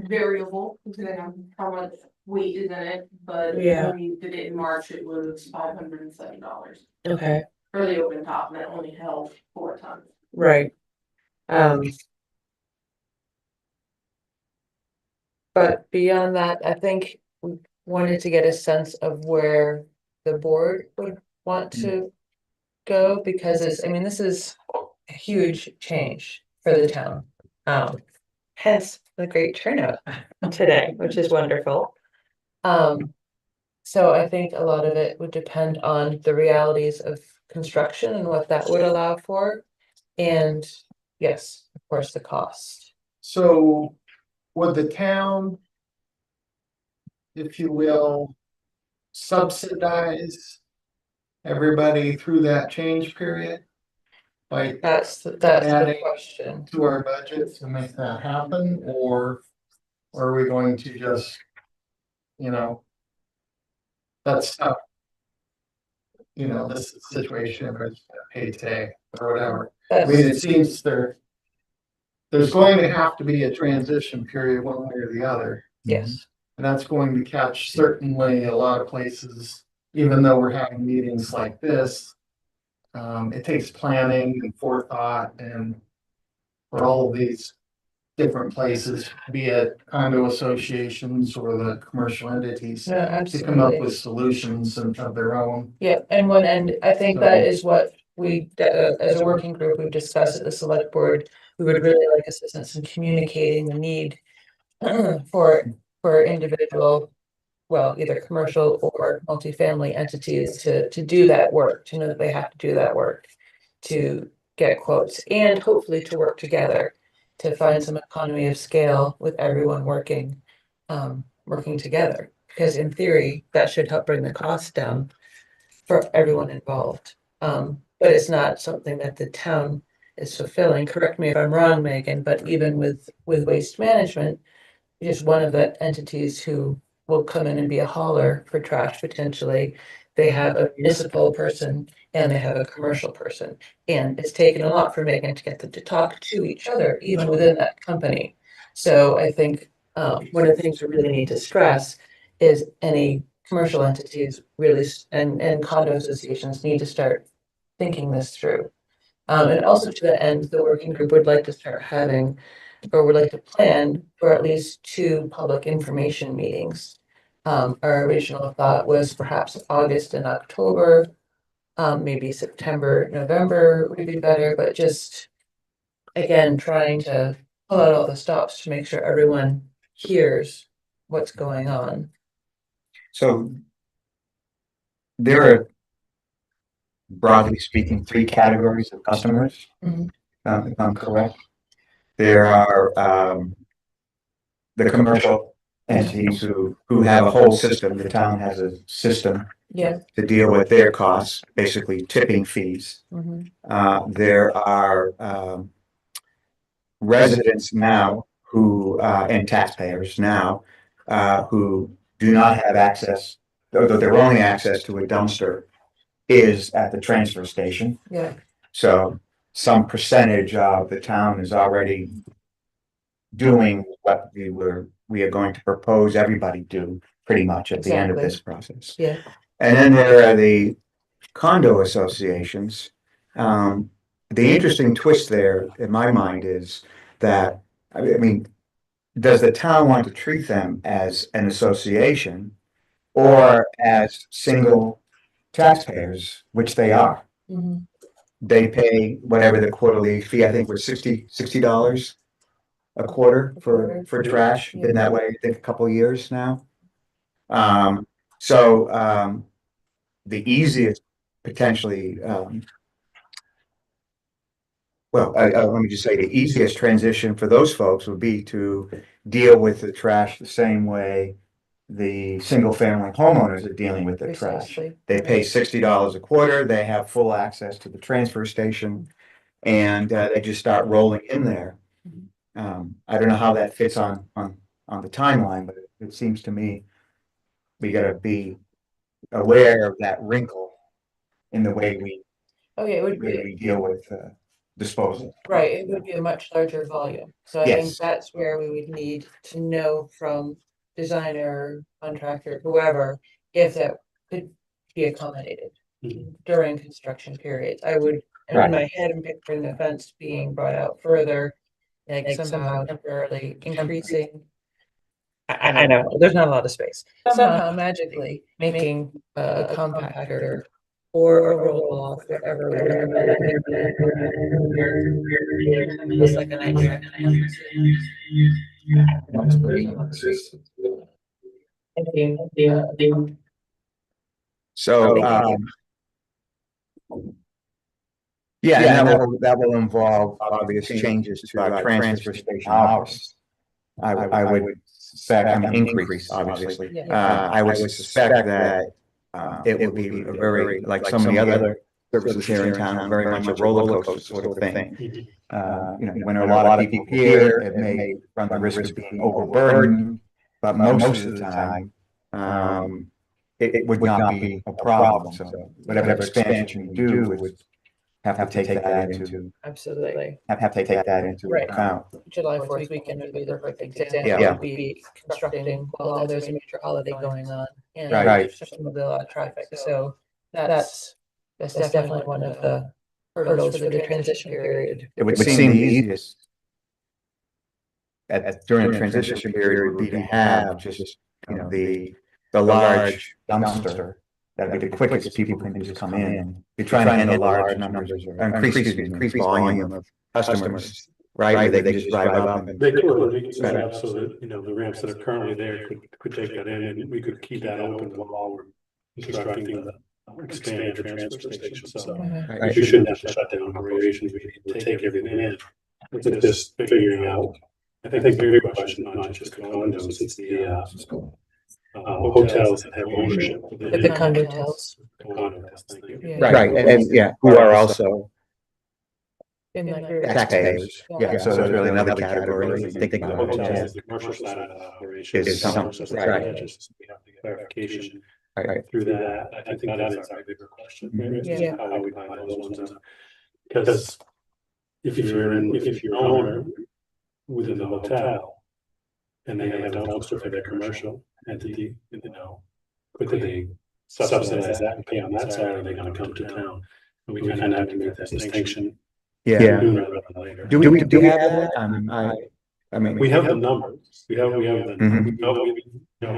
variable depending on how much weight is in it, but Yeah. when we did it in March, it was $507 Okay, for the open top, and it only held 4 tons. right. Um. But beyond that, I think we wanted to get a sense of where the board would want to go, because I mean, this is a huge change for the town. Hence the great turnout today, which is wonderful. Um, so I think a lot of it would depend on the realities of construction and what that would allow for. And yes, of course, the cost. So would the town, if you will, subsidize everybody through that change period? By That's the adding question. to our budget to make that happen, or are we going to just, you know, that's tough. You know, this situation, everybody's paid today or whatever. I mean, it seems there's going to have to be a transition period one way or the other. Yes, And that's going to catch certainly a lot of places, even though we're having meetings like this. It takes planning and forethought and for all of these different places, be it condo associations or the commercial entities, no, to come up absolutely. with solutions of their own. Yeah, and I think that is what we, as a working group, we've discussed at the select board. We would really like assistance in communicating the need for individual, well, either commercial or multifamily entities to do that work, to know that they have to do that work, to get quotes, and hopefully to work together to find some economy of scale with everyone working together. Because in theory, that should help bring the cost down for everyone involved. But it's not something that the town is fulfilling. Correct me if I'm wrong, Megan, but even with waste management, just one of the entities who will come in and be a hauler for trash potentially. They have a municipal person and they have a commercial person. And it's taken a lot for Megan to get them to talk to each other, even within that company. So I think one of the things we really need to stress is any commercial entities really and condo associations need to start thinking this through. And also to that end, the working group would like to start having, or would like to plan for at least 2 public information meetings. Our original thought was perhaps August and October, maybe September, November would be better, but just again, trying to pull out all the stops to make sure everyone hears what's going on. So there are, broadly speaking, 3 categories of customers, Mhm. if I'm correct. There are the commercial entities who have a whole system. The town has a system Yeah. to deal with their costs, basically tipping fees. Mhm. There are residents now who and taxpayers now who do not have access, though their only access to a dumpster is at the transfer station. Yeah. So some percentage of the town is already doing what we are going to propose everybody do pretty much at the end of this process. Yeah. And then there are the condo associations. The interesting twist there in my mind is that, I mean, does the town want to treat them as an association or as single taxpayers, which they are? Mhm. They pay whatever the quarterly fee, I think was $60 a quarter for trash. Been that way, I think, a couple of years now. So the easiest potentially, let me just say the easiest transition for those folks would be to deal with the trash the same way the single family homeowners are dealing with the trash. Precisely. They pay $60 a quarter, they have full access to the transfer station, and they just start rolling in there. I don't know how that fits on the timeline, but it seems to me we gotta be aware of that wrinkle in the way Okay, it would we be, deal with disposal. Right, it would be a much larger volume, so I think Yes. that's where we would need to know from designer, contractor, whoever, if that could be accommodated during construction periods. I would, in Right. my head, I'm picturing the fence being brought out further, like somehow temporarily increasing. I know, there's not a lot of space. Somehow magically making a compactor or a roll off, whatever. It's like a nice. So, yeah, and that will involve obvious changes to our transfer station hours. I would suspect, I mean, increase, obviously. Yeah. I would suspect that it would be a very, like some of the other services here in town, very much a roller coaster sort of thing. You know, when there are a lot of people here, it may run the risk of being overburdened, but most of the time, it would not be a problem. So whatever expansion you do would have to take that into, Absolutely. have to take that into Right. account. July 4th weekend would be the perfect example. Yeah. Would be constructing while there's a major holiday going on. And Right. there's going to be a lot of traffic, so that's definitely one of the hurdles for the transition period. It would seem the easiest during the transition period would be to have just, you know, the large dumpster. That'd be the quickest people can just come in. You're trying to handle large numbers or increase volume of customers, right? Where they can just drive up and. They could set up so that, you know, the ramps that are currently there could take that in, and we could keep that open while we're constructing the expanded transfer station, so. Right. We shouldn't have to shut down operations, we need to take everything in. It's just figuring out, I think the bigger question, not just the condos, it's the hotels that have ownership. The condo hotels. Condos, thank you. Yeah. Right, and yeah, who are also In that group. taxpayers. Yeah, so there's really another category. If you think The about hotels, hotels. the commercial side of the operation. Is some- right. Just we have the clarification Right. through that. I think that is our bigger question. Mhm. Yeah. How we find those ones out. Because if you're an owner within the hotel and they have a dumpster for their commercial entity, you know, could they subsidize that and pay on that side, or are they gonna come to town? And we kind of have to make that distinction Yeah. sooner rather than later. Do we have that? I mean. We have the numbers, we have the, Mhm. we know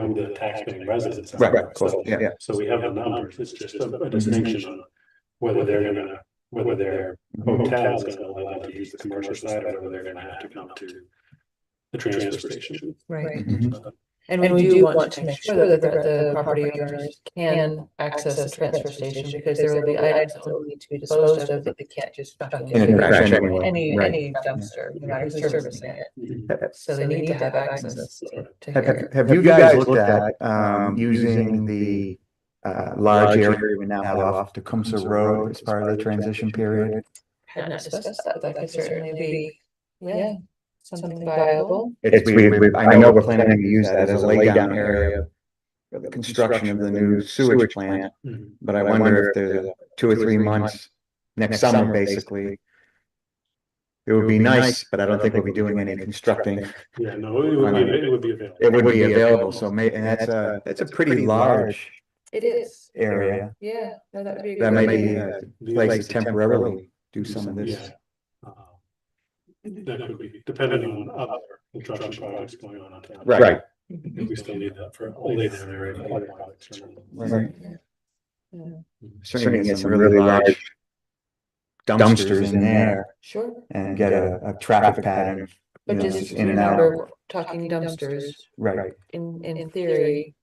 who the taxpaying residents are. Right, of course, So- yeah. So we have the numbers, it's just a distinction on whether their hotel's gonna allow them to use the commercial side, or whether they're gonna have to come to the transfer station. Right. Mhm. And we do want to make sure that the property owners can access the transfer station, because there will be items that will need to be disposed of that they can't just chuck In a into trash anyway. Right. any dumpster, no matter who's servicing it. So they need to have access to here. Have you guys looked at, using the, large area we now have off Tecumseh Road as part of the transition period? Had not discussed that, that could certainly be, yeah, something viable. I know we're planning to use that as a laydown area for the construction of the new sewage plant, but I wonder if there's 2 or 3 months next summer, basically. It would be nice, but I don't think we'll be doing any constructing. Yeah, no, it would be available. It would be available, so and that's a pretty large It is, area. yeah, no, that would be a That good may idea. be a place to temporarily do some of this. Yeah. That could be, depending on other construction projects going on town. Right. We still need that for all the area, other projects. Right. Yeah. Certainly get some really large dumpsters in there Sure, and get a traffic pattern of, but you know, just in and out. remember, talking dumpsters, Right. in theory.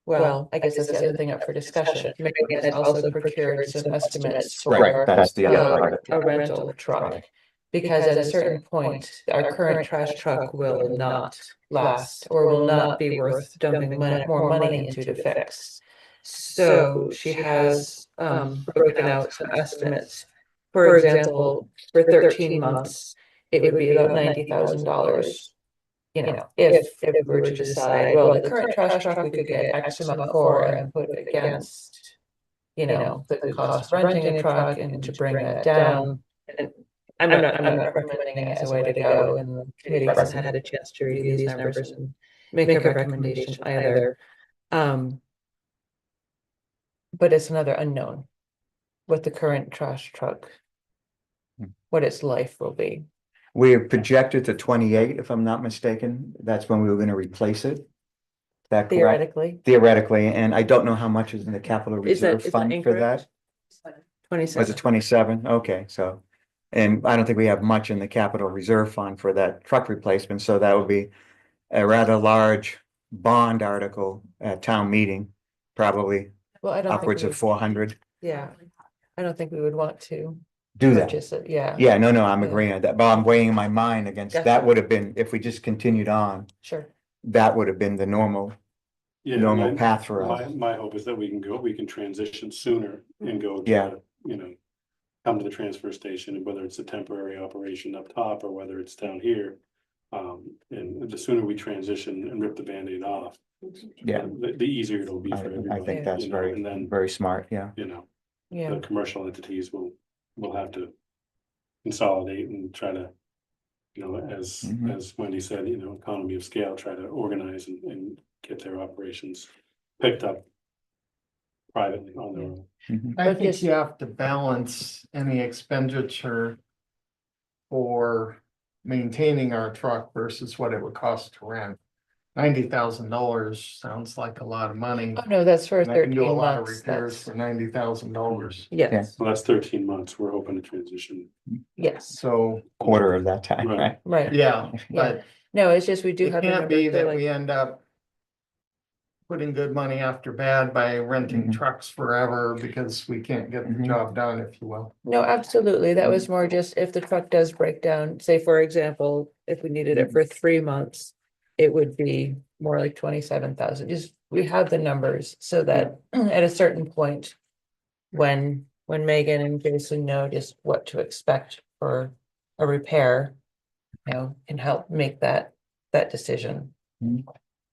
Well, I guess that's the other thing up for discussion. Megan has also procured some estimates for Right, that's the other part. a rental truck. Because at a certain point, our current trash truck will not last or will not be worth dumping more money into to fix. So she has broken out some estimates. For example, for 13 months, it would be about $90,000. You know, if we were to decide, well, the current trash truck, we could get X amount for and put it against, you know, the cost of renting a truck and to bring that down. And I'm not recommending it as a way to go, and the committee hasn't had a chance to review these numbers and make a recommendation either. But it's another unknown. What the current trash truck, what its life will be. We have projected to 28, if I'm not mistaken. That's when we were gonna replace it. Is that correct? Theoretically, Theoretically, and I don't know how much is in the capital Is that- reserve is that fund for incorrect? that. Was 27. it 27? Okay, so. And I don't think we have much in the capital reserve fund for that truck replacement, so that would be a rather large bond article at town meeting. Probably Well, I don't think upwards we of would- 400. Yeah, I don't think we would want to Do that. purchase it, yeah. Yeah, no, I'm Yeah. agreeing with that, but I'm weighing my mind against, that Definitely. would have been, if we just continued on, Sure, that would have been the normal Yeah, normal my- path for us. My hope is that we can transition sooner and go Yeah. to, come to the transfer station, and whether it's a temporary operation up top or whether it's down here. And the sooner we transition and rip the Band-Aid off, Yeah, the easier it'll be for I everybody. think that's you know, and then, very smart, yeah. yeah, the commercial entities will have to consolidate and try to, Mhm. as Wendy said, economy of scale, try to organize and get their operations picked up privately on their own. Mhm. I But think just- you have to balance any expenditure for maintaining our truck versus what it would cost to rent. $90,000 sounds like a lot of money. oh, no, that's for And I can do a 13 lot of months, repairs that's, for $90,000. yes, So that's 13 months. We're hoping to transition. yes, So, Quarter of that time, Right. right? right. yeah, but No, it's just, we do it have. can't be numbers, they're that we like, end up putting good money after bad by renting Mhm. trucks forever because we can't get the Mhm. job done, if you will. No, absolutely, that was more just if the truck does break down, say, for example, if we needed it for 3 months. It would be more like 27,000, just, we have the numbers so that at a certain point. When Megan and Jason know just what to expect for a repair. Can help make that decision. Mhm.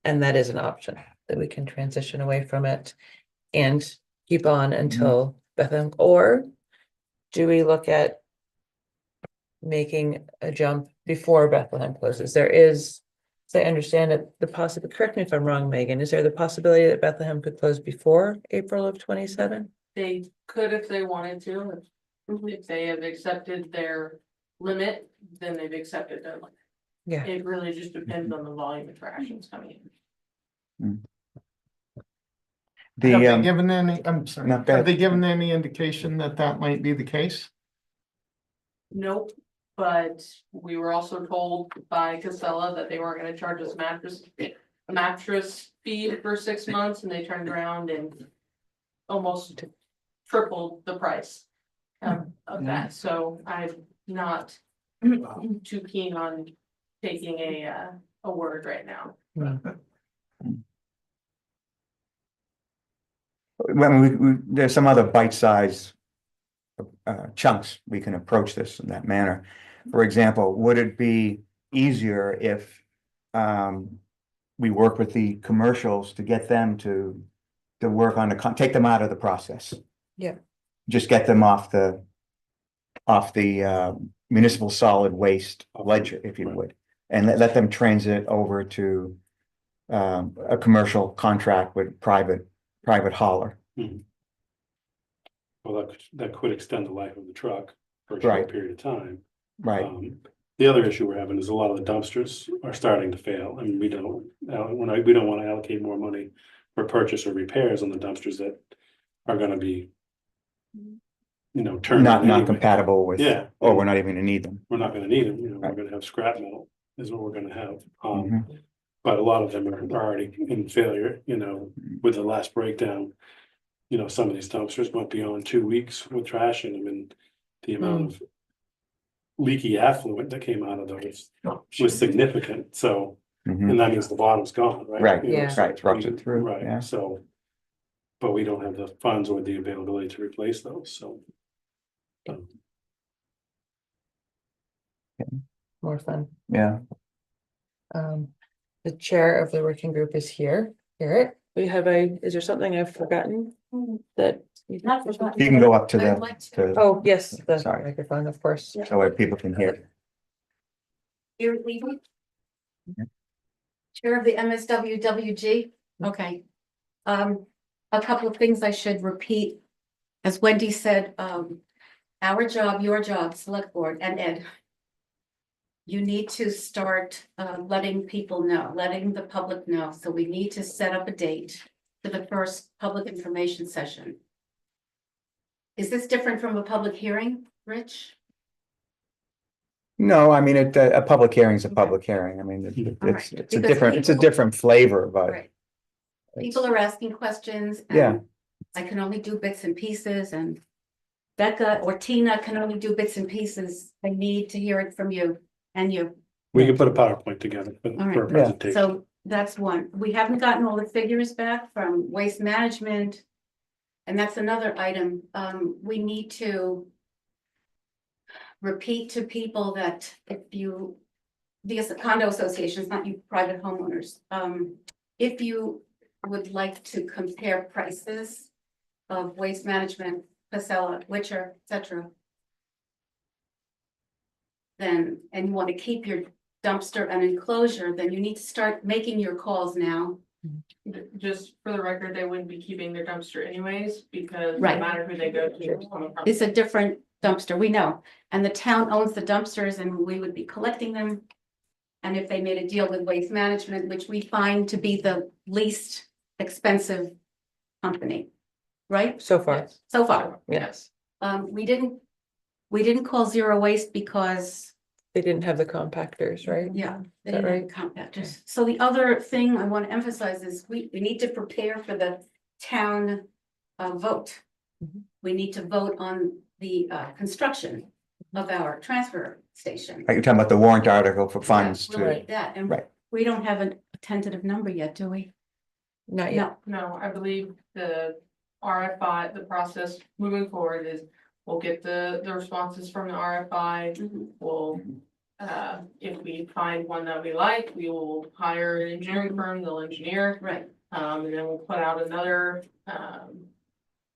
And that is an option, that we can transition away from it and keep on until Bethlehem, or do we look at making a jump before Bethlehem closes? There is, as I understand it, the possibility, correct me if I'm wrong, Megan, is there the possibility that Bethlehem could close before April of 27? They could if they wanted to, if they have accepted their limit, then they've accepted their limit. Yeah, It really just depends on the volume of trash that's coming in. Have The, they given any, I'm sorry, No, go have they ahead. given any indication that that might be the case? Nope, but we were also told by Casella that they weren't gonna charge us a mattress fee for 6 months, and they turned around and almost tripled the price of that, so I'm not too keen on taking a word right now. when there's some other bite-sized chunks, we can approach this in that manner. For example, would it be easier if we work with the commercials to get them to work on take them out of the process? Yeah. Just get them off the municipal solid waste ledger, if you Right. would, and let them transit over to a commercial contract with private hauler. Well, that could extend the life of the truck for a Right. short period of time. Right. The other issue we're having is a lot of the dumpsters are starting to fail, and we don't want to allocate more money for purchase or repairs on the dumpsters that are gonna be, turned Not on anyway. compatible with, Yeah. or we're not even gonna need them. We're not gonna need them, we're Right. gonna have scrap metal is what we're gonna have. Mhm. But a lot of them are already in failure, with the last breakdown. Some of these dumpsters went beyond 2 weeks with trash in them, and the amount of leaky affluent that came out of those was significant, so, Mhm. and that means the bottom's gone, right? Right, Yeah. So right, ruptured we- through, yeah. Right, so, but we don't have the funds or the availability to replace those, so. more fun. Yeah, The chair of the working group is here, Garrett. Is there something I've forgotten? that. Not for fun. You can go up to I'd the, like to. to, Oh, yes, the Sorry. microphone, of course. so that people can hear. Here, Levy? Yeah. Chair of the MSWWG, okay. A couple of things I should repeat. As Wendy said, our job, your job, select board and Ed. You need to start letting people know, letting the public know, so we need to set up a date for the first public information session. Is this different from a public hearing, Rich? No, I mean, a public hearing is a Okay. public hearing. I mean, All right. it's a Because different, it's a people- different flavor, but. Right. People are asking questions. Yeah. and I can only do bits and pieces and Becca or Tina can only do bits and pieces. I need to hear it from you and you. We can put a PowerPoint together for All right. for a presentation. So that's one. We haven't gotten all the figures back from Waste Management. And that's another item. We need to repeat to people that if you, the condo associations, not you private homeowners, if you would like to compare prices of Waste Management, Casella, Witcher, et cetera, then, and you want to keep your dumpster and enclosure, then you need to start making your calls now. Just for the record, they wouldn't be keeping their dumpster anyways, because no Right. matter who they go to. it's coming from- It's a different dumpster, we know, and the town owns the dumpsters and we would be collecting them. And if they made a deal with Waste Management, which we find to be the least expensive company, right? So far, Yes. So far, Yes. we didn't call Zero Waste because, they didn't have the compactors, right? yeah, they Is that didn't have compactors. So the other thing I want to emphasize is we need to prepare for the town vote. Mhm. We need to vote on the construction of our transfer station. Are you talking about the warrant article for funds Yeah, to, like that, and Right. we don't have a tentative number yet, do we? Not yet. No, No, I believe the RFI, the process moving forward is we'll get the responses from the RFI. Mhm. We'll, if we find one that we like, we will hire an engineering firm, they'll engineer. right, And then we'll put out another,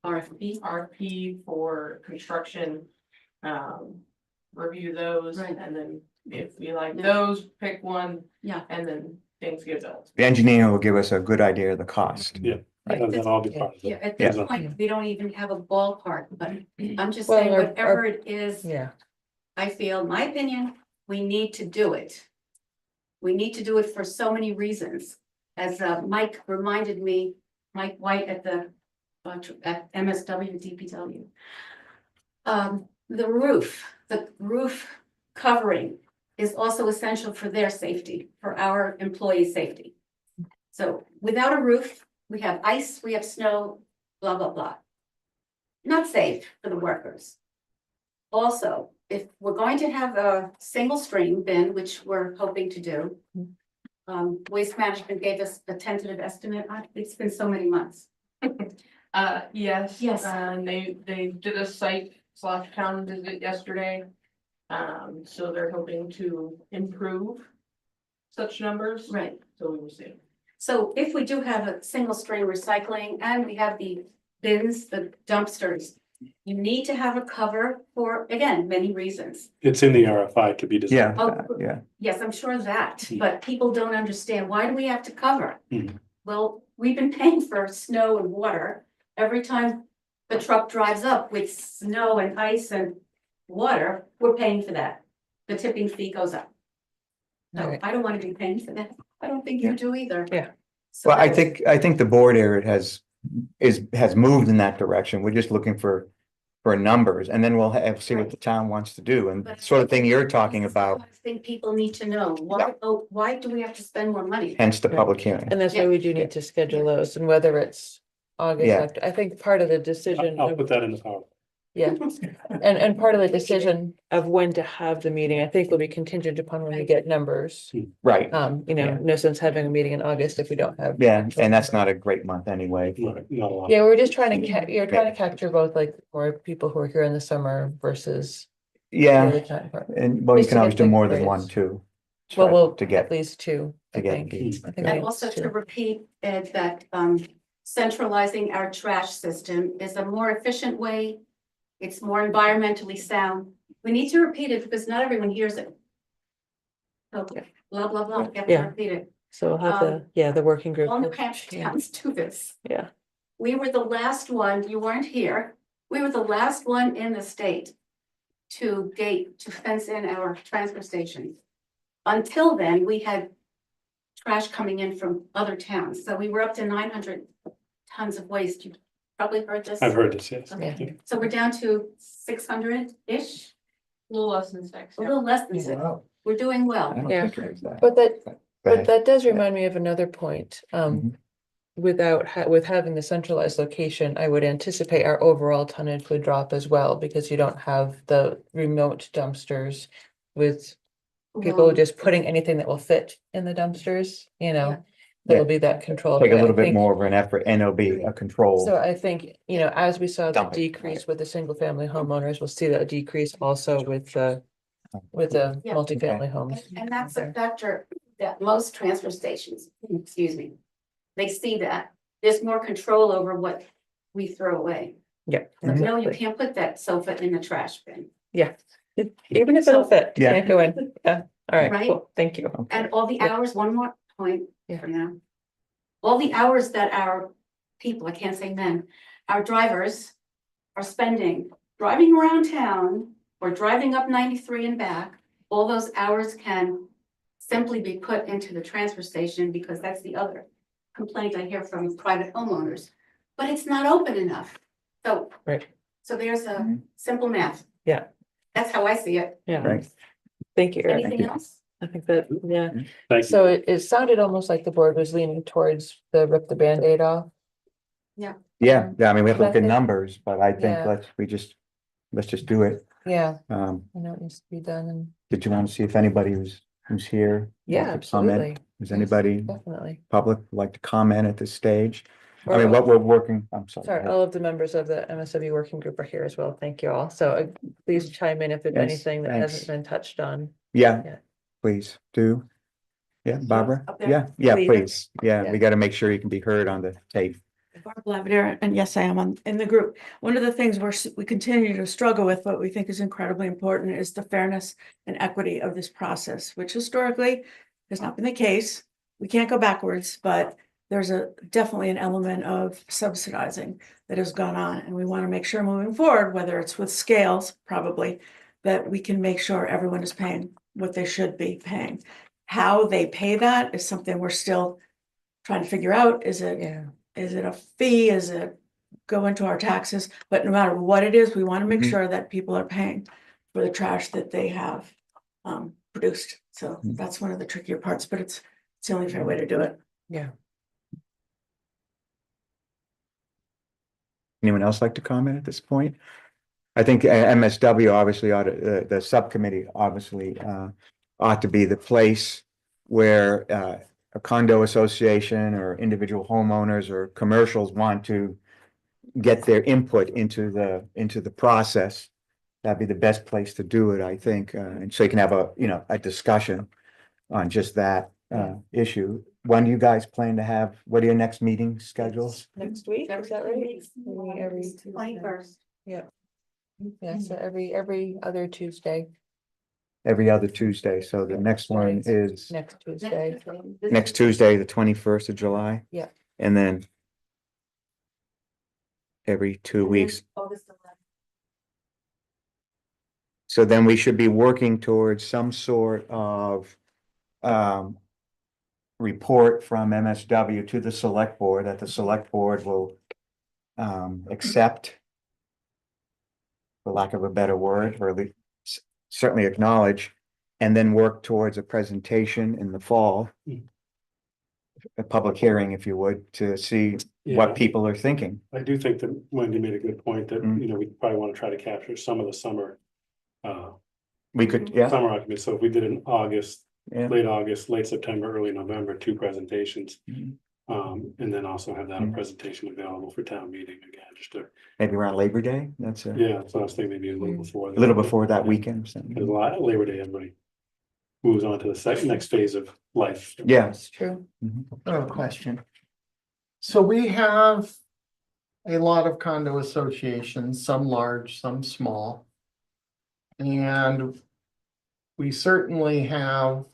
RFP, RFP for construction. Review those, Right. and then if we like Yeah. those, pick one. Yeah. And then things get built. the engineer will give us a good idea of the cost. Yeah. Right. That'll all be part of yeah, it. at this Yeah. point, we don't even have a ballpark, but I'm just Well, saying, our- whatever it is. Yeah, I feel, my opinion, we need to do it. We need to do it for so many reasons. As Mike reminded me, Mike White at the at MSW DPW. The roof covering is also essential for their safety, for our employees' safety. So without a roof, we have ice, we have snow, blah, blah, blah. Not safe for the workers. Also, if we're going to have a single stream bin, which we're hoping to do. Waste Management gave us a tentative estimate. It's been so many months. Yes. Yes. And they did a site/town visit yesterday. So they're hoping to improve such numbers. Right. So we will see. So if we do have a single stream recycling and we have the bins, the dumpsters. You need to have a cover for, again, many reasons. It's in the RFI to be Yeah, designed. Oh, yes, I'm sure of that, but people don't understand, why do we have to cover? Mhm. Well, we've been paying for snow and water every time the truck drives up with snow and ice and water, we're paying for that. The tipping fee goes up. So Okay. I don't want to be paying for that. I don't think you do either. Yeah. So well, I that's- think the board area has moved in that direction. We're just looking for numbers, and then we'll see what the town wants to do, and But- sort of thing you're talking This is what about, I think people need to know, why do we have to spend more money? hence the public hearing. and that's why we do need to schedule those, and whether it's August, Yeah. I think part of the decision. I'll of- put that in the PowerPoint. Yeah, and part of the decision of when to have the meeting, I think will be contingent upon when we get numbers. Right, You know, no sense having a meeting in August if we don't have. yeah, and that's not a great month anyway. Right, not a lot. Yeah, we're just trying to you're trying to capture both like more people who are here in the summer versus. the Yeah, other time part. and well, you Just can to always get do the more than grades. one too. Well, Try we'll to at get, least two, I to get think. these. I think we And need also two. to repeat, Ed, that centralizing our trash system is a more efficient way. It's more environmentally sound. We need to repeat it because not everyone hears it. So, blah, blah, blah, you have to Yeah. repeat it. So we'll have the working group. All New will- Hampshire yeah. towns do this. Yeah, We were the last one, you weren't here, we were the last one in the state to fence in our transfer stations. Until then, we had trash coming in from other towns, so we were up to 900 tons of waste. You probably heard this. I've heard this, yes. Okay. So we're down to 600-ish, A little less than 6. a little less than six. Wow. We're doing I well. don't Yeah. think it was that. but that, Go but ahead. that does remind me of another point. Mhm. With having the centralized location, I would anticipate our overall tonnage would drop as well, because you don't have the remote dumpsters with people Well, just putting anything that will fit in the dumpsters, you Yeah. know. There'll be that control. Take a but I little bit think- more of an effort and it'll be a control. So I think, you know, as we saw the Dump it, decrease right. with the single family homeowners, we'll see that decrease also with the Yeah. multifamily homes. And that's a factor that most transfer stations, excuse me, they see that. There's more control over what we throw away. Yeah. No, you exactly. can't put that sofa in the trash bin. Yeah, even if it'll So- fit, you Yeah. can't go in. Yeah, all right, Right? cool, thank you. Okay. And all the Yeah. hours, one more point Yeah. for now. All the hours that our people, I can't say men, our drivers are spending driving around town or driving up 93 and back, all those hours can simply be put into the transfer station, because that's the other complaint I hear from private homeowners. But it's not open enough. So, Right. so there's a Mhm. simple math. Yeah. That's how I see it. Yeah, Right. thank you, Eric. Anything else? I think that, yeah, Thank you. so it sounded almost like the board was leaning towards the rip the Band-Aid off. Yeah, yeah, I mean, we have to look at Method. numbers, but I think Yeah. let's just do it. Yeah, Um, I know it needs to be done, and did you want to see if anybody who's here? yeah, want to comment? absolutely. Is Yes, anybody Definitely. public would like to comment at this stage? I Or- mean, what we're working, I'm sorry. go Sorry, ahead. all of the members of the MSW working group are here as well. Thank you all. So please chime in if there's Yes, anything that thanks. hasn't been touched on. Yeah, Yeah. please do. Yeah, Barbara? up there? Yeah, yeah, Please. please. Yeah, Yeah. we got to make sure you can be heard on the tape. Barb Lavender, and yes, I am in the group. One of the things we continue to struggle with, but we think is incredibly important, is the fairness and equity of this process, which historically has not been the case. We can't go backwards, but there's definitely an element of subsidizing that has gone on, and we want to make sure moving forward, whether it's with scales, probably, that we can make sure everyone is paying what they should be paying. How they pay that is something we're still trying to figure out. Is it Yeah. a fee? Is it go into our taxes? But no matter what it is, we want to make Mhm. sure that people are paying for the trash that they have produced. So Mhm. that's one of the trickier parts, but it's the only fair way to do it. Yeah. Anyone else like to comment at this point? I think MSW obviously ought to, the subcommittee obviously ought to be the place where a condo association or individual homeowners or commercials want to get their input into the process. That'd be the best place to do it, I think, and so you can have a discussion on just that issue. When do you guys plan to have, what are your next meeting schedules? Next week, is that right? Every Tuesday. 21st. Yeah, so every other Tuesday, Every other Tuesday, so the next one is next Tuesday. next Tuesday, the 21st of July. Yeah. And then every 2 weeks. August 11th. So then we should be working towards some sort of report from MSW to the select board that the select board will accept, for lack of a better word, or at least certainly acknowledge, and then work towards a presentation in the fall. Mm. A public hearing, if you would, to see Yeah. what people are thinking. I do think that Wendy made a good point that, Mm. we probably want to try to capture some of the summer. We could, yeah, Summer occupancy. So if we did in August, yeah. late September, early November, 2 presentations. Mhm. And then also have that a Mhm. presentation available for town meeting again, just to, Maybe around Labor Day, that's a yeah, so I was thinking maybe a little before. little before that weekend. or something. Because a lot, Labor Day, everybody moves on to the next phase of life. Yeah. That's true. Mhm. I have a question. So we have a lot of condo associations, some large, some small. And we certainly have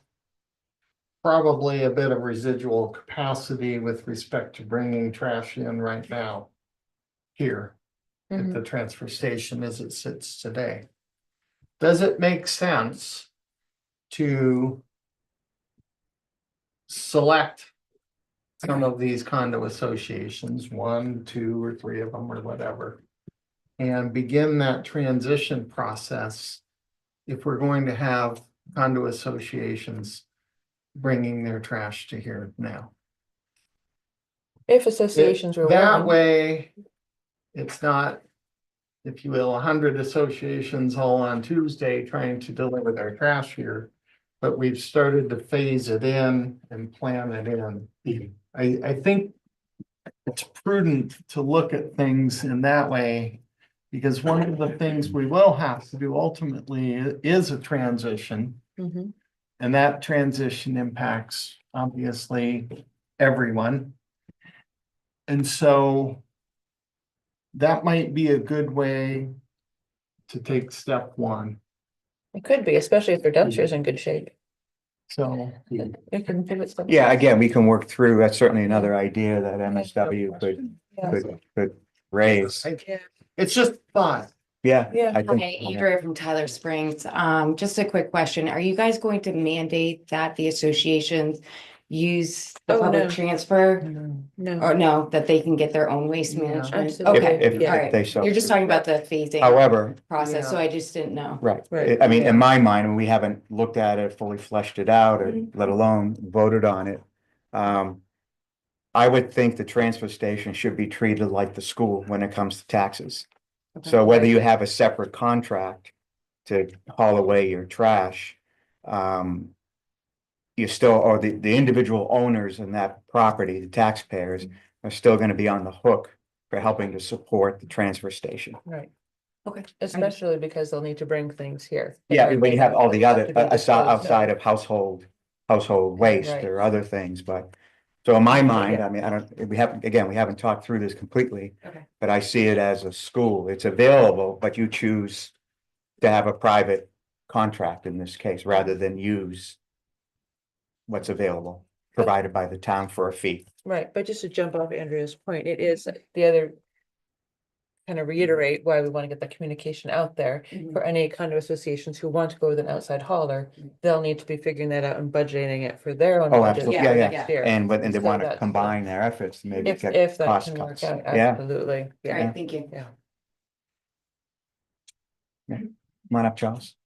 probably a bit of residual capacity with respect to bringing trash in right now here at the transfer station as it sits today. Does it make sense to select some of these condo associations, 1, 2, or 3 of them or whatever, and begin that transition process if we're going to have condo associations bringing their trash to here now? If associations were That willing, way, it's not, if you will, 100 associations all on Tuesday trying to deliver their trash here. But we've started to phase it in and plan it in. I think it's prudent to look at things in that way. Because one of the things we will have to do ultimately is a transition. Mhm. And that transition impacts, obviously, everyone. And so that might be a good way to take step 1. it could be, especially if their dumpster's in good shape. So, It can pivot stuff. Yeah, again, we can work through, that's certainly another idea that MSW Yeah. could raise. it's just thought. Yeah. Yeah. I think- Hi, Andrea from Tyler Springs. Just a quick question. Are you guys going to mandate that the associations use the Oh, public no. transfer? No, Or no, that they can get their own waste Yeah. management? Absolutely. Okay, If Yeah. all if they right. so. You're just talking about the phasing However, process, so Yeah. I just didn't know. right, Right. I mean, Yeah. in my mind, we haven't looked at it, fully fleshed it out, or Mhm. let alone voted on it. I would think the transfer station should be treated like the school when it comes to taxes. So whether you have a separate contract to haul away your trash, you still, or the individual owners in that property, the taxpayers, are still gonna be on the hook for helping to support the transfer station. right. Okay. Especially because they'll need to bring things here. Yeah, when you have all the other, Have to be outside of household waste Right. or other things, but. So in my mind, I mean, we haven't talked through this completely. Okay. But I see it as a school, it's available, but you choose to have a private contract in this case, rather than use what's available, provided by the town for a fee. Right, but just to jump off Andrea's point, it is the other. Kind of reiterate why we want to get that communication out there Mhm. for any condo associations who want to go with an outside hauler. They'll need to be figuring that out and budgeting it for their own. Oh, budget absolutely, for yeah, next year. And they So wanna that's- combine their efforts, to maybe If get that cost can work cuts. out, Yeah, absolutely, All yeah. right, thank you. come on up, Charles.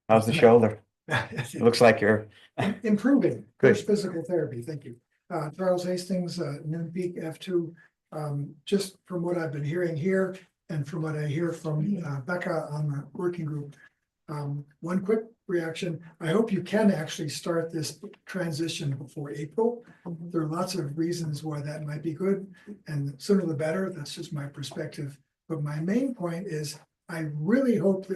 How's the shoulder? It looks like you're, Improving. Good. First physical therapy, thank you. Charles Hastings, Noon Peak F2. Just from what I've been hearing here and from what I hear from Becca on the working group. One quick reaction, I hope you can actually start this transition before April. There are lots of reasons why that might be good, and sooner the better, that's just my perspective. But my main point is, I really hope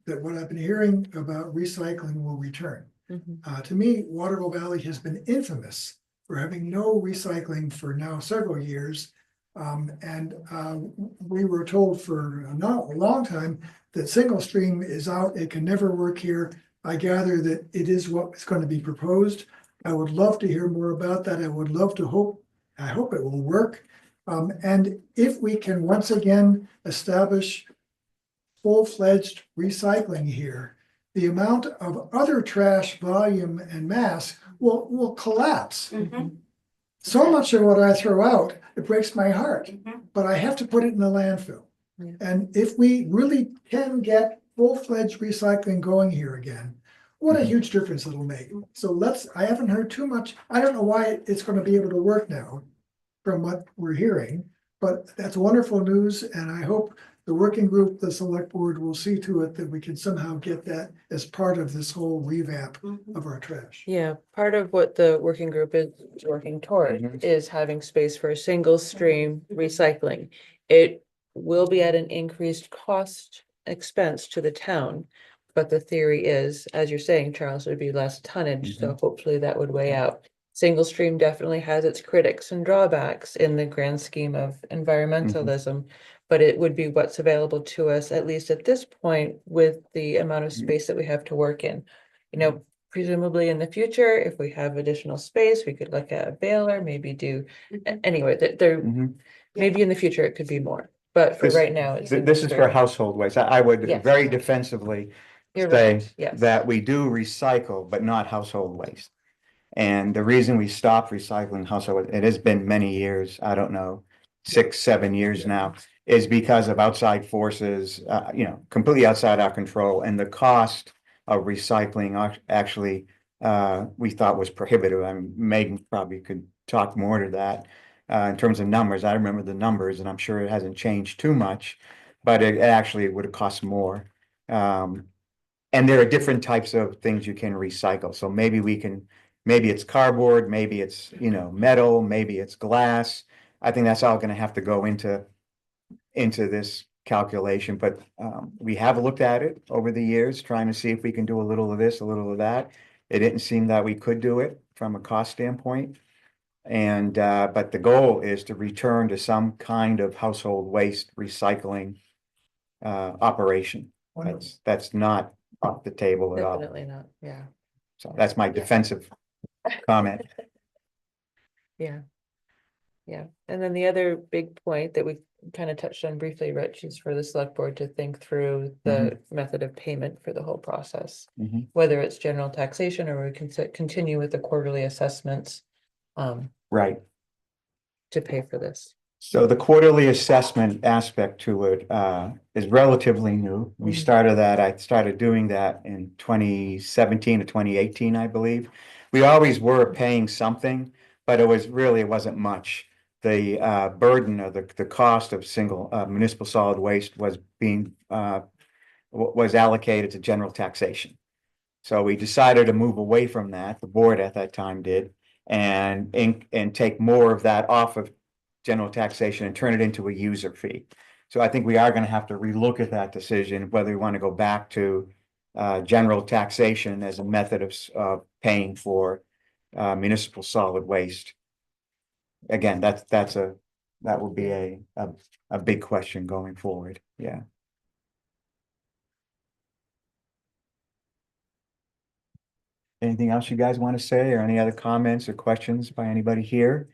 that what I've been hearing about recycling will return. Mhm. To me, Waterville Valley has been infamous for having no recycling for now several years. We were told for not a long time that single stream is out, it can never work here. I gather that it is what is going to be proposed. I would love to hear more about that. I would love to I hope it will work. And if we can once again establish full-fledged recycling here, the amount of other trash volume and mass will collapse. Mhm. So much of what I throw out, it breaks my heart, Mhm. but I have to put it in the landfill. Yeah. And if we really can get full-fledged recycling going here again, what a huge difference it'll make. So I haven't heard too much. I don't know why it's gonna be able to work now from what we're hearing, but that's wonderful news, and I hope the working group, the select board will see to it that we can somehow get that as part of this whole revamp Mhm. of our trash. Yeah, part of what the working group is working toward Mhm. is having space for a single stream recycling. It will be at an increased cost expense to the town. But the theory is, as you're saying, Charles, it would be less tonnage, so hopefully that would weigh out. Single stream definitely has its critics and drawbacks in the grand scheme of environmentalism. But it would be what's available to us, at least at this point, with the amount of space that we have to work in. You know, presumably in the future, if we have additional space, we could look at a baler, maybe do, anyway, that there, Mhm. maybe in the future it could be more. But for This- right now, it's. This is for household waste. I would Yes. very defensively You're say right, yes. that we do recycle, but not household waste. And the reason we stopped recycling household, it has been many years, I don't know, 6, 7 years now, is because of outside forces, you know, completely outside our control, and the cost of recycling actually, we thought was prohibitive. I mean, Megan probably could talk more to that. In terms of numbers, I remember the numbers, and I'm sure it hasn't changed too much, but it actually would have cost more. And there are different types of things you can recycle, so maybe we can, maybe it's cardboard, maybe it's, you know, metal, maybe it's glass. I think that's all gonna have to go into this calculation, but we have looked at it over the years, trying to see if we can do a little of this, a little of that. It didn't seem that we could do it from a cost standpoint. And but the goal is to return to some kind of household waste recycling operation. That's not off the table at all. Definitely not, yeah, So that's my defensive comment. yeah. Yeah, and then the other big point that we kind of touched on briefly, Rich, is for the select board to think through the method of payment for the whole process. Mhm. Whether it's general taxation or we can continue with the quarterly assessments Right. to pay for this. So the quarterly assessment aspect to it is relatively new. We started that, I started doing that in 2017 to 2018, I believe. We always were paying something, but it wasn't much. The burden of the cost of single municipal solid waste was being was allocated to general taxation. So we decided to move away from that, the board at that time did, and take more of that off of general taxation and turn it into a user fee. So I think we are gonna have to relook at that decision, whether we want to go back to general taxation as a method of paying for municipal solid waste. Again, that would be a big question going forward, yeah. Anything else you guys want to say, or any other comments or questions by anybody here?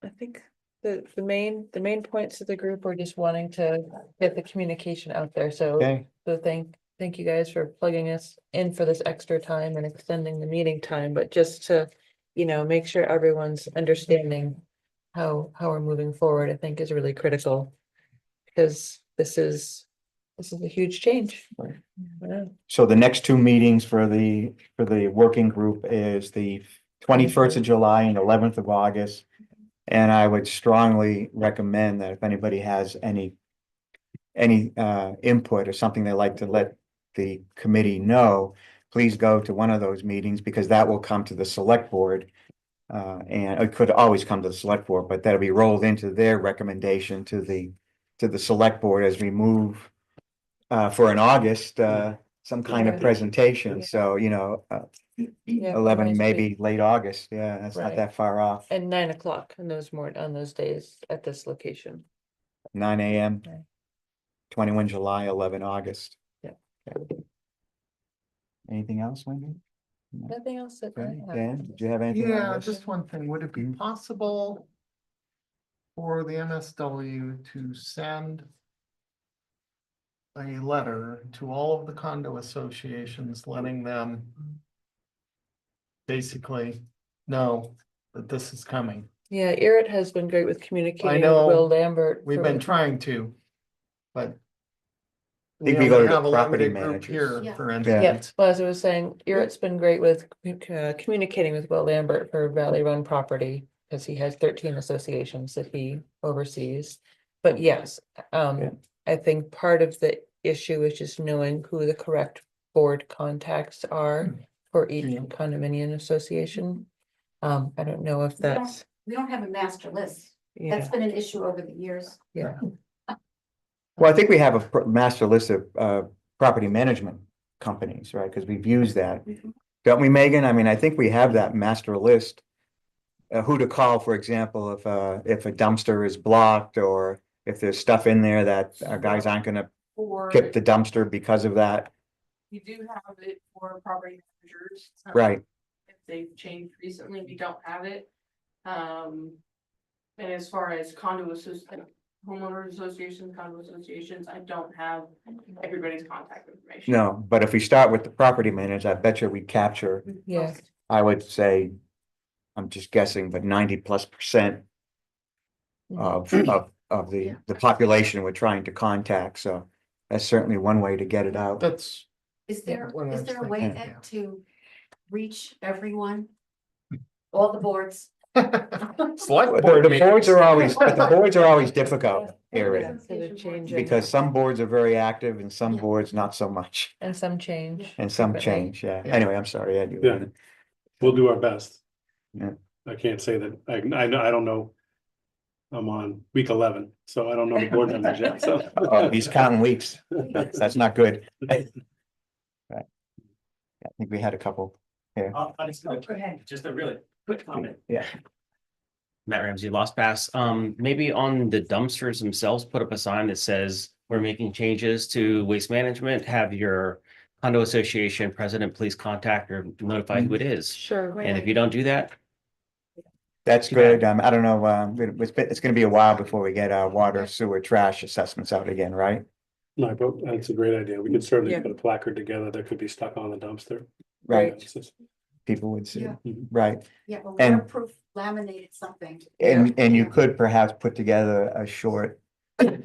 I think the main points of the group are just wanting to get the communication out there, so. Okay, So thank you guys for plugging us in for this extra time and extending the meeting time, but just to, you know, make sure everyone's understanding how we're moving forward, I think is really critical. Because this is a huge change. Right. Yeah. so the next two meetings for the working group is the 21st of July and 11th of August. And I would strongly recommend that if anybody has any input or something they'd like to let the committee know, please go to one of those meetings, because that will come to the select board. And it could always come to the select board, but that'll be rolled into their recommendation to the select board as we move for an August, some kind of Yeah. presentation. Yeah. So, you know, Yeah, 11, reminds me. maybe late August. Yeah, that's not Right. that far off. And 9 o'clock on those days at this location. 9 a.m. Right. 21 July, 11 August. Yeah. Okay. Anything else, Wendy? Nothing else that. I Okay, have. Dan, did you have anything? on Yeah, this? just one thing, would it be possible for the MSW to send a letter to all of the condo associations, letting them basically know that this is coming? Yeah, Eric has been great with communicating with know Will Lambert. We've for- been trying to, but think we go only to the have a property limited group managers. Here, Yeah. for Yeah, instance. well, as I was saying, Eric's been great with communicating with Will Lambert for Valley Run property, because he has 13 associations that he oversees. But yes, Yeah. I think part of the issue is just knowing who the correct board contacts are for each Yeah. condominium association. I don't know if We don't- that's, We don't have a master list. yeah, That's been an issue over the years. yeah. Well, I think we have a master list of property management companies, right? Because we've used that. Mhm. Don't we, Megan? I mean, I think we have that master list who to call, for example, if a dumpster is blocked or if there's stuff in there that guys aren't gonna For, tip the dumpster because of that. we do have it for property managers. Right, If they've changed recently, we don't have it. And as far as homeowners associations, condo associations, I don't have everybody's contact information. no, but if we start with the property manager, I bet you we capture, Yeah. I would say, I'm just guessing, but 90+% of the population we're trying to contact, so that's certainly one way to get it out. That's. Is there, what I is was there a way thinking, then yeah. to reach everyone? All the boards? Select The board the boards are always, but the meetings. boards are always difficult area, So they're changing. because some boards are very active and some Yeah. boards not so much, And some change. and some frequently. change, yeah. Yeah. Anyway, I'm sorry, Ed. you were Yeah. gonna- We'll do our best. Yeah. I can't say that, I know, I don't know. I'm on week 11, so I don't know the board members yet, so. Oh, he's counting weeks, that's not good. Right. I think we had a couple, Go ahead. Just a really quick comment. yeah. Matt Ramsey, Lost Pass. Maybe on the dumpsters themselves, put up a sign that says, we're making changes to waste management. Have your condo association president, please contact or notify who it is. Sure. And if you don't do that, That's Too bad. good. I don't know, it's gonna be a while before we get our water, sewer, trash assessments out again, right? No, but that's a great idea. We could certainly Yeah. put a placard together that could be stuck on the dumpster. Right, It's just- people would see, Yeah. right? Yeah, but And- waterproof laminated something. And you Yeah. could perhaps put together a short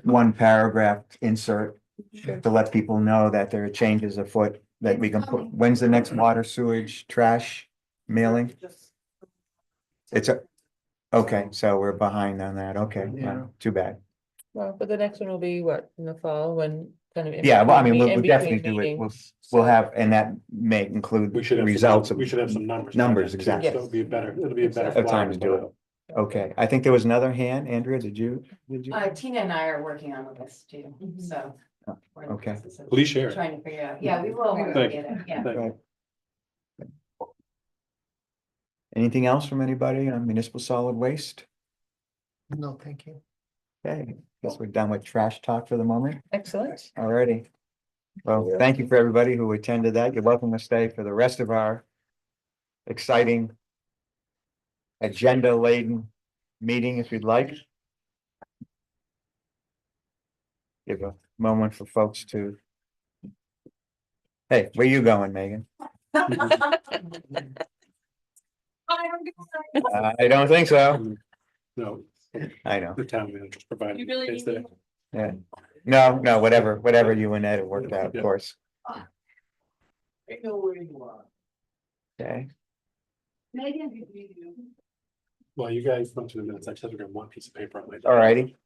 one paragraph insert Sure. to let people know that there are changes afoot that we can put. When's the next water sewage trash mailing? It's okay, so we're behind on that. Okay, Yeah. well, too bad. Well, but the next one will be what, in the fall, when kind of. in Yeah, well, I mean, between- we'll in definitely between do it. meetings. We'll have, and that may include We should have. results of. We should have some numbers. Numbers, too, exactly. So it'll be a better, it'll be a better. Of time to do flyer, it. Okay, I think there was another hand. Andrea, did you? Tina and I are working on this too, so. Oh, we're in the okay. process of Please share. Trying to figure out, yeah, we will. when we Thank get it, Yeah. but- Right. Anything else from anybody on municipal solid waste? No, thank you. Okay, guess we're done with trash talk for the moment. Excellent. Alrighty. Well, thank you for everybody who attended that. You're welcome to stay for the rest of our exciting agenda laden meeting if you'd like. Give a moment for folks to. Hey, where you going, Megan? I don't think so. No, I know. the town manager's providing. You really space need there. Yeah. No, whatever you and Ed have worked out, of Yeah. course. I know where you are. Okay, Megan? Well, you guys went through the minutes. I just have to grab one piece of paper on my. alrighty.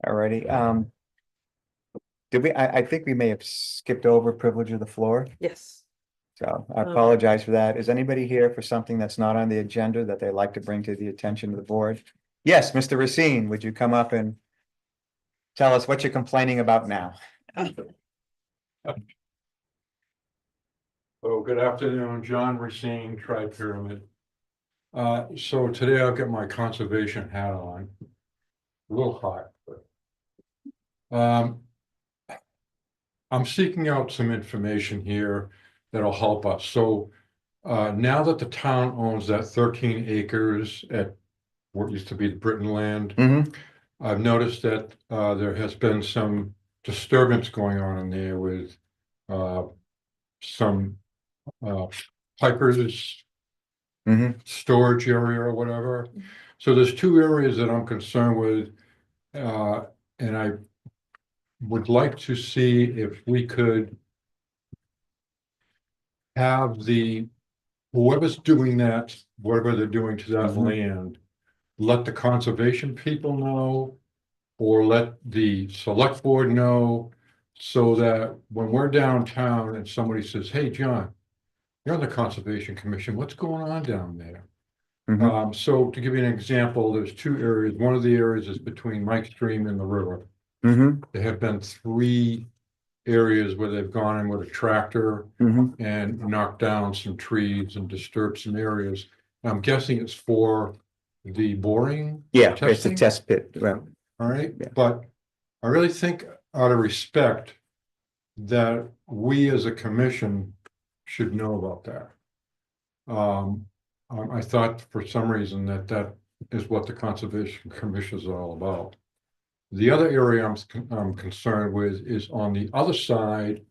Alrighty, did we, I think we may have skipped over privilege of the floor, Yes. so I apologize for that. Is anybody here for something that's not on the agenda that they'd like to bring to the attention of the board? Yes, Mr. Racine, would you come up and tell us what you're complaining about now? Oh, good afternoon, John Racine, Tri-Pyramid. So today I've got my conservation hat on. A little hot, but. I'm seeking out some information here that'll help us. So, now that the town owns that 13 acres at what used to be the Britton land, Mm-hmm, I've noticed that, there has been some disturbance going on in there with, some, Piper's mm-hmm, storage area or whatever. So there's two areas that I'm concerned with. And I would like to see if we could have whoever's doing that, whatever they're doing to that Mhm. land, let the conservation people know, or let the select board know, so that when we're downtown and somebody says, hey, John, you're on the Conservation Commission, what's going on down there? Mhm. So to give you an example, there's two areas. One of the areas is between Mike Stream and the river. mm-hmm, There have been 3 areas where they've gone in with a tractor mm-hmm, and knocked down some trees and disturbed some areas. I'm guessing it's for the boring. Yeah, it's a testing? test pit, well, All right, Yeah. but I really think out of respect that we as a commission should know about that. I thought for some reason that is what the Conservation Commission is all about. The other area I'm concerned with is on the other side,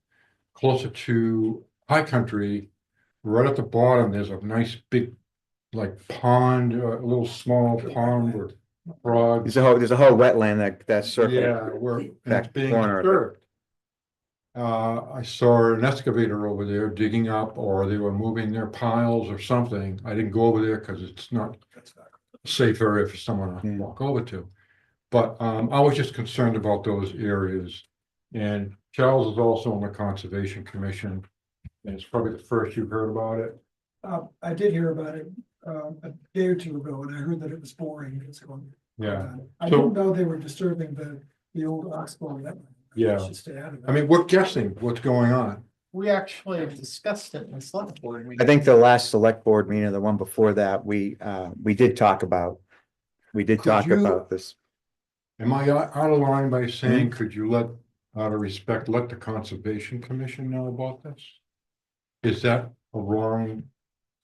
closer to High Country, right at the bottom, there's a nice big like pond, a little small pond with frogs. there's a whole wetland that's circling. Yeah, where and it's that being corner of it. disturbed. I saw an excavator over there digging up, or they were moving their piles or something. I didn't go over there because it's not a safe area for someone to Yeah. walk over to. But I was just concerned about those areas. And Charles is also on the Conservation Commission. And it's probably the first you've heard about it. I did hear about it, a day or two ago, and I heard that it was boring. It's going. Yeah, I So- didn't know they were disturbing the old oxbow. Yeah. Should stay out of I mean, we're guessing what's going on. We actually discussed it in the select board. I think the last select board meeting, the one before that, we did talk about. We did Could talk you- about this. Am I out of line by saying, could you let, out of respect, let the Conservation Commission know about this? Is that a wrong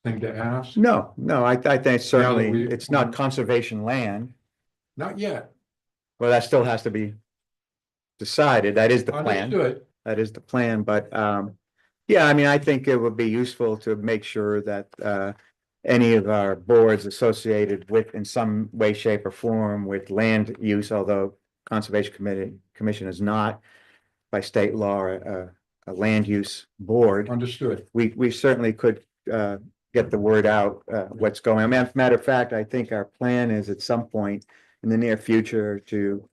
thing to ask? No, I think certainly, we- it's not conservation land. Not yet. Well, that still has to be decided. That is the plan. Understood. That is the plan, but yeah, I mean, I think it would be useful to make sure that any of our boards associated with, in some way, shape, or form with land use, although Conservation Commission is not by state law a land use board. Understood. We certainly could get the word out, what's going on. Matter of fact, I think our plan is at some point in the near future to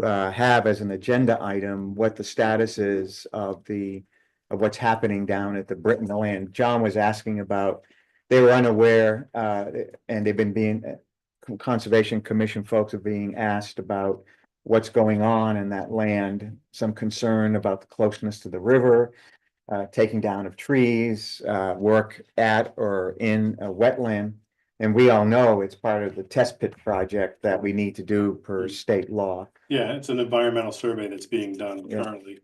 have as an agenda item what the status is of what's happening down at the Britton land. John was asking about, they were unaware, and they've been Conservation Commission folks are being asked about what's going on in that land, some concern about the closeness to the river, taking down of trees, work at or in a wetland. And we all know it's part of the test pit project that we need to do per state law. Yeah, it's an environmental survey that's being done Yeah. currently.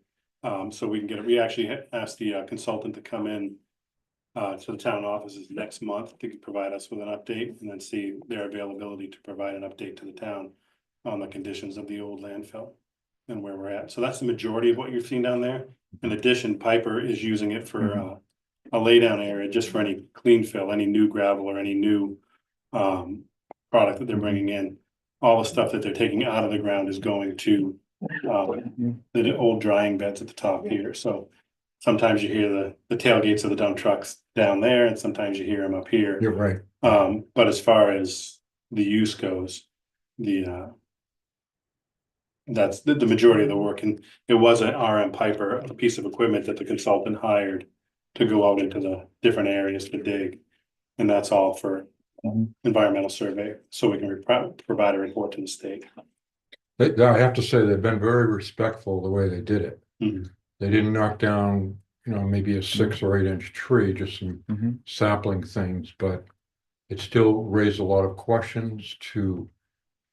So we can get it, we actually asked the consultant to come in to the town offices next month to provide us with an update and then see their availability to provide an update to the town on the conditions of the old landfill and where we're at. So that's the majority of what you've seen down there. In addition, Piper is using it for a laydown area just for any clean fill, any new gravel or any new product that they're bringing in. All the stuff that they're taking out of the ground is going to the old drying beds at the top here. So sometimes you hear the tailgates of the dump trucks down there and sometimes you hear them up here. You're right. But as far as the use goes, that's the majority of the work, and it was an RM Piper, a piece of equipment that the consultant hired to go out into the different areas to dig. And that's all for environmental survey, so we can provide a report to the state. I have to say, they've been very respectful the way they did it. Mhm. They didn't knock down, maybe a 6 or 8 inch tree, just some Mhm. sapling things, but it still raised a lot of questions to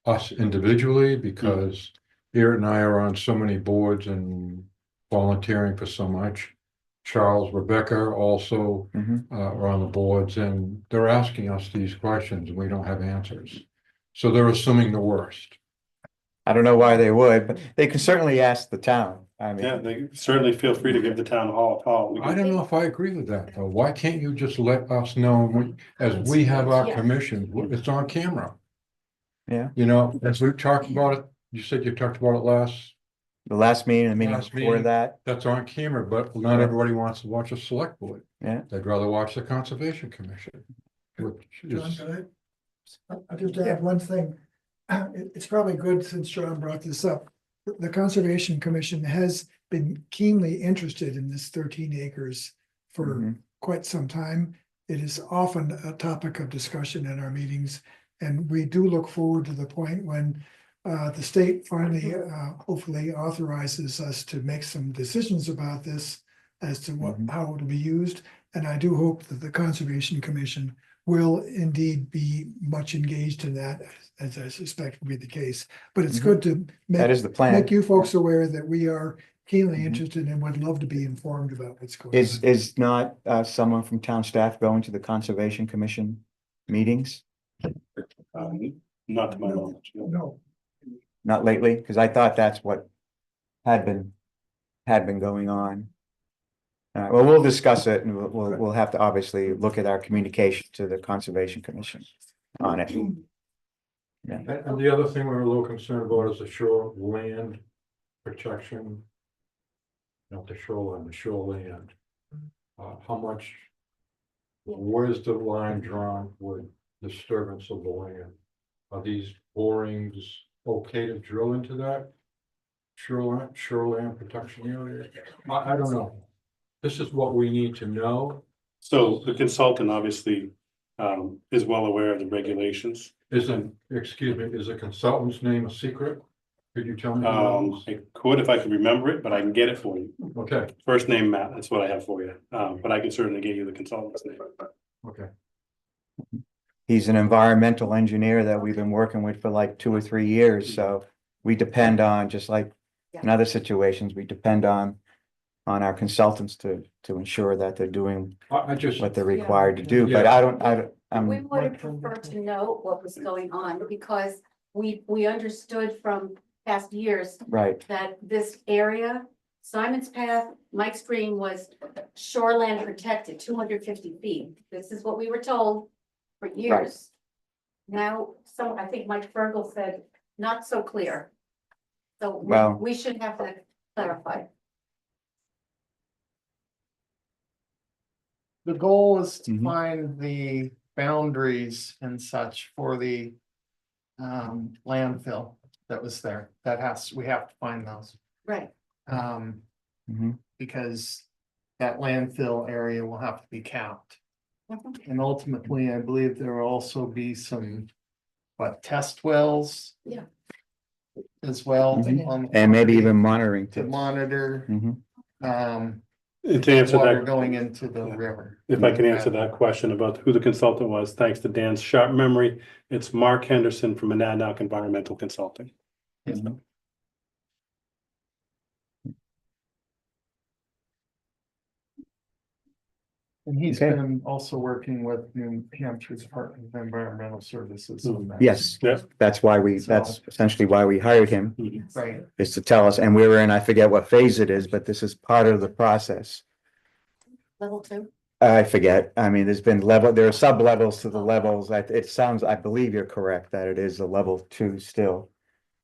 us individually, because Eric and I are on so many boards and volunteering for so much. Charles, Rebecca also Mhm. are on the boards, and they're asking us these questions and we don't have answers. So they're assuming the worst. I don't know why they would, but they can certainly ask the town. I Yeah, mean, they certainly feel free to give the town hall a call. We I can- don't know if I agree with that, though. Why can't you just let us know as we have our Yeah. commission, it's on camera? Yeah. As we talked about it, you said you talked about it last, the last meeting, the meeting Last before meeting. that, that's on camera, but not Yeah. everybody wants to watch a select board. Yeah. They'd rather watch the Conservation Commission. Which John, is, can I just add one thing? It's probably good, since John brought this up. The Conservation Commission has been keenly interested in this 13 acres for Mhm. quite some time. It is often a topic of discussion in our meetings, and we do look forward to the point when the state finally, hopefully authorizes us to make some decisions about this as to Mhm. how it will be used. And I do hope that the Conservation Commission will indeed be much engaged in that, as I suspect will be the case. But it's Mhm. good to That make, is the plan. make you folks aware that we are keenly Mhm. interested and would love to be informed about what's going Is, on. is not, someone from town staff going to the Conservation Commission meetings? Not to my knowledge. no. No, Not lately, because I thought that's what had been going on. Well, we'll discuss it and we'll have to obviously look at our communication to the Conservation Commission on it. Yeah, And the other thing we're a little concerned about is the shoreland protection. Not the shoreline, the shoreland. How much? Where's the line drawn with disturbance of the land? Are these borings okay to drill into that? Shoreland protection area? I don't know. This is what we need to know. So the consultant obviously is well aware of the regulations. Isn't, excuse me, is the consultant's name a secret? Could you tell me? who it I could if I could remember it, but I can get it for you. is? Okay, First name Matt, that's what I have for you. But I can certainly get you the consultant's name. okay. he's an environmental engineer that we've been working with for like 2 or 3 years, so we depend on, just like in other situations, we depend on our consultants to ensure that they're doing I just, what they're required to do, but We I'm, would have preferred to know what was going on because we understood from past years right, that this area, Simon's Path, Mike's Green was shoreland protected, 250 feet. This is what we were told for years. Now, I think Mike Fergal said, not so clear. So Well- we should have that clarified. The goal is to Mhm. find the boundaries and such for the landfill that was there. We have to find those. Right. mhm, Because that landfill area will have to be capped. Mhm. And ultimately, I believe there will also be some, test wells? Yeah. As well. Mhm. on the and maybe property even monitoring. To monitor, Mhm. And to answer water that, going into the river. if I can answer that question about who the consultant was, thanks to Dan's sharp memory, it's Mark Henderson from Monadnock Environmental Consulting. Mhm. And he's Okay. been also working with New Hampshire Department of Environmental Services on that. Yes, Yeah. that's essentially why we hired him, Right, is to tell us, and we were in, I forget what phase it is, but this is part of the process. Level 2. I forget, I mean, there are sub-levels to the levels, it sounds, I believe you're correct, that it is a level 2 still.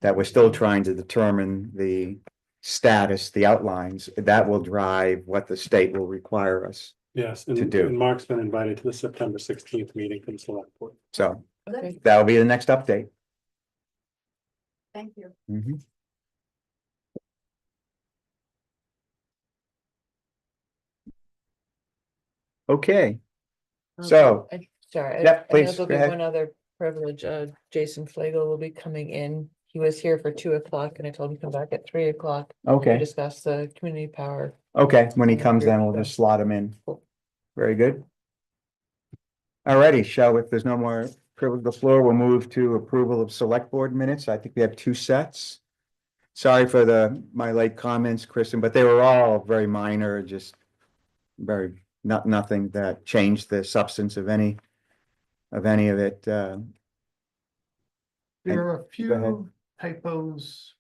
That we're still trying to determine the status, the outlines, that will drive what the state will require us, Yes, To do. and Mark's been invited to the September 16th meeting from the select board. so Good. that'll be the next update. Thank you. Mhm. Okay, so, Sorry. Yep, I know please, there'll go be ahead. one other privilege, Jason Flegel will be coming in. He was here for 2 o'clock and I told him to come back at 3 o'clock. To okay, discuss the community power. okay, when he comes in, we'll just slot him in. Very good. Alrighty, if there's no more privilege of the floor, we'll move to approval of select board minutes. I think we have 2 sets. Sorry for my late comments, Kristen, but they were all very minor, just nothing that changed the substance of any of it. there are a go ahead. few typos.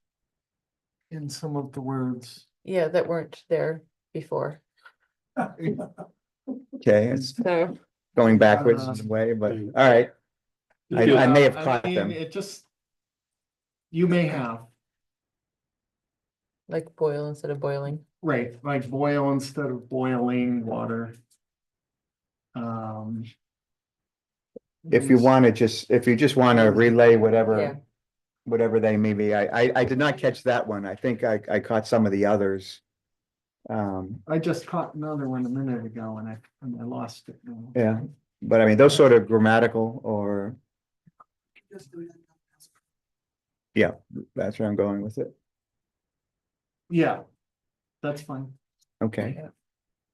In some of the words. Yeah, that weren't there before. Okay, it's So going backwards in a way, but all right. I may have caught them. It just. You may have, like boil instead of boiling. right, like boil instead of boiling water. If you just want to relay Yeah. whatever they may be, I did not catch that one. I think I caught some of the others. I just caught another one a minute ago and I lost it. now. Yeah, but I mean, those sort of grammatical or, yeah, that's where I'm going with it. Yeah, that's fine. Okay.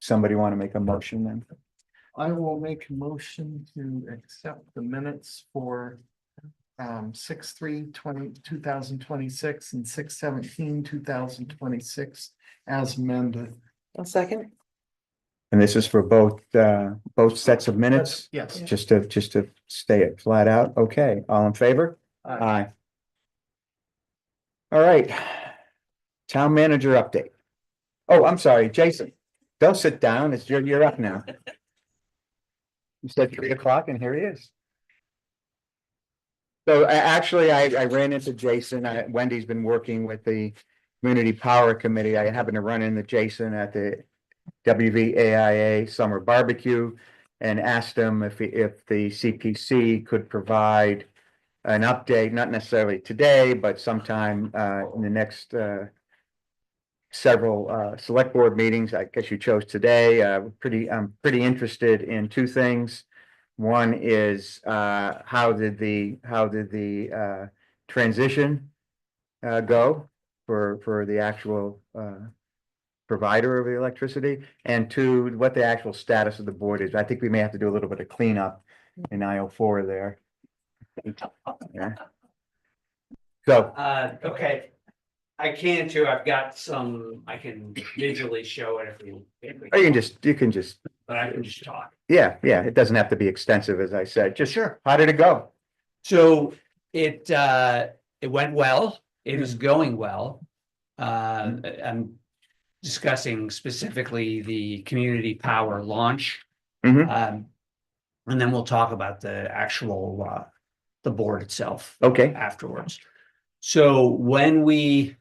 Somebody want to make a motion then? I will make a motion to accept the minutes for 6/3/2026 and 6/17/2026 as amended. A second? And this is for both sets of minutes, Yes. just to stay it flat out. Okay, all in favor? Aye. All right. Town manager update. Oh, I'm sorry, Jason. Don't sit down. You're up now. You said 3 o'clock and here he is. So actually, I ran into Jason. Wendy's been working with the Community Power Committee. I happened to run into Jason at the WVAIA Summer Barbecue and asked him if the CPC could provide an update, not necessarily today, but sometime in the next several select board meetings. I guess you chose today. I'm pretty interested in two things. One is how did the transition go for the actual provider of the electricity, and two, what the actual status of the board is. I think we may have to do a little bit of cleanup in IO4 there. Yeah. So, Okay. I can too. I've got some, I can visually show it if we, or you can just, but I can just talk. yeah, it doesn't have to be extensive, as I said. Just Sure. how did it go? So it went well. It is going well. I'm discussing specifically the community power launch. Mhm. And then we'll talk about the actual the board itself Okay, afterwards. So when we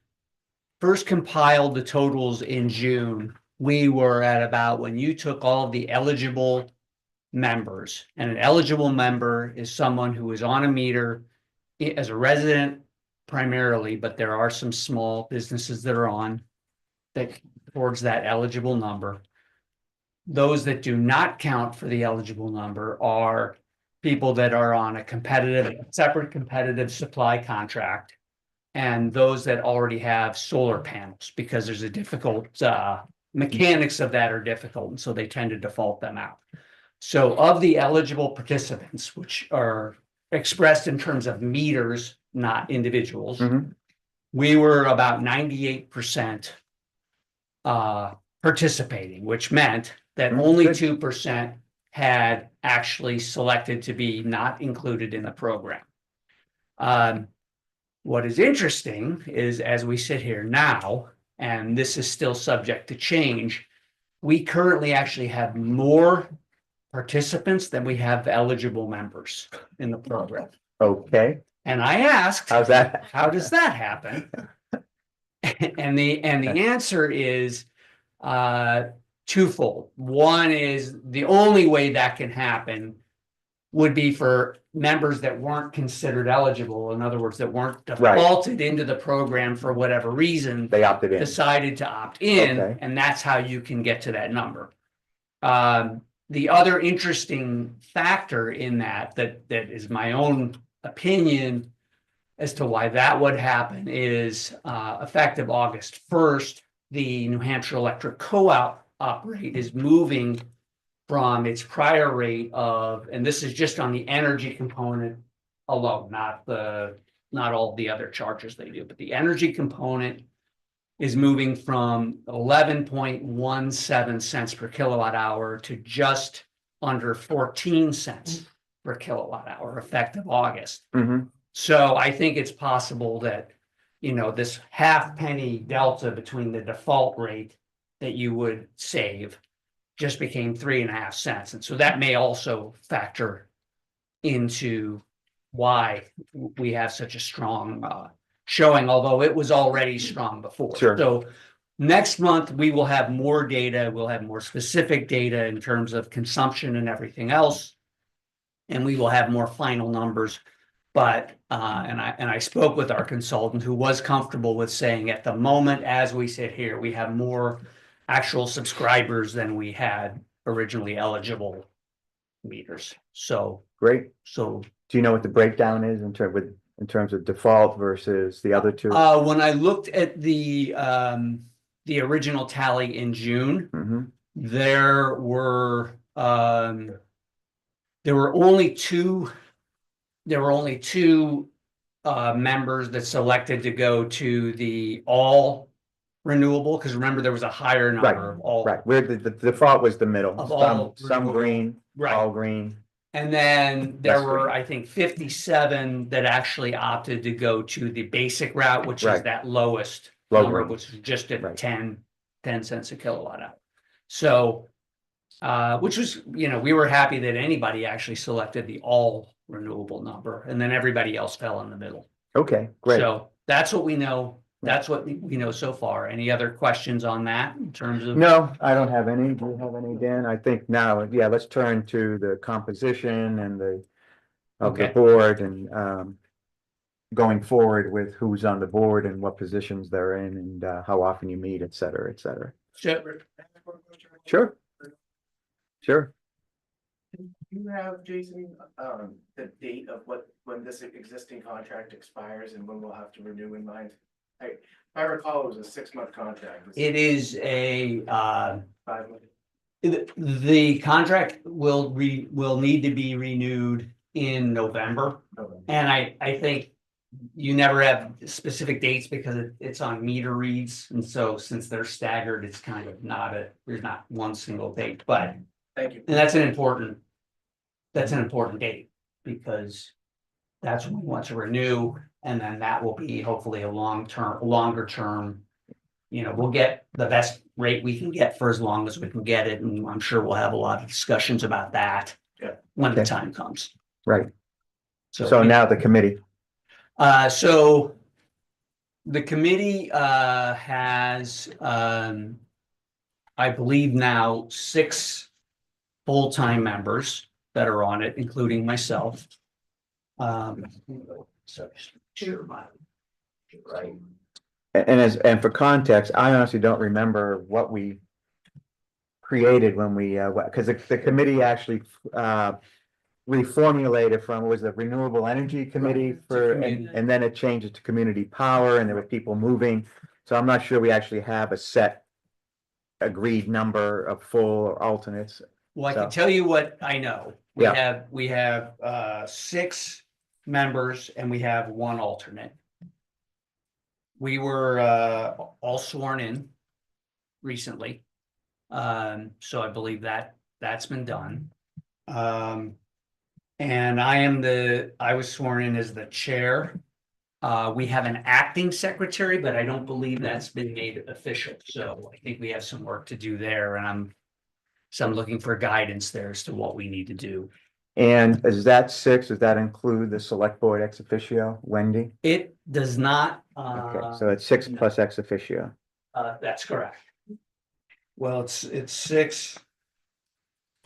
first compiled the totals in June, we were at about, when you took all of the eligible members, and an eligible member is someone who is on a meter as a resident primarily, but there are some small businesses that are on that towards that eligible number. Those that do not count for the eligible number are people that are on a separate competitive supply contract, and those that already have solar panels, because there's a difficult mechanics of that are difficult, and so they tend to default them out. So of the eligible participants, which are expressed in terms of meters, not individuals, Mhm. we were about 98% participating, which meant that only Good. 2% had actually selected to be not included in the program. What is interesting is, as we sit here now, and this is still subject to change, we currently actually have more participants than we have eligible members in the program. Okay, And I asked, how's that? how does that happen? And the answer is twofold. One is the only way that can happen would be for members that weren't considered eligible, in other words, that weren't defaulted into the program for whatever reason, They opted in. decided to opt in, Okay. and that's how you can get to that number. The other interesting factor in that is my own opinion as to why that would happen is effective August 1st, the New Hampshire Electric Co-op rate is moving from its prior rate of, and this is just on the energy component alone, not all the other charges they do, but the energy component is moving from 11.17 cents per kilowatt hour to just under 14 cents per kilowatt hour effective August. Mhm. So I think it's possible that, this half penny delta between the default rate that you would save just became 3.5 cents. And so that may also factor into why we have such a strong showing, although it was already strong before. Sure. So next month, we will have more data. We'll have more specific data in terms of consumption and everything else. And we will have more final numbers. But, and I spoke with our consultant who was comfortable with saying at the moment, as we sit here, we have more actual subscribers than we had originally eligible meters. So, Great. so Do you know what the breakdown is in terms of default versus the other two? when I looked at the original tally in June, Mhm. there were There were only two. There were only two members that selected to go to the all renewable, because remember, there was a higher number of all. Right, where the default was the middle, Of some, all some renewable. green, Right. all green. And then there That's were, green. I think, 57 that actually opted to go to the basic route, which is Right. that lowest Low number, green. which is just at Right. 10 cents a kilowatt hour. So, which was, we were happy that anybody actually selected the all renewable number, and then everybody else fell in the middle. Okay, great. So that's what we know. That's what we know so far. Any other questions on that in terms of? No, I don't have any. Do you have any, Dan? I think now, yeah, let's turn to the composition and of the Okay. board and going forward with who's on the board and what positions they're in and how often you meet, et cetera, et cetera. Sure. Sure. You have, Jason, the date of when this existing contract expires and when we'll have to renew in mind? If I recall, it was a 6-month contract. It is a, 5 months. the contract will need to be renewed in November. Okay. And I think you never have specific dates because it's on meter reads. And so since they're staggered, it's kind of there's not one single date, but, Thank you. and that's an important date because that's when we want to renew. And then that will be hopefully a longer term. We'll get the best rate we can get for as long as we can get it. And I'm sure we'll have a lot of discussions about that. Yeah. When the Okay. time comes. Right. So now the committee. So the committee has, I believe now 6 full-time members that are on it, including myself. So sure, right. And for context, I honestly don't remember what we created when we, because the committee actually reformulated from, was the Renewable Energy Committee and then it changed to Community Power and there were people moving. So I'm not sure we actually have a set agreed number of full or alternates. Well, I So- can tell you what I know. Yeah. We have 6 members and we have 1 alternate. We were all sworn in recently. So I believe that's been done. And I was sworn in as the chair. We have an acting secretary, but I don't believe that's been made official. So I think we have some work to do there and I'm looking for guidance there as to what we need to do. And is that 6? Does that include the select board ex officio, Wendy? It does not. Okay, so it's 6 plus ex officio. That's correct. Well, it's 6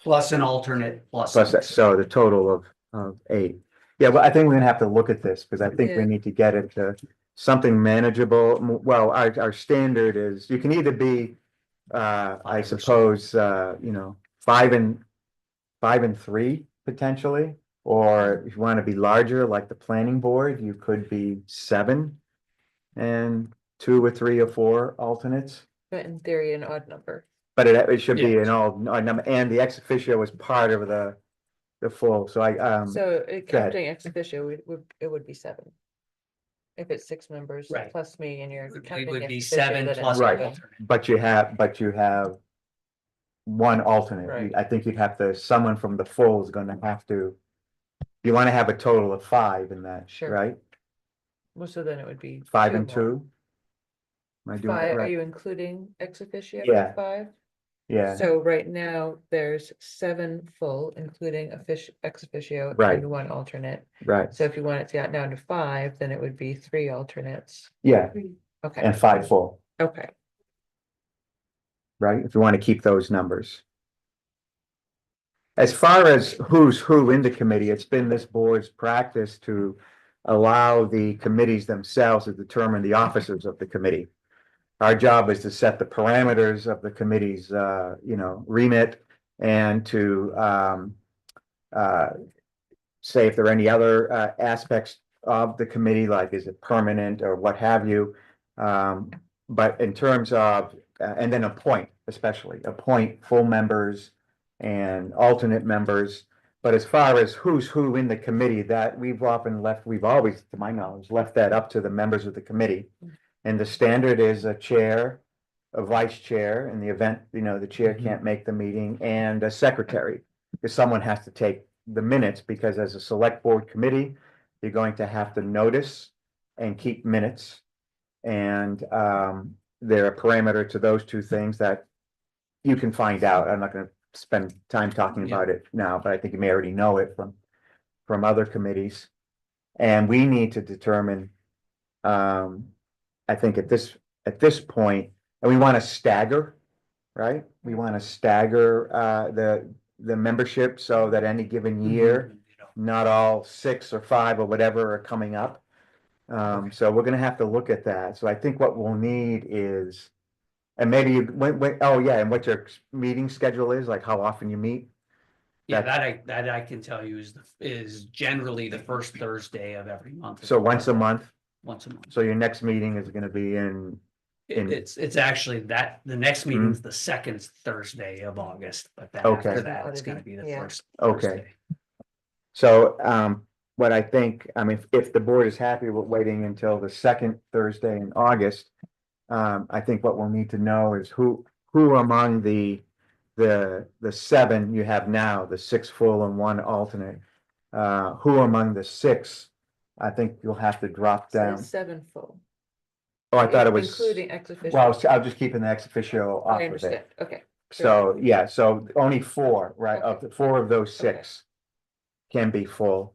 plus an alternate plus. Plus, so the total of 8. Yeah, but I think we're gonna have to look at this because I think we Yeah. need to get it to something manageable. Well, our standard is you can either be, I suppose, 5 and 3 potentially. Or if you want to be larger, like the planning board, you could be 7 and 2 or 3 or 4 alternates. But in theory, an odd number. But it should be an all number, and the ex officio is part of the full, so So go ahead. counting ex officio, it would be 7. If it's 6 members Right. plus me and you're It counting. would ex be officio, 7 then it's plus. Right. an seven. alternate. but you have 1 alternate. Right. I think you'd have to, someone from the full is gonna have to, you want to have a total of 5 in that, Sure. right? Well, so then it would be. 5 2 and more. 2? Am I doing it 5, are right? you including ex officio? Yeah. 5? Yeah, So right now, there's 7 full, including ex officio Right. and 1 alternate. right, So if you want it to get down to 5, then it would be 3 alternates. yeah, Okay, and 5 full, okay. right? If you want to keep those numbers. As far as who's who in the committee, it's been this board's practice to allow the committees themselves to determine the officers of the committee. Our job is to set the parameters of the committee's, remit and to say if there are any other aspects of the committee, like is it permanent or what have you. But in terms of, and then appoint full members and alternate members. But as far as who's who in the committee, that we've always, to my knowledge, left that up to the members of the committee. And the standard is a chair, a vice chair, in the event, the chair can't make the meeting, and a secretary. Because someone has to take the minutes, because as a select board committee, you're going to have to notice and keep minutes. And there are parameters to those two things that you can find out. I'm not gonna spend time talking about it now, but I think you may already know it from other committees. And we need to determine, I think at this point, and we want to stagger, right? We want to stagger the membership so that any given year, not all 6 or 5 or whatever are coming up. So we're gonna have to look at that. So I think what we'll need is, and maybe and what your meeting schedule is, like how often you meet. Yeah, that I can tell you is generally the first Thursday of every month. So once a month. Once a month. So your next meeting is gonna be in, It's actually the next meeting is the second Thursday of August, but then Okay. after that, it's gonna be the Yeah. first. Okay. Thursday. so what I think, I mean, if the board is happy with waiting until the second Thursday in August. I think what we'll need to know is who among the 7 you have now, the 6 full and 1 alternate. Who among the 6, I think you'll have to drop down. 7 full. Oh, I thought it was. Including ex officio. Well, I was just keeping the ex officio off I of understand, it. okay. So, yeah, so only 4, right, of the 4 of those 6 can be full,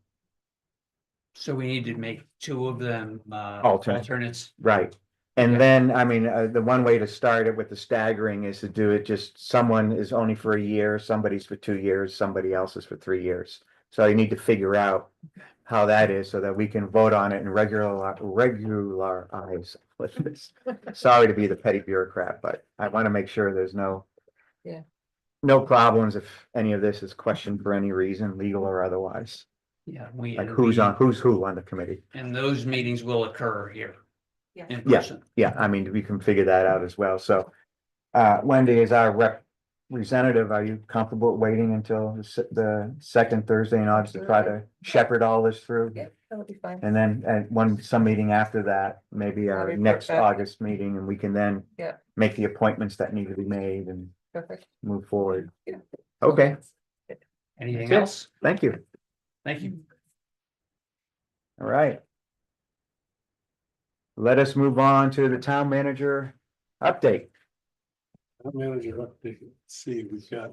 So we need to make 2 of them Alternate. alternates. right? And then, I mean, the one way to start it with the staggering is to do it just, someone is only for a year, somebody's for 2 years, somebody else is for 3 years. So you need to figure out how that is so that we can vote on it and regularize with this. Sorry to be the petty bureaucrat, but I want to make sure there's no problems if any of this is questioned for any reason, legal or otherwise. Yeah, Like who's who on the committee. and those meetings will occur here. Yeah. In Yeah. person. Yeah, I mean, we can figure that out as well. So, Wendy, is our representative, are you comfortable waiting until the second Thursday in August to try to shepherd all this through? Yeah, that'll be fine. And then some meeting after that, maybe I'll our report next back. August meeting, and we can then Yeah. make the appointments that need to be made and Perfect. move forward. Yeah. Okay, Anything That's it. else? thank you. Thank you. All right. Let us move on to the town manager update. Town manager update, let's see, we've got.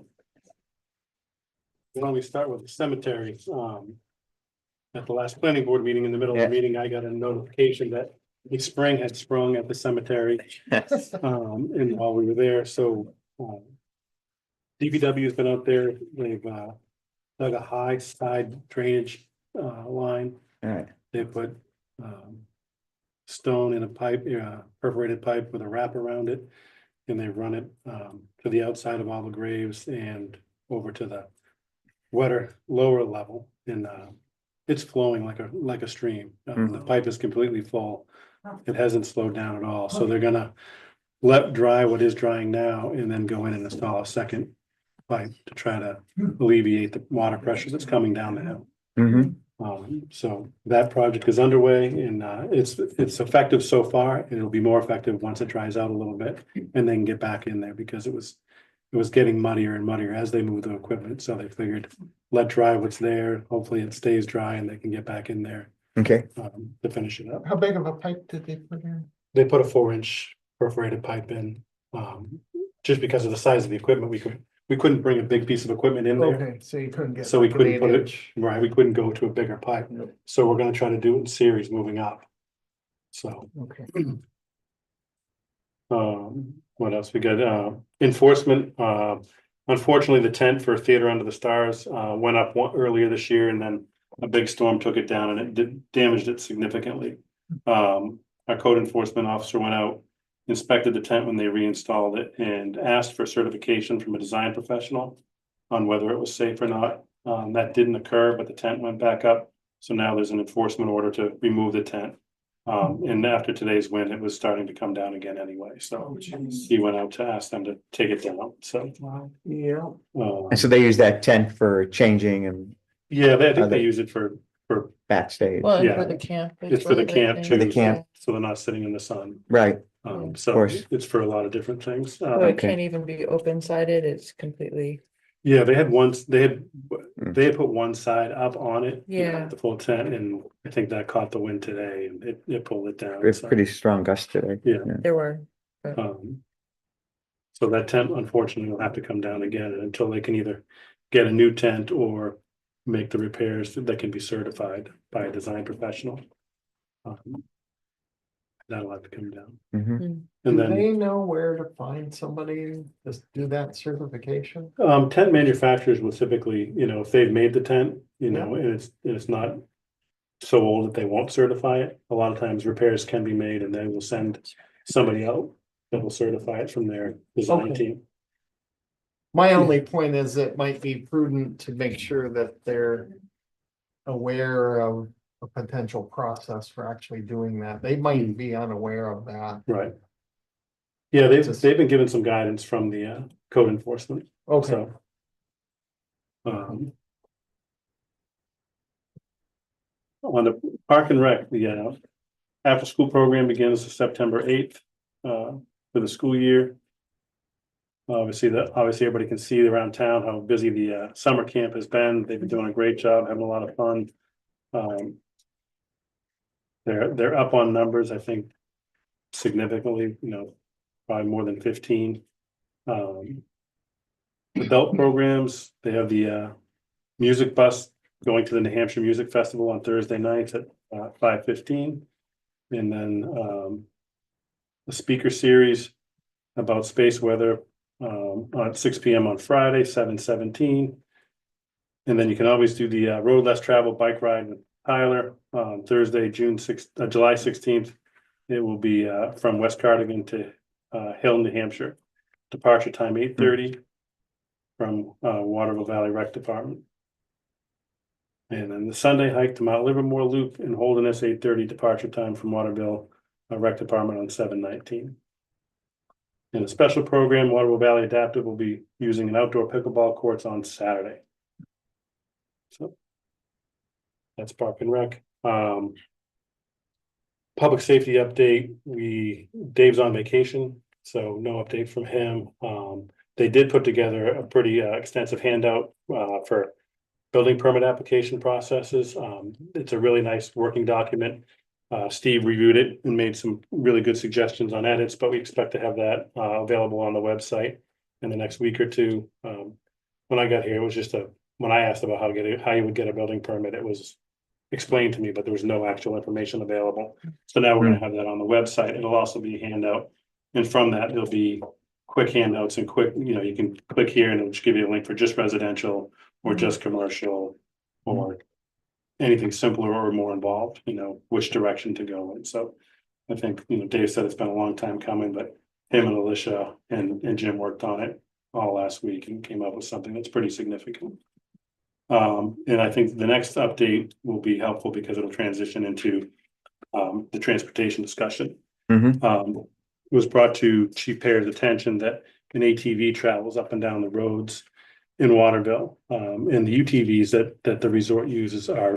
Why don't we start with the cemetery, at the last planning board meeting, in the middle of Yeah. the meeting, I got a notification that a spring had sprung at the cemetery. And while we were there, so, DPW has been out there, they've, dug a high side drainage, line. All right, They put, stone in a pipe, perforated pipe with a wrap around it. And they run it, to the outside of all the graves and over to the wetter, lower level, and, it's flowing like a stream. The pipe is completely full. It hasn't slowed down at all, so they're gonna let dry what is drying now and then go in and install a second pipe to try to alleviate the water pressure that's coming down the hill. Mhm. So that project is underway and, it's effective so far. It'll be more effective once it dries out a little bit and then get back in there because it was getting muddier and muddier as they move the equipment. So they figured let dry what's there. Hopefully it stays dry and they can get back in there, Okay, to finish it up. How big of a pipe did they put in? They put a 4-inch perforated pipe in, just because of the size of the equipment. We couldn't bring a big piece of equipment in there. Okay, so you couldn't get. So we like an couldn't put 8-inch. it, right, we couldn't go to a bigger pipe. So we're gonna try to do it in series moving up. So, Okay. what else? We got, enforcement, unfortunately, the tent for Theater Under the Stars, went up earlier this year and then a big storm took it down and it damaged it significantly. Our code enforcement officer went out, inspected the tent when they reinstalled it and asked for certification from a design professional on whether it was safe or not. That didn't occur, but the tent went back up. So now there's an enforcement order to remove the tent. And after today's wind, it was starting to come down again anyway, so he went out to ask them to take it down, so. Yeah. And so they use that tent for changing and Yeah, I think they they- use it for backstage. Well, and Yeah. for the camp. as It's for the well, I camp think. too. For the camp. So they're not sitting in the sun. Right, So course. it's for a lot of different things. So it Okay. can't even be open sided, it's completely, Yeah, they had Mm. they had put one side up on it. Yeah. The full tent, and I think that caught the wind today and it pulled it down. it's so, pretty strong gust today. Yeah. there were. So that tent unfortunately will have to come down again until they can either get a new tent or make the repairs that can be certified by a design professional. That'll have to come down. Mhm. And Do then. they know where to find somebody to do that certification? Tent manufacturers will typically, if they've made the tent, and it's not so old that they won't certify it. A lot of times repairs can be made and they will send somebody out that will certify it from their design Okay. team. My only point is it might be prudent to make sure that they're aware of a potential process for actually doing that. They might be unaware of that. Right. Yeah, they've Just- been given some guidance from the code enforcement, Okay, so. On the Park and Rec, the after school program begins September 8th for the school year. Obviously, everybody can see around town how busy the summer camp has been. They've been doing a great job, having a lot of fun. They're up on numbers, I think, significantly, probably more than 15. Adult programs, they have the music bus going to the New Hampshire Music Festival on Thursday nights at 5:15. And then a speaker series about space weather at 6 p.m. on Friday, 7/17. And then you can always do the road less traveled bike ride with Tyler on Thursday, July 16th. It will be from West Cardigan to Hill, New Hampshire. Departure time 8:30 from Waterville Valley Rec Department. And then the Sunday hike to Mount Livermore Loop in Holderness, 8:30 departure time from Waterville Rec Department on 7/19. In a special program, Waterville Valley Adaptive will be using an outdoor pickleball courts on Saturday. So that's Park and Rec. Public safety update, Dave's on vacation, so no update from him. They did put together a pretty extensive handout for building permit application processes. It's a really nice working document. Steve reviewed it and made some really good suggestions on edits, but we expect to have that available on the website in the next week or two. When I got here, it was just when I asked about how you would get a building permit, it was explained to me, but there was no actual information available. So now we're gonna have that on the website. It'll also be a handout. And from that, there'll be quick handouts and quick, you can click here and it'll just give you a link for just residential or just commercial or anything simpler or more involved, which direction to go in. So I think, Dave said it's been a long time coming, but him and Alicia and Jim worked on it all last week and came up with something that's pretty significant. And I think the next update will be helpful because it'll transition into the transportation discussion. Mhm. It was brought to Chief Pear's attention that an ATV travels up and down the roads in Waterville. And the UTVs that the resort uses are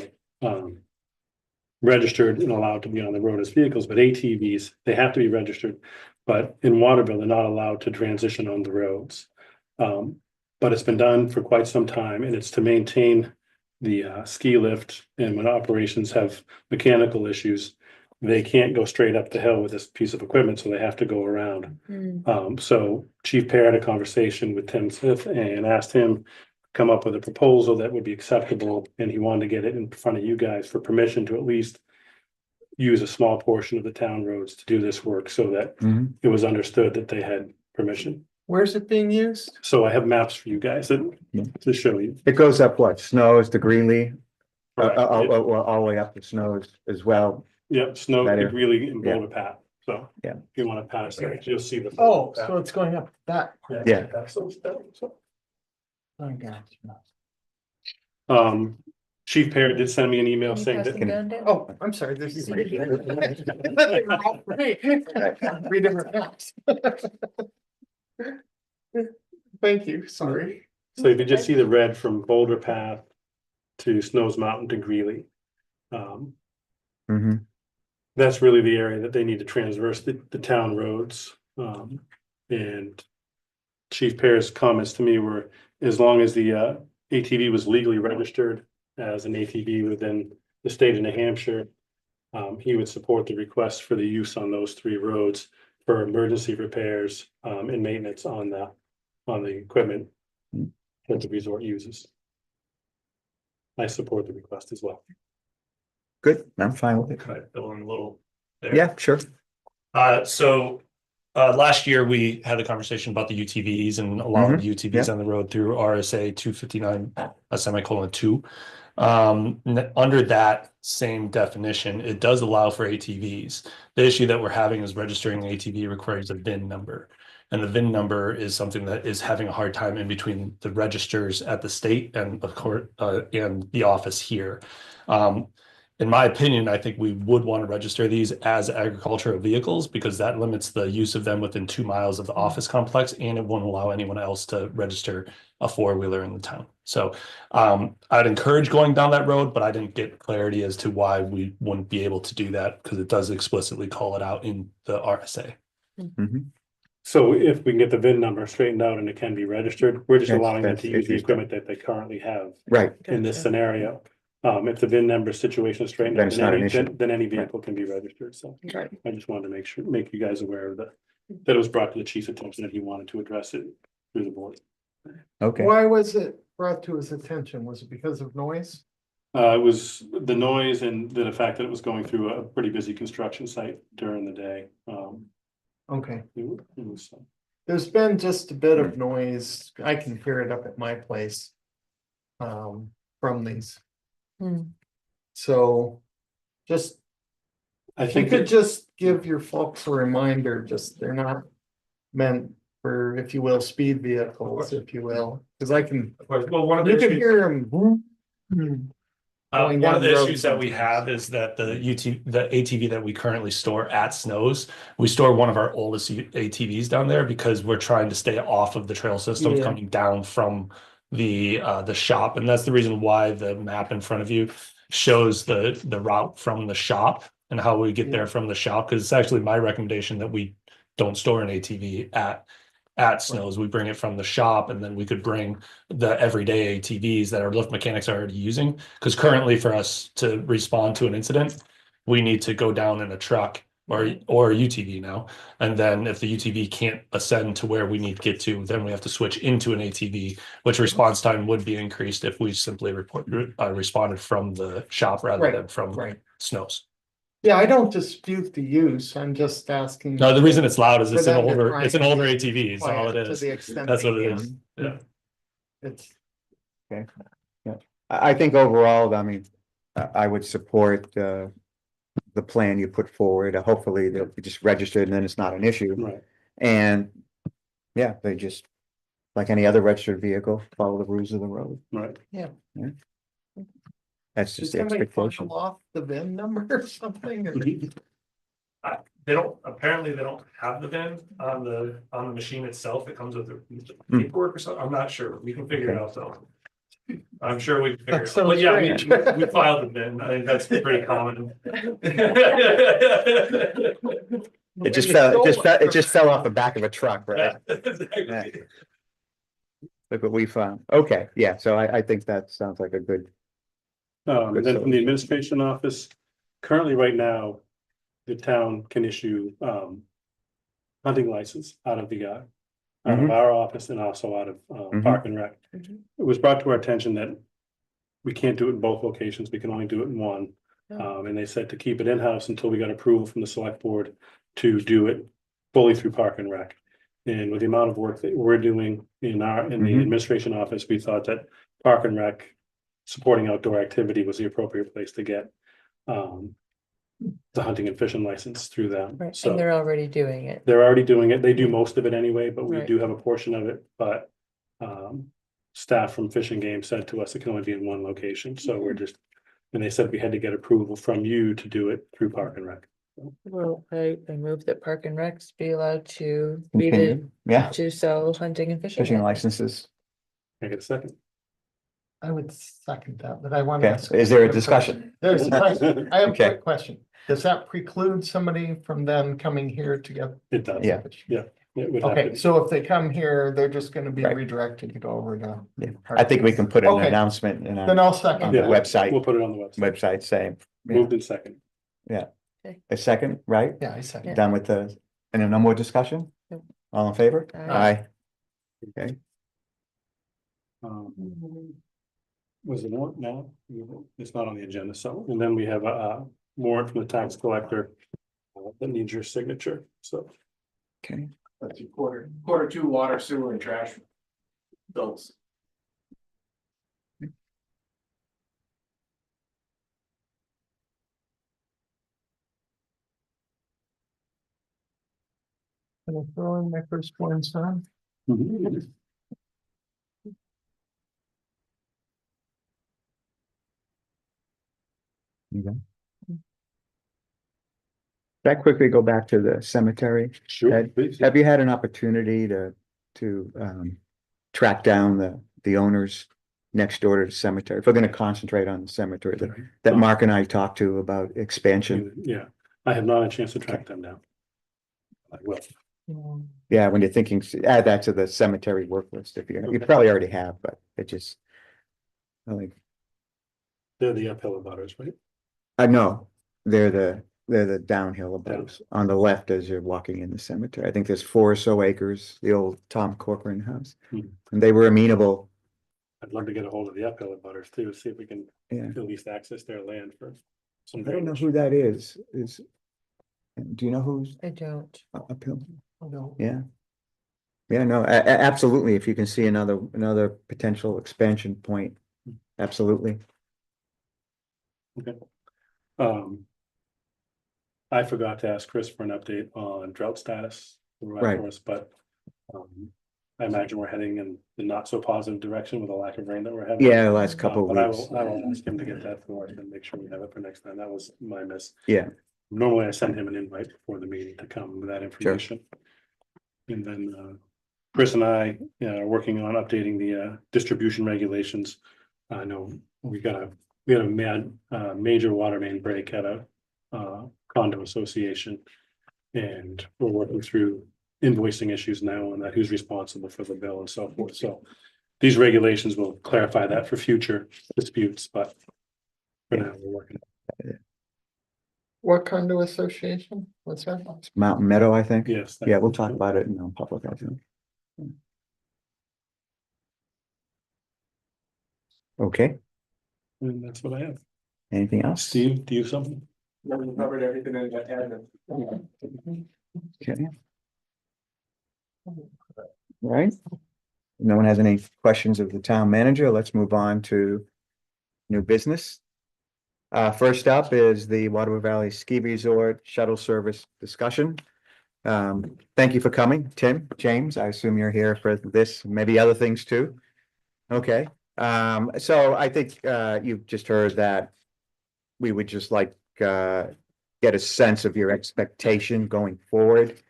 registered and allowed to be on the road as vehicles, but ATVs, they have to be registered. But in Waterville, they're not allowed to transition on the roads. But it's been done for quite some time, and it's to maintain the ski lift. And when operations have mechanical issues, they can't go straight up the hill with this piece of equipment, so they have to go around. So Chief Pear had a conversation with Tim Smith and asked him to come up with a proposal that would be acceptable, and he wanted to get it in front of you guys for permission to at least use a small portion of the town roads to do this work so that Mhm. it was understood that they had permission. where's it being used? So I have maps for you guys to show you. It goes up what, Snows to Greenlee, Correct. all the way up to Snows as well. Yep, Snow, That area. really in Boulder Path, so. Yeah. If you wanna pass that, you'll see the. Oh, so it's going up that. Yeah. That's those, so. I got you. Chief Parrott did send me an email Can you saying pass that. them down, Dan? Oh, I'm sorry, this is. Three different apps. Thank you, sorry. So if you just see the red from Boulder Path to Snows Mountain to Greeley. Mhm. That's really the area that they need to transverse the town roads. And Chief Pear's comments to me were, as long as the ATV was legally registered as an ATV within the state of New Hampshire, he would support the request for the use on those 3 roads for emergency repairs and maintenance on the equipment that the resort uses. I support the request as well. Good, I'm fine with it. Can I fill in a little there? Yeah, sure. Last year we had a conversation about the UTVs and a lot of UTVs on the road through RSA 259 semicolon 2. Under that same definition, it does allow for ATVs. The issue that we're having is registering an ATV requires a VIN number. And the VIN number is something that is having a hard time in between the registers at the state and of course, and the office here. In my opinion, I think we would want to register these as agricultural vehicles because that limits the use of them within 2 miles of the office complex, and it won't allow anyone else to register a 4-wheeler in the town. So I'd encourage going down that road, but I didn't get clarity as to why we wouldn't be able to do that because it does explicitly call it out in the RSA. So if we can get the VIN number straightened out and it can be registered, we're just Yes, allowing them that's to use the interesting. equipment that they currently have Right, in this scenario. If the VIN number situation is straightened Then out, it's not an issue. then any vehicle can be registered, so. Right. I just wanted to make you guys aware of that it was brought to the chief's attention that he wanted to address it through the board. okay. Why was it brought to his attention? Was it because of noise? It was the noise and the fact that it was going through a pretty busy construction site during the day. Okay, It was, there's been just a bit of noise. I can hear it up at my place. From these. So just, I if you think could that, just give your folks a reminder, just they're not meant for, if you will, speed vehicles, if you will, because I can, Well, one of you the can issues, hear them. going one down of the the road issues that we have is that the ATV that we currently store at Snows, we store one of our oldest ATVs down there because we're trying to stay off of the trail system Yeah. coming down from the shop, and that's the reason why the map in front of you shows the route from the shop and how we get there from the shop, because it's actually my recommendation that we don't store an ATV at Snows. We bring it from the shop, and then we could bring the everyday ATVs that our lift mechanics are already using, because currently for us to respond to an incident, we need to go down in a truck or a UTV now. And then if the UTV can't ascend to where we need to get to, then we have to switch into an ATV, which response time would be increased if we simply responded from the shop rather Right, than from right. Snows. Yeah, I don't dispute the use. I'm just asking. No, the reason it's loud is For it's an them to older, try it's an and older be ATV, is all quiet it to is. the extent That's they what it is. can. Yeah. It's, I think overall, I mean, I would support the plan you put forward. Hopefully they'll be just registered and then it's not an issue. right. And yeah, they just, like any other registered vehicle, follow the rules of the road. Right. That's did just the somebody expectation. file off the VIN number or something? Or- They don't, apparently they don't have the VIN on the machine itself. It comes with the paperwork or something. I'm not sure. We can figure it out though. I'm sure we can figure That it out. But sounds yeah, strange. we filed the VIN. I think that's pretty common. It just fell off the back of a truck, right? Yeah, exactly. Look what we found. Okay, yeah, so I think that sounds like a good, Good Then from the solution. administration office, currently right now, the town can issue hunting license out of Mhm. our office and also out of Mhm. Park and Rec. It was brought to our attention that we can't do it in both locations, we can only do it in one. And they said to keep it in-house until we got approval from the select board to do it fully through Park and Rec. And with the amount of work that we're doing in the Mhm. administration office, we thought that Park and Rec supporting outdoor activity was the appropriate place to get the hunting and fishing license through them. Right, So and they're already doing it. they're already doing it. They do most of it anyway, but we Right. do have a portion of it, but staff from Fish and Game said to us it can only be in one location, so we're just, and they said we had to get approval from you to do it through Park and Rec. Well, I move that Park and Recs be allowed to be the, Continue. Yeah, to sell hunting and fishing. fishing licenses. Can I get a second? I would second that, but I want to Okay, ask. is there a discussion? There's a question. I have a Okay. quick question. Does that preclude somebody from them coming here to get? It does. Yeah. It would have Okay, to- so if they come here, they're just gonna be Right. redirected to go over to. Yeah. I think we can put an Okay. announcement in Then our I'll second on the that. website, We'll put it on the website. saying, yeah. Moved in second. A second, right? Yeah, I second. Done with the, and then no more discussion? Nope. All in favor? Aye. Okay, Was it more? No, it's not on the agenda. So, and then we have a warrant from the tax collector that needs your signature. So okay. That's your quarter two water, sewer and trash bills. Can I throw in my first one, son? Can I quickly go back to the cemetery? Sure, Ed, please. Have you had an opportunity to track down the owners next door to the cemetery? If we're gonna concentrate on the cemetery that Mark and I talked to about expansion. Yeah, I have not had a chance to track them down. I will. Yeah, when you're thinking, add that to the cemetery work list if you Okay. probably already have, but it just. I think, They're the uphill abutters, right? I know, they're the downhill above, on the left as you're walking in the cemetery. I think there's 4 or so acres, the old Tom Corcoran house. Hmm. And they were amenable, I'd love to get a hold of the uphill abutters too, see if we can yeah. at least access their land for some. I don't know drainage. who that is, do you know who's I don't. uphill? No. Yeah. Yeah, no, absolutely, if you can see another potential expansion point, absolutely. Okay. I forgot to ask Chris for an update on drought status. Right. For us, but I imagine we're heading in the not so positive direction with the lack of rain that we're having. Yeah, the last couple But of weeks. I will ask him to get that for us and make sure we have it for next time. That was my miss. Yeah, Normally I send him an invite before the meeting to come with that information. And then Chris and I are working on updating the distribution regulations. I know we had a major water main break at a condo association. And we're working through invoicing issues now on that, who's responsible for the bill and so forth. So these regulations will clarify that for future disputes, but for now, we're working. What kind of association? What's that? it's Mountain Meadow, I think. Yes. Yeah, we'll talk about it in non-public, I think. Okay, And that's what I have. anything else? Steve, do you have something? We covered everything in that admin. Okay. Right. No one has any questions of the town manager. Let's move on to new business. First up is the Waterville Valley Ski Resort Shuttle Service discussion. Thank you for coming, Tim, James. I assume you're here for this, maybe other things too. Okay, so I think you've just heard that we would just like get a sense of your expectation going forward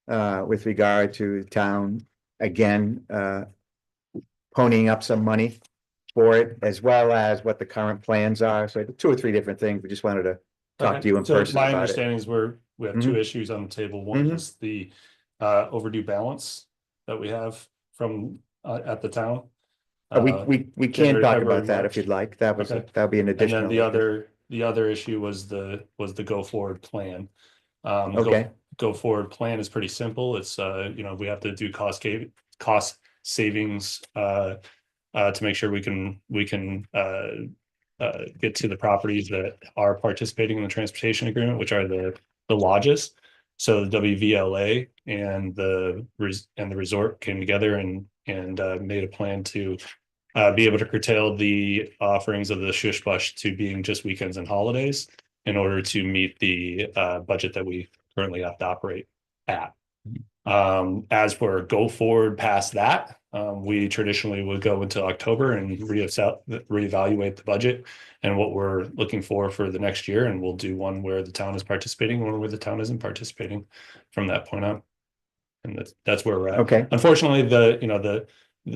with regard to the town, again, ponying up some money for it, as well as what the current plans are. So 2 or 3 different things. We just wanted to talk to you in So person my about it. understanding is we have 2 issues on the table. One Mhm. is the overdue balance that we have from at the town. We can January, talk February, about that if March. youed like. That was, Okay. that would be an And then additional. the other issue was the go forward plan. Okay. Go forward plan is pretty simple. It's we have to do cost savings to make sure we can get to the properties that are participating in the transportation agreement, which are the lodges. So the WVLA and the resort came together and made a plan to be able to curtail the offerings of the Shush Bush to being just weekends and holidays in order to meet the budget that we currently have to operate at. As for go forward past that, We traditionally would go into October and reevaluate the budget and what we're looking for the next year, and we'll do one where the town is participating, one where the town isn't participating from that point on. And that's where we're at. Okay. Unfortunately,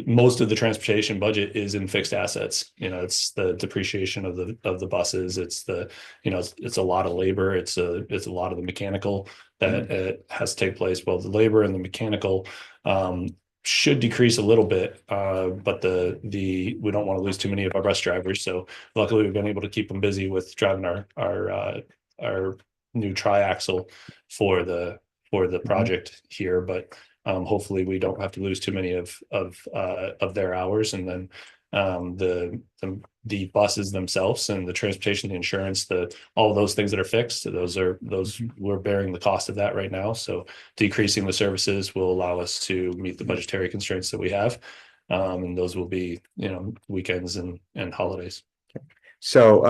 most of the transportation budget is in fixed assets. It's the depreciation of the buses. It's it's a lot of labor. It's a lot of the mechanical that has to take place. Well, the labor and the mechanical should decrease a little bit, but we don't want to lose too many of our bus drivers. So luckily, we've been able to keep them busy with driving our new triaxle for the project here, but hopefully we don't have to lose too many of their hours. And then the buses themselves and the transportation, the insurance, all of those things that are fixed, those we're bearing the cost of that right now. So decreasing the services will allow us to meet the budgetary constraints that we have. And those will be, weekends and holidays. So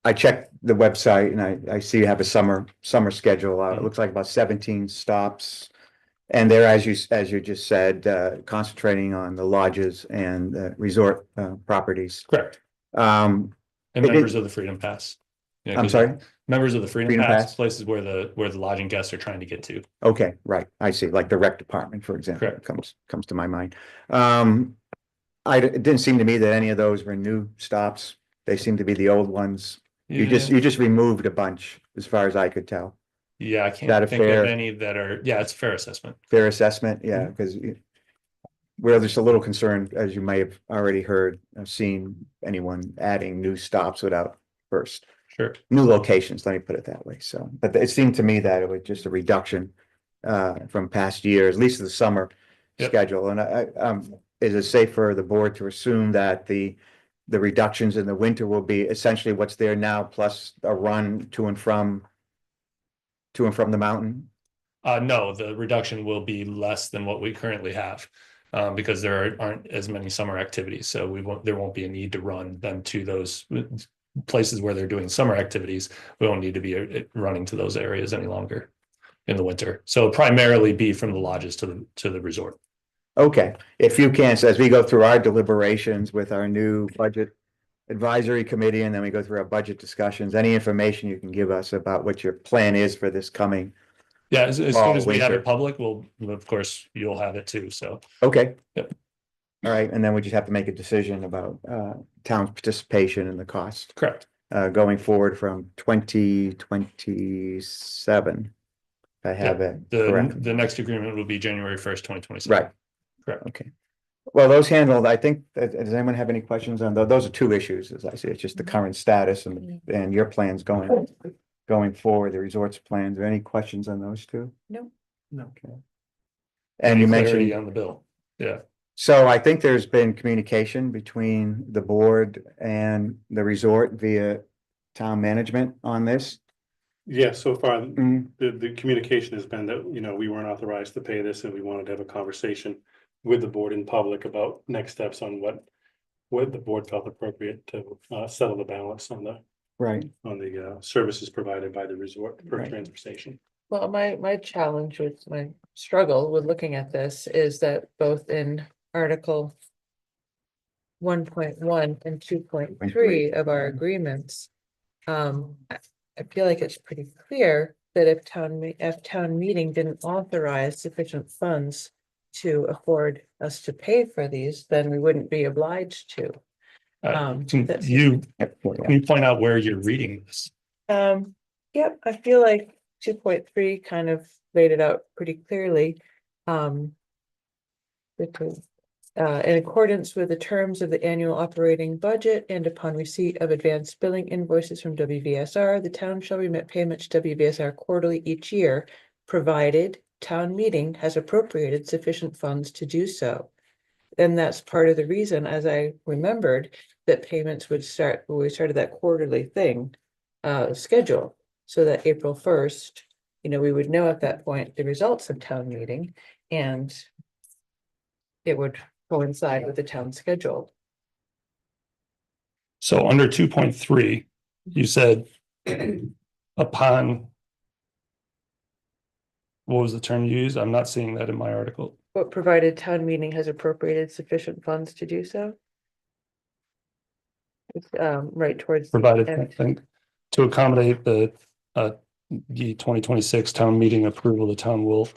I checked the website and I see you have a summer schedule. It looks like about 17 stops. And there, as you just said, concentrating on the lodges and resort properties. Correct. And members of the Freedom Pass. Yeah, I'm sorry? Members of the Freedom Freedom Pass, Pass? places where the lodging guests are trying to get to. Okay, right. I see. Like the rec department, for example, Correct. comes to my mind. It didn't seem to me that any of those were new stops. They seem to be the old ones. You just removed a bunch, as far as I could tell. Yeah, I that can't a think fair- of any that are, it's a fair assessment. Fair assessment, yeah, because we're just a little concerned, as you may have already heard, of seeing anyone adding new stops without first. Sure. New locations, let me put it that way. So, but it seemed to me that it was just a reduction from past years, at least the summer Yep. schedule. And is it safe for the board to assume that the reductions in the winter will be essentially what's there now, plus a run to and from the mountain? No, the reduction will be less than what we currently have, because there aren't as many summer activities. So there won't be a need to run them to those places where they're doing summer activities. We won't need to be running to those areas any longer in the winter. So it'll primarily be from the lodges to the resort. Okay, if you can, so as we go through our deliberations with our new budget advisory committee, and then we go through our budget discussions, any information you can give us about what your plan is for this coming. Yeah, as soon Fall, as we have winter. it public, of course, you'll have it too. So Okay. Yep. All right, and then we just have to make a decision about town participation and the cost correct. Going forward from 2027. If I have it correct. The next agreement will be January 1st, 2027. Right. Correct. Okay. Well, those handled, I think, does anyone have any questions on those? Those are two issues, as I see. It's just the current status and your plans going forward, the resorts plans. Are there any questions on those two? No. No. Okay. And you Clarity mentioned, on the bill. Yeah. so I think there's been communication between the board and the resort via town management on this. Yeah, so far, Mhm. the communication has been that, we weren't authorized to pay this and we wanted to have a conversation with the board in public about next steps on what the board felt appropriate to settle the balance on the Right. services provided by the resort for Right. transportation. Well, my challenge with my struggle with looking at this is that both in Article 1.1 and 2.3 of our agreements, I feel like it's pretty clear that if town meeting didn't authorize sufficient funds to afford us to pay for these, then we wouldn't be obliged to. Can that's- you Yep. can you point out where you're reading this? Yep, I feel like 2.3 kind of laid it out pretty clearly. Because, in accordance with the terms of the annual operating budget and upon receipt of advanced billing invoices from WVSR, the town shall remit payment to WVSR quarterly each year, provided town meeting has appropriated sufficient funds to do so. And that's part of the reason, as I remembered, that payments would start, when we started that quarterly thing, schedule, so that April 1st, we would know at that point the results of town meeting, and it would coincide with the town schedule. So under 2.3, you said upon. What was the term you used? I'm not seeing that in my article. What provided town meeting has appropriated sufficient funds to do so? It's, right towards. the Provided end. and to accommodate the 2026 town meeting approval, the town will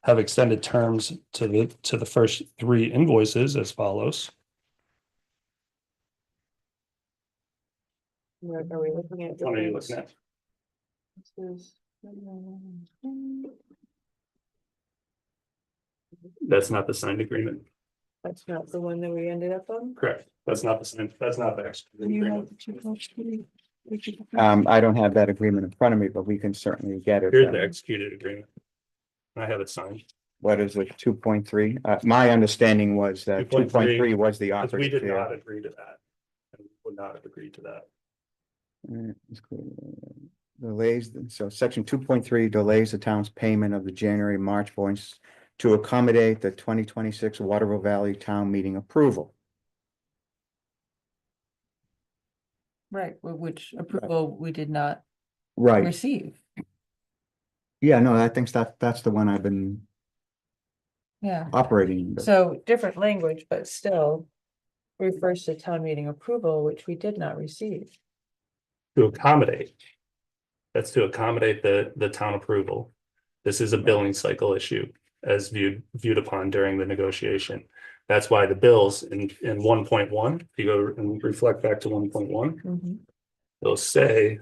have extended terms to the first 3 invoices as follows. What are we looking at? What are you looking at? This is- That's not the signed agreement. That's not the one that we ended up on? Correct. That's not the signed, that's not the executed You have agreement. the 2+3, which is- I don't have that agreement in front of me, but we can certainly get it. Here's the executed agreement. I have it signed. What is it, 2.3? My understanding was that 2.3 was the Because we operative. did not agree to that. And would not have agreed to that. Delays, so section 2.3 delays the town's payment of the January, March voice to accommodate the 2026 Waterville Valley Town Meeting approval. Right, which approval we did not Right, receive. yeah, no, I think that's the one I've been Yeah, operating. under. so different language, but still refers to town meeting approval, which we did not receive. To accommodate. That's to accommodate the town approval. This is a billing cycle issue as viewed upon during the negotiation. That's why the bills in 1.1, if you go and reflect back to 1.1, they'll say.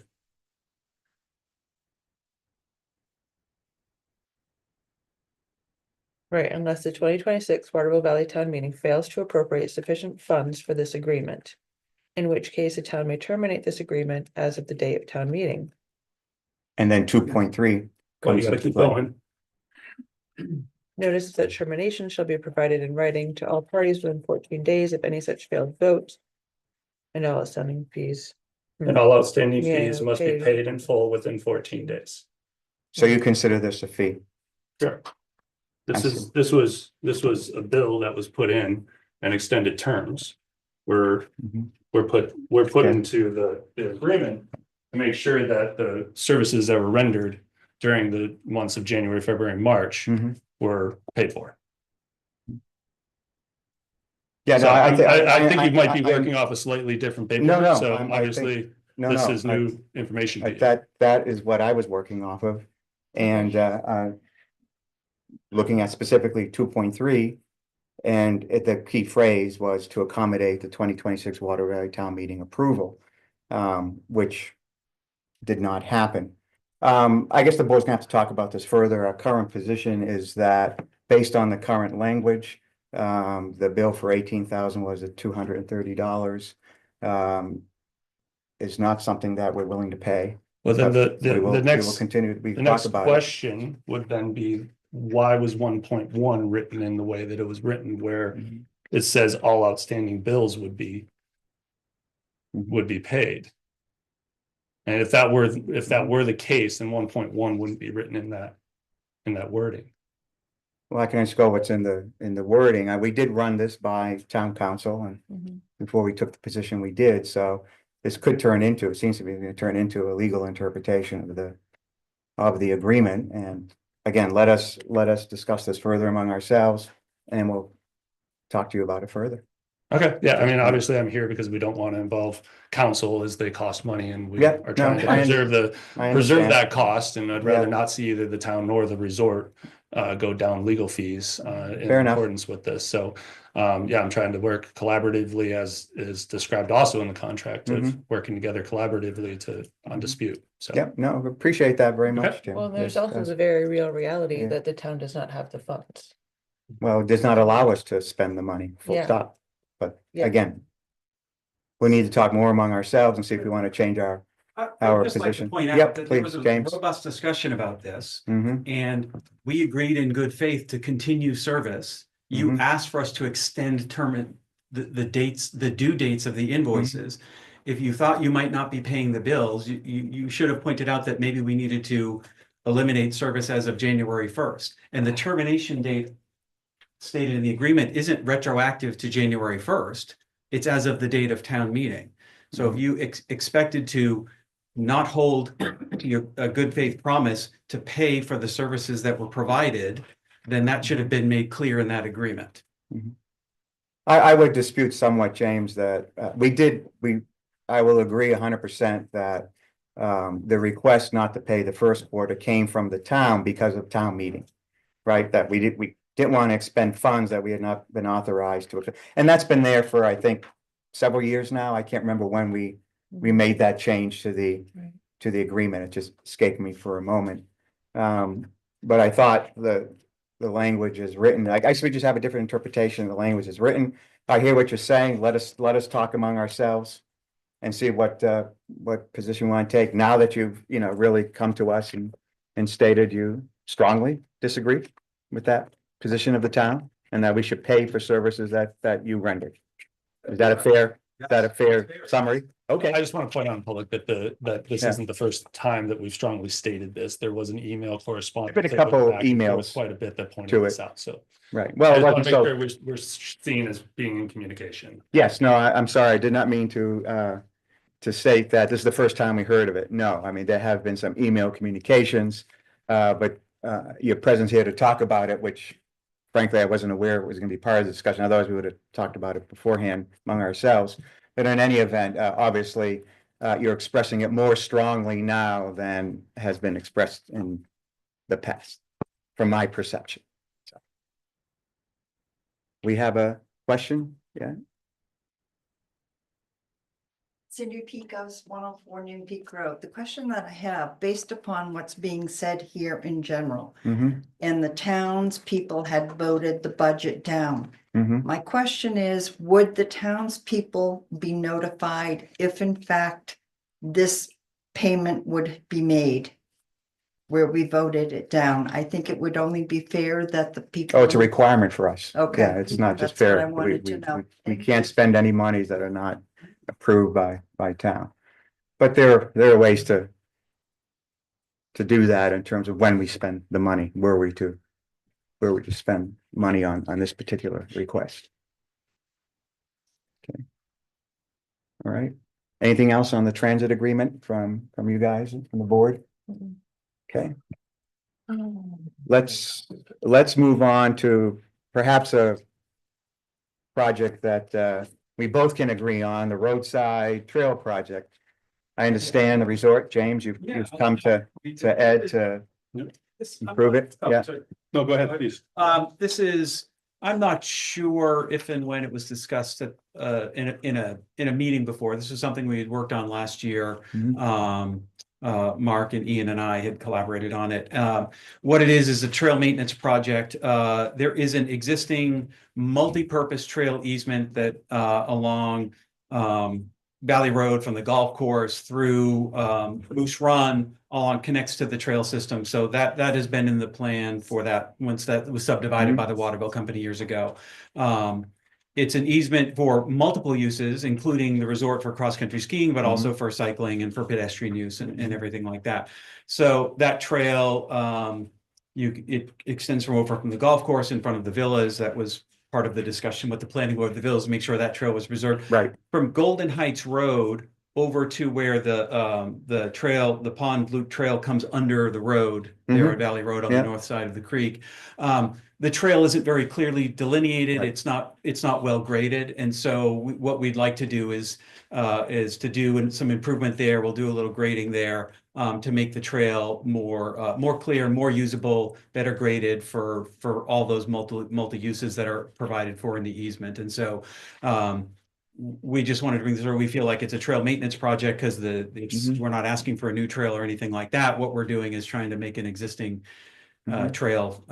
Right, unless the 2026 Waterville Valley Town Meeting fails to appropriate sufficient funds for this agreement. In which case the town may terminate this agreement as of the date of town meeting. And then 2.3 Well, comes you gotta into keep play. going. Notice that termination shall be provided in writing to all parties within 14 days if any such failed vote. And all outstanding fees. And all outstanding Yeah, fees must be okay. paid in full within 14 days. So you consider this a fee? Sure. I This was a bill that was put in and extended terms. We're put Okay. into the agreement to make sure that the services that were rendered during the months of January, February, and March Mhm. were paid for. Yeah, So no, I think you might be I- working off a slightly different paper. No, no, So I think- obviously, No, this no, is new information. to you. that is what I was working off of. And looking at specifically 2.3, and the key phrase was to accommodate the 2026 Water Valley Town Meeting approval, which did not happen. I guess the board's gonna have to talk about this further. Our current position is that based on the current language, the bill for 18,000 was at $230. Is not something that we're willing to pay. Well, then But we will the next. continue to The talk next about it. question would then be, why was 1.1 written in the way that it was written, where Mhm. it says all outstanding bills would be paid? And if that were the case, then 1.1 wouldn't be written in that wording. Well, I can just go what's in the wording. We did run this by town council and before we took the position we did, so this could turn into, it seems to be gonna turn into a legal interpretation of the agreement. And again, let us discuss this further among ourselves and we'll talk to you about it further. Okay, yeah, I mean, obviously I'm here because we don't want to involve council as they cost money and we Yeah, are trying to no, I preserve understand. that cost, and I'd rather Yeah. not see either the town nor the resort go down legal fees in Fair enough. accordance with this. So yeah, I'm trying to work collaboratively as is described also in the contract of working together collaboratively on dispute. So Yep, no, appreciate that very Okay. much, Jim. Well, there's Yes, also the very real reality Yeah. that the town does not have the funds. well, it does not allow us to spend the money, full Yeah. stop. But Yeah. again, we need to talk more among ourselves and see if we want to change our I'd just like to position. point Yep, out that there was please, a James. robust discussion about this, Mhm. and we agreed in good faith to continue service. You Mhm. asked for us to extend the dates, the due dates of the invoices. If you thought you might not be paying the bills, you should have pointed out that maybe we needed to eliminate service as of January 1st. And the termination date stated in the agreement isn't retroactive to January 1st. It's as of the date of town meeting. So if you expected to not hold a good faith promise to pay for the services that were provided, then that should have been made clear in that agreement. I would dispute somewhat, James, that I will agree 100% that the request not to pay the first quarter came from the town because of town meeting, right? That we didn't want to expend funds that we had not been authorized to, and that's been there for, I think, several years now. I can't remember when we made that change to the agreement. It just escaped me for a moment. But I thought the language is written, I guess we just have a different interpretation of the language is written. I hear what you're saying. Let us talk among ourselves and see what position we want to take now that you've, really come to us and stated you strongly disagree with that position of the town and that we should pay for services that you rendered. Is that a fair summary? Okay. I just want to point out in public that this isn't the first time that we've strongly stated this. There was an email correspondence. There's been a couple that goes back and forth emails quite a bit that to pointed this it. out. So Right. I Well, it just want wasn't to so. make sure we're seen as being in communication. Yes, no, I'm sorry. I did not mean to state that this is the first time we heard of it. No, I mean, there have been some email communications, but your presence here to talk about it, which frankly, I wasn't aware it was going to be part of the discussion. Otherwise, we would have talked about it beforehand among ourselves. But in any event, obviously, you're expressing it more strongly now than has been expressed in the past, from my perception. So. We have a question? Yeah. Cindy Pecos, 104 New Peak Road. The question that I have, based upon what's being said here in general, and the townspeople had voted the budget down. My question is, would the townspeople be notified if in fact this payment would be made where we voted it down? I think it would only be fair that the people. Oh, it's a requirement for us. Okay. Yeah, it's not just That's what fair. I wanted to know. We can't spend any monies that are not approved by town. But there are ways to do that in terms of when we spend the money, were we to spend money on this particular request. Okay. All right. Anything else on the transit agreement from you guys, from the board? Okay. Let's move on to perhaps a project that we both can agree on, the roadside trail project. I understand the resort, James, you've come to Ed to improve it. Yeah. No, go ahead, please. This is, I'm not sure if and when it was discussed at in a meeting before. This is something we had worked on last year. Mark and Ian and I had collaborated on it. What it is a trail maintenance project. There is an existing multi-purpose trail easement that along Valley Road from the golf course through Moose Run along connects to the trail system. So that has been in the plan for that once that was subdivided by the Waterville Company years ago. It's an easement for multiple uses, including the resort for cross-country skiing, but also for cycling and for pedestrian use and everything like that. So that trail, it extends from the golf course in front of the villas. That was part of the discussion with the planning board of the villas, to make sure that trail was preserved. Right. From Golden Heights Road over to where the trail, the Pond Loop Trail comes under the road there at Valley Road on the north side of the creek. The trail isn't very clearly delineated. Right. It's not well graded. And so what we'd like to do is to do some improvement there. We'll do a little grading there to make the trail more clear, more usable, better graded for all those multi uses that are provided for in the easement. And so we just wanted to bring this over. We feel like it's a trail maintenance project because we're not asking for a new trail or anything like that. What we're doing is trying to make an existing trail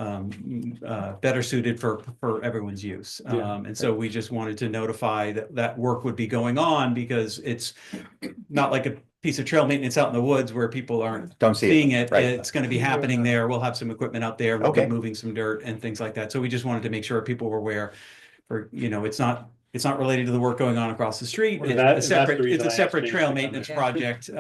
better suited for everyone's use. And so we just wanted to notify that work would be going on, because it's not like a piece of trail maintenance out in the woods where people aren't seeing it. Right. It's going to be happening there. We'll have some equipment out there. We'll be moving some dirt and things like that. So we just wanted to make sure people were aware, it's not related to the work going on across the street. It's a separate trail maintenance project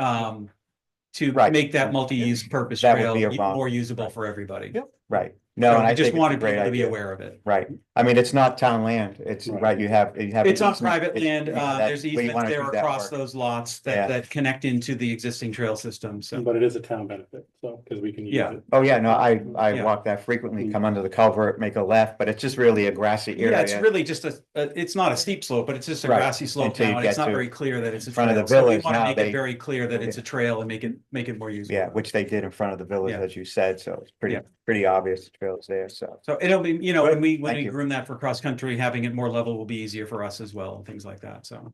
to make that multi-use purpose trail more usable for everybody. Right. No, So and I I just think it's a wanted great people to be idea. aware of it. Right. I mean, it's not town land. It's Right. right. You have. It's on private It's- land. yeah, There's we wanna easements there do that across work. those lots Yeah. that connect into the existing trail system, so. But it is a town benefit, so, because we can use Yeah. it. Oh, yeah, no, I Yeah. walk that frequently, come under the culvert, make a left, but it's just really a grassy area. Yeah, it's really just it's not a steep slope, but it's just a Right, grassy slope until you now, and it's get not to very clear that it's a front of the trail. So we village want to now, make they- it very clear that it's a trail and make it more usable. Yeah, which they did in front of the village, Yeah. as you said, so it's Yeah. pretty obvious the trails there, so. So it'll be, you know, Good, when we thank you. groom that for cross country, having it more level will be easier for us as well, and things like that, so.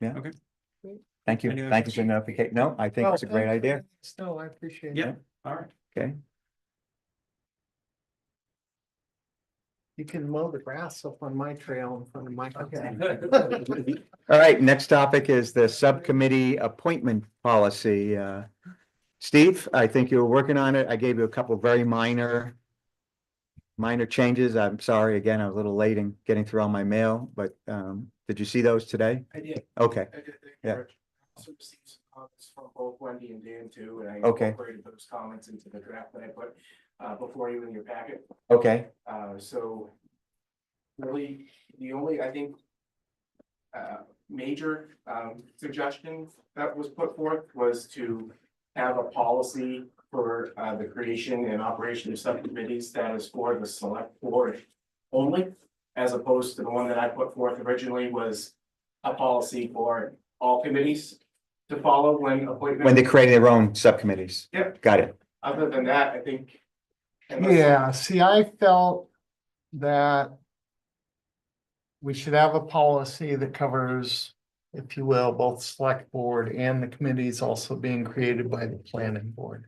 Yeah. Okay. Thank you, Any other thank you for notification. No, I think it's a great idea. No, I appreciate it. Yeah, all right. Okay. You can mow the grass up on my trail in front of my. All right, next topic is the subcommittee appointment policy. Steve, I think you were working on it. I gave you a couple very minor changes. I'm sorry, again, I was a little late in getting through all my mail, but did you see those today? I did. Okay, I did, thank you, Yeah. Rich. I also received some comments from both Wendy and Dan too, and I Okay. incorporated those comments into the draft that I put before you in your packet. okay, So really, the only, I think, major suggestion that was put forth was to have a policy for the creation and operation of subcommittees that is for the select board only, as opposed to the one that I put forth originally was a policy for all committees to follow when appointments. when they create their own subcommittees. Yep. Got it. Other than that, I think. unless- Yeah, see, I felt that we should have a policy that covers, if you will, both select board and the committees also being created by the planning board.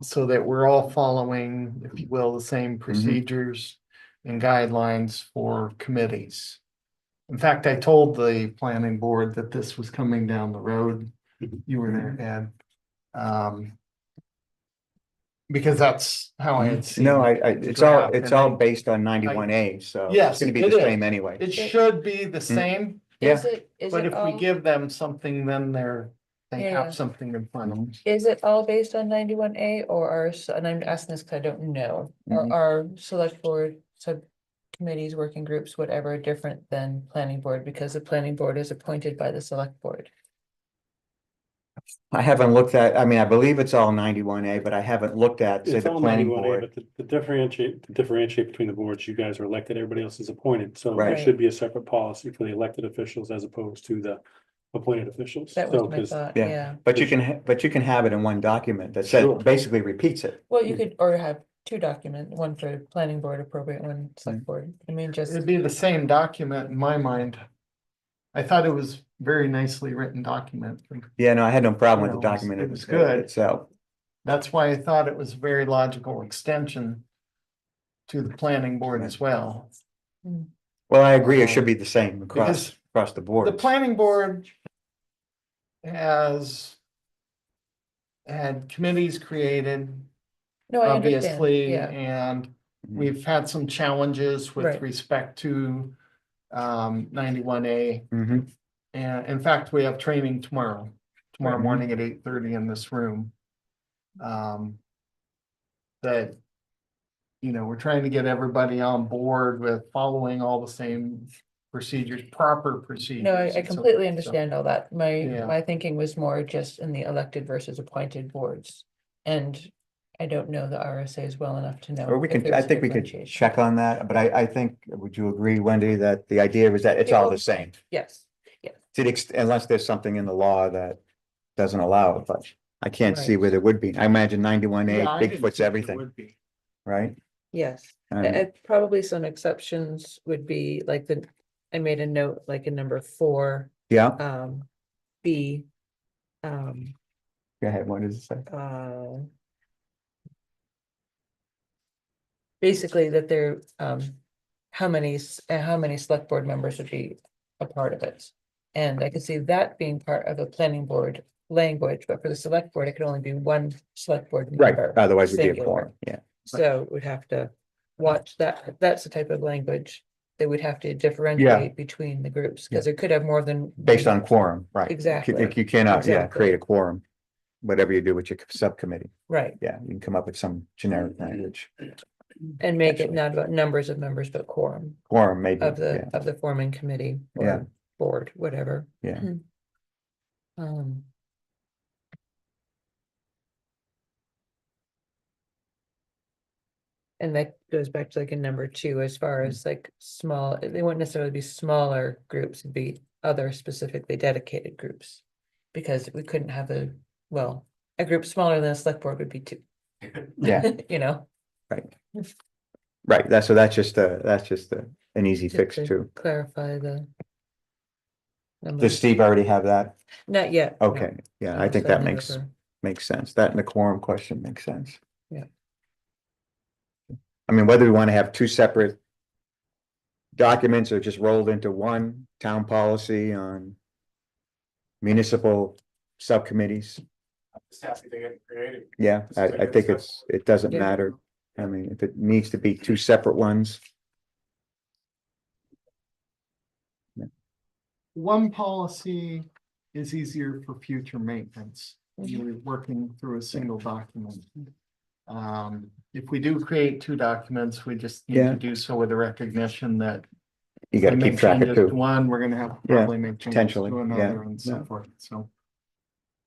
So that we're all following, if you will, the same procedures and guidelines for committees. In fact, I told the planning board that this was coming down the road. You were there, Ed. Because that's how I had seen. No, the it's all, draft, it's and all based on 91A, so it's Yes, gonna be it the is. same anyway. It should be the same, Yeah. but if we give them something, then they Yeah. have something in front of them. Is it all based on 91A or and I'm asking this because I don't know, Mhm. are select board subcommittees, working groups, whatever, different than planning board because the planning board is appointed by the select board? I haven't looked at, I mean, I believe it's all 91A, but I haven't looked at, say, It's the all planning 91A, board. but to differentiate between the boards, you guys are elected, everybody else is appointed, so there Right. should be a separate policy for the elected officials as opposed to the appointed officials. That So, was my 'cause thought, Yeah. yeah. But you can, but you can have it in one document that Sure. says, basically repeats it. Well, you could, or have two documents, one for planning board appropriate, one Mm. select board. I mean, just, It'd be the same document in my mind. I thought it was very nicely written document. Yeah, no, I had no problem You with the know, document it was good. itself. That's why I thought it was a very logical extension to the planning board as well. Well, I agree, it should be the same Because across the board. The planning board has had committees created, no, I understand, obviously, yeah. and Mhm. we've had some challenges with Right. respect to 91A. Mhm. And in fact, we have training tomorrow Mhm. morning at 8:30 in this room. That, we're trying to get everybody on board with following all the same procedures, proper procedures. No, I and so completely forth. So, understand all that. Yeah. My thinking was more just in the elected versus appointed boards. And I don't know the RSA's well enough to know. Or we if can, there's I a think we could differentiation. check on that, but I think, would you agree, Wendy, that the idea was that it's all the same? Yes, yes. To the unless there's something in the law that doesn't allow it, but I can't see Right. where there would be. I imagine 91A, Yeah, I didn't Bigfoot's think it everything, would be. right? Yes, Um, probably some exceptions would be like I made a note, like in number 4, Yeah, B. go ahead, what does it say? Basically that there, how many select board members would be a part of it. And I could see that being part of a planning board language, but for the select board, it could only be one select board Right, member. otherwise it'd be a singular. quorum, yeah. So we'd have to watch that. That's the type of language that would have to differentiate between the groups, because it could have more than. Based on quorum, right? Exactly. You cannot, Exactly. create a quorum. whatever you do with your subcommittee. Right, Yeah, you can come up with some generic language. and make it not about numbers of members, but quorum Quorum maybe, of yeah, the forming committee Yeah. or board, whatever. yeah. Um. And that goes back to like a number two, as far as like small, they wouldn't necessarily be smaller groups, it'd be other specifically dedicated groups. Because we couldn't have a group smaller than a select board would be two. Yeah. You know, Right. Right, that's just an easy fix to too. clarify the. Does numbers. Steve already have that? Not yet. no. Okay, yeah, I I'll think send that it makes over. sense. That and the quorum question makes sense. Yeah. I mean, whether we want to have two separate documents or just rolled into one town policy on municipal subcommittees. I'm just happy to get creative. Yeah, I think it doesn't Yeah. matter. I mean, if it needs to be two separate ones. One policy is easier for future maintenance. You're working through a single document. If we do create two documents, we just need Yeah. to do so with a recognition that You gotta we keep make track of changes to two. one, we're gonna have to Yeah, probably make changes potentially, to yeah, another and so yeah. forth, so.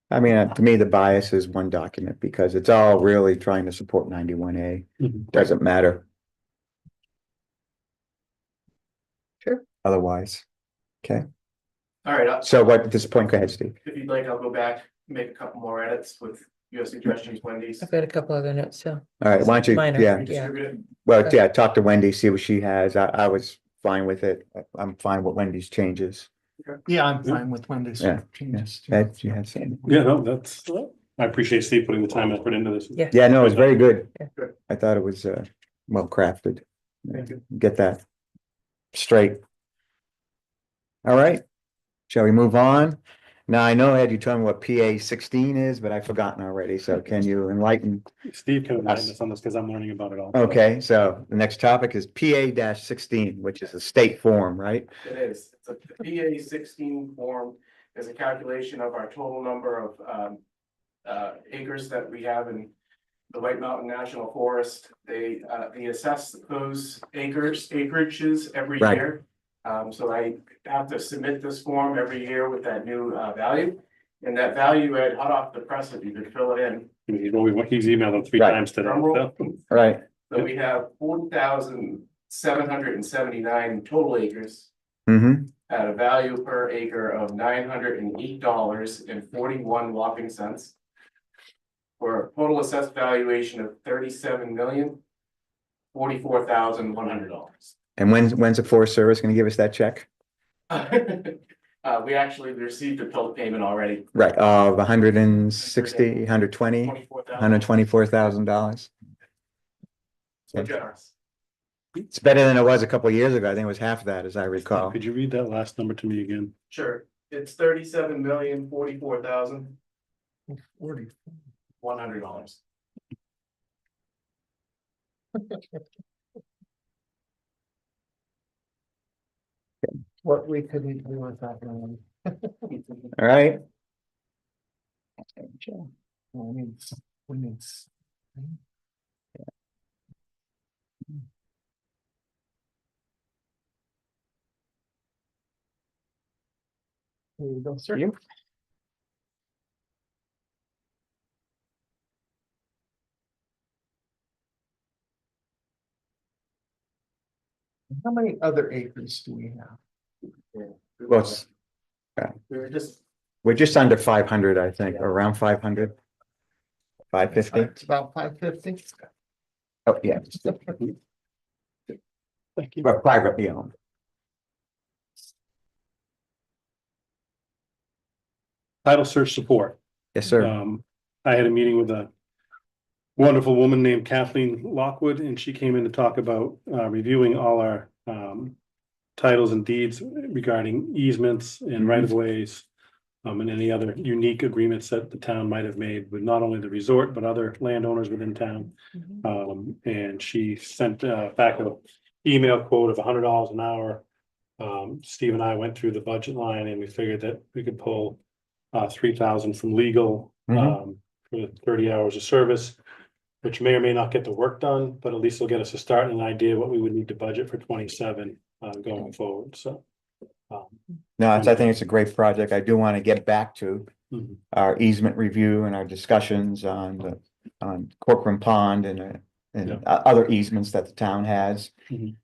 I mean, to me, the bias is one document because it's all really trying to support 91A. Mhm. Doesn't matter Sure. otherwise. Okay, All right, so what, at this point, go ahead, Steve. if you'd like, I'll go back, make a couple more edits with your suggestions, Wendy's. I've got a couple other notes, so. All right, why don't you, Minor, yeah, yeah. Distribute it. well, Okay. yeah, talk to Wendy, see what she has. I was fine with it. I'm fine with Wendy's changes. Yeah, I'm fine with Wendy's Yeah, changes. too. Ed, you had something? Yeah, no, I appreciate Steve putting the time and effort into this. Yeah. Yeah, no, it was very good. Yeah. I thought it was well crafted. Thank you. Get that straight. All right, shall we move on? Now, I know, Ed, you told me what PA 16 is, but I've forgotten already, so can you enlighten? Steve can enlighten us on this because I'm learning about it all. Okay, so the next topic is PA 16, which is a state form, right? It is, it's a PA 16 form, is a calculation of our total number of acres that we have in the White Mountain National Forest. They assess those acreages every Right. year. So I have to submit this form every year with that new value. And that value, Ed, hot off the press, if you could fill it in. He's emailed them 3 Right. times today. Drum roll. so. Right, So we have 40,779 total acres mm-hmm, at a value per acre of $908.41 whopping cents. For a total assessed valuation of $37,044,100. and when's the Forest Service gonna give us that check? We actually received a bill payment already. Right, of 160, 120, $124,000. So generous. It's better than it was a couple of years ago. I think it was half that, as I recall. Could you read that last number to me again? Sure, it's $37,044,100. What we could do with that one. All right, We need. There you go, sir. How many other acres do we have? well, it's- We were just, we're just under 500, I think, around 500. 550. It's about 550. Oh, yeah. Thank you. But privately owned. Title search support. Yes, sir. I had a meeting with a wonderful woman named Kathleen Lockwood, and she came in to talk about reviewing all our titles and deeds regarding easements and right of ways. And any other unique agreements that the town might have made with not only the resort, but other landowners within town. And she sent back an email quote of $100 an hour. Steve and I went through the budget line and we figured that we could pull 3,000 from legal, Mhm. for 30 hours of service, which may or may not get the work done, but at least it'll get us a start and an idea what we would need to budget for 27 going forward, so. No, I think it's a great project. I do want to get back to Mhm. our easement review and our discussions on Corcoran Pond and Yeah. other easements that the town has. Mhm.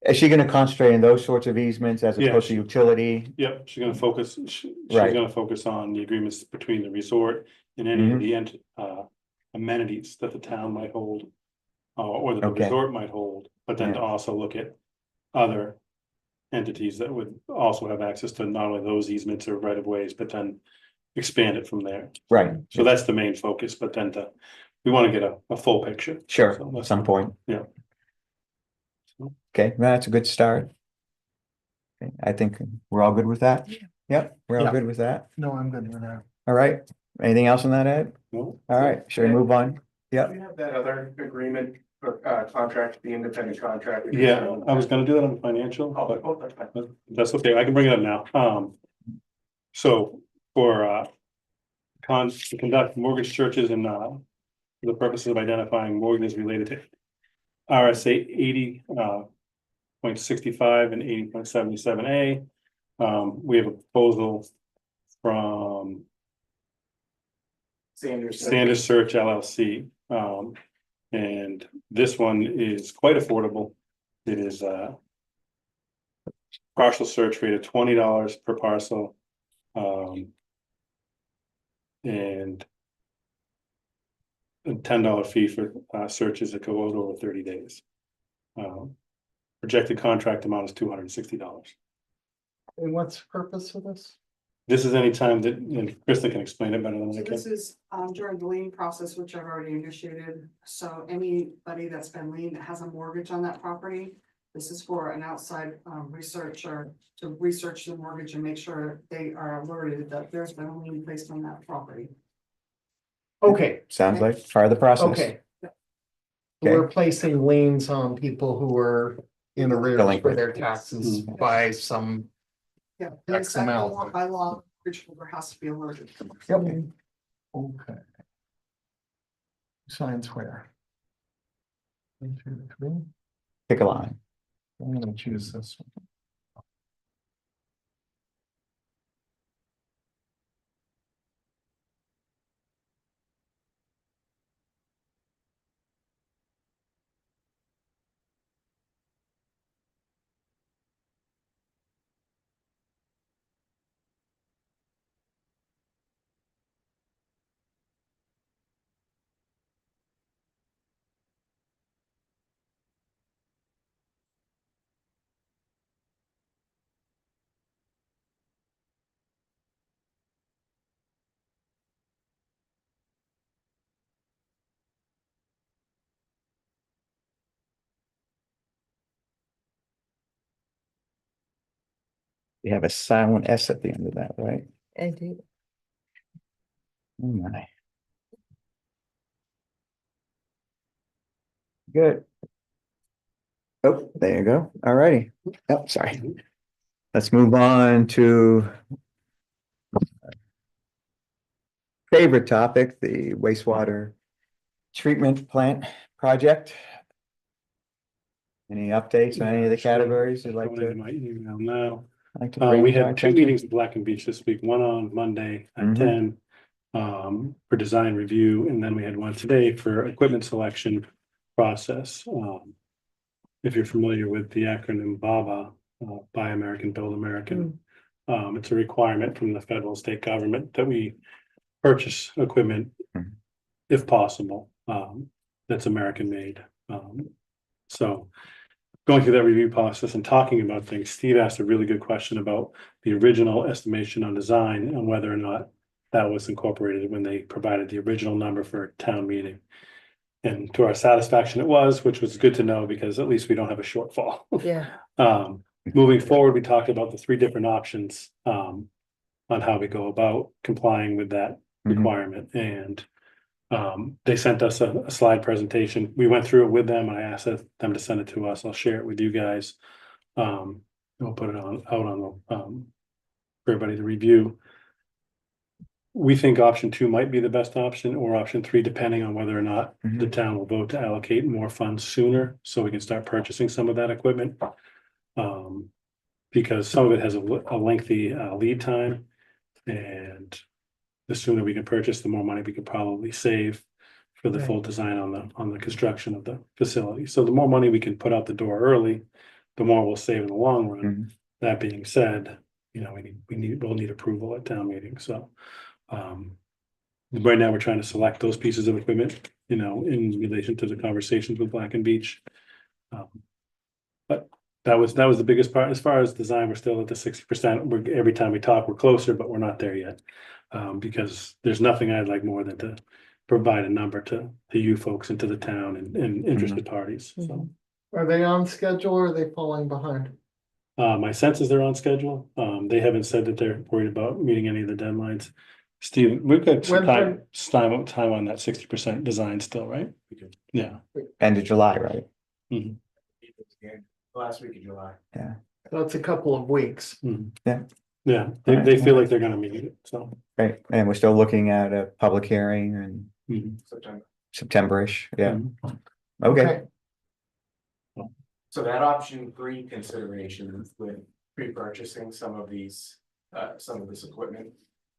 Is she gonna concentrate on those sorts of easements as Yeah, opposed to utility? Yep, she's gonna focus, she's Right. gonna focus on the agreements between the resort and any of the amenities that the town might hold. Or that the Okay. resort might hold, but then to Yeah. also look at other entities that would also have access to not only those easements or right of ways, but then expand it from there. Right, So that's the main focus, but then we want to get a full picture. sure, So at that's- some point. Yeah. Okay, that's a good start. Okay, I think we're all good with that? Yep, we're all Yeah. good with that. No, I'm good with that. All right, anything else on that, Ed? No? All right, should we move on? Do Yep, we have that other agreement or contract, the independent contractor? Yeah, I was gonna do that on financial, but That's fine. that's okay, I can bring it up now. So for to conduct mortgage searches and for the purposes of identifying mortgages related to RSA 80.65 and 80.77A. We have a proposal from Sanders Search LLC. And this one is quite affordable. It is partial search rate of $20 per parcel. And a $10 fee for searches that go out over 30 days. Projected contract amount is $260. And what's the purpose of this? This is any time that, and Kristen can explain it better than I So can. this is during the lien process, which I've already initiated. So anybody that's been lien that has a mortgage on that property, this is for an outside researcher to research the mortgage and make sure they are alerted that there's been a lien placed on that property. Okay, sounds like part of the process. okay. We're placing liens on people who are in arrears for Delinquent. their taxes by some. Yeah. X There's that amount. law- by law, mortgage holder has to be alerted. Okay. Okay. Signs where? 1, 2, 3. Pick a line. I'm gonna choose this one. You have a silent S at the end of that, right? I do. Oh my. Good. Oh, there you go. All righty. Oh, sorry. Let's move on to favorite topic, the wastewater treatment plant project. Any updates on any of the categories you'd like Going into to? my email now. Like to bring We to our had 2 attention? meetings at Black and Beach this week, one on Monday at Mhm. 10. For design review, and then we had one today for equipment selection process. If you're familiar with the acronym BABA, Buy American, Build American. It's a requirement from the federal state government that we purchase equipment, Mhm. if possible, that's American made. So going through that review process and talking about things, Steve asked a really good question about the original estimation on design and whether or not that was incorporated when they provided the original number for a town meeting. And to our satisfaction, it was, which was good to know because at least we don't have a shortfall. Yeah. Moving forward, we talked about the 3 different options on how we go about complying with that Mhm. requirement. And they sent us a slide presentation. We went through it with them. I asked them to send it to us. I'll share it with you guys. We'll put it out on the for everybody to review. we think option 2 might be the best option, or option 3, depending on whether or not the Mhm. town will vote to allocate more funds sooner, so we can start purchasing some of that equipment. Because some of it has a lengthy lead time, and the sooner we can purchase, the more money we could probably save for the full design on the construction of the facility. So the more money we can put out the door early, the more we'll save in the long run. Mhm. That being said, you know, we'll need approval at town meeting, so. Right now, we're trying to select those pieces of equipment, you know, in relation to the conversations with Black and Beach. But that was the biggest part. As far as design, we're still at the 60%. Every time we talk, we're closer, but we're not there yet. Because there's nothing I'd like more than to provide a number to you folks and to the town and interested parties, so. Are they on schedule or are they falling behind? My sense is they're on schedule. They haven't said that they're worried about meeting any of the deadlines. Steve, we've got some time on that 60% design still, right? Yeah. End of July, right? Mhm. Last week of July. That's a couple of weeks. Yeah. Yeah, they feel like they're gonna meet it, so. Right, and we're still looking at a public hearing in September. September-ish, yeah. Mhm. Okay, So that option 3 consideration with pre-purchasing some of this equipment.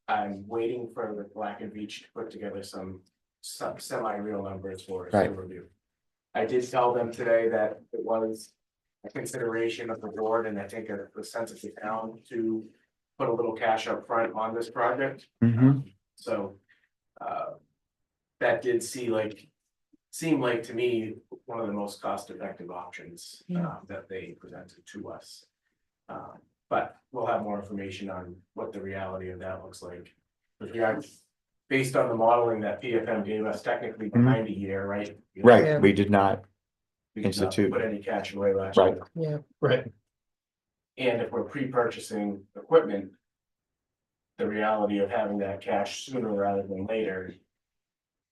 I'm waiting for the Black and Beach to put together some semi-real numbers for us to Right. review. I did tell them today that it was a consideration of the board, and I think a sense of the town to put a little cash up front on this project. Mhm. So, that did seem like to me, one of the most cost-effective options, that they presented to us. But we'll have more information on what the reality of that looks like. But we are, based on the modeling that PFM gave us, technically behind a year, right? right, we did not, We did not institute. put any cash away last Right. year. Yeah. Right. And if we're pre-purchasing equipment, the reality of having that cash sooner rather than later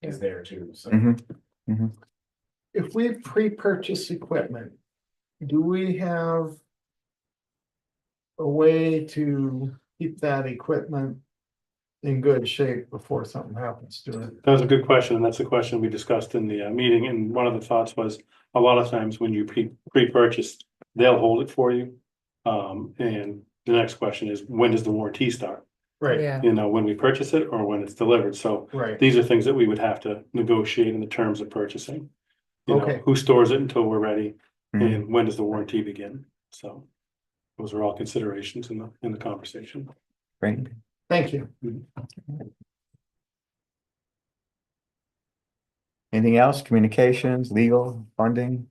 is there too, so. If we pre-purchase equipment, do we have a way to keep that equipment in good shape before something happens to it? That was a good question, and that's the question we discussed in the meeting, and one of the thoughts was, a lot of times when you pre-purchase, they'll hold it for you. And the next question is, when does the warranty start? Right, Yeah. You know, when we purchase it or when it's delivered, so right. these are things that we would have to negotiate in the terms of purchasing. You know, Okay. who stores it until we're ready, Mhm. and when does the warranty begin? So those are all considerations in the conversation. Great. Thank you. Anything else? Communications, legal, funding?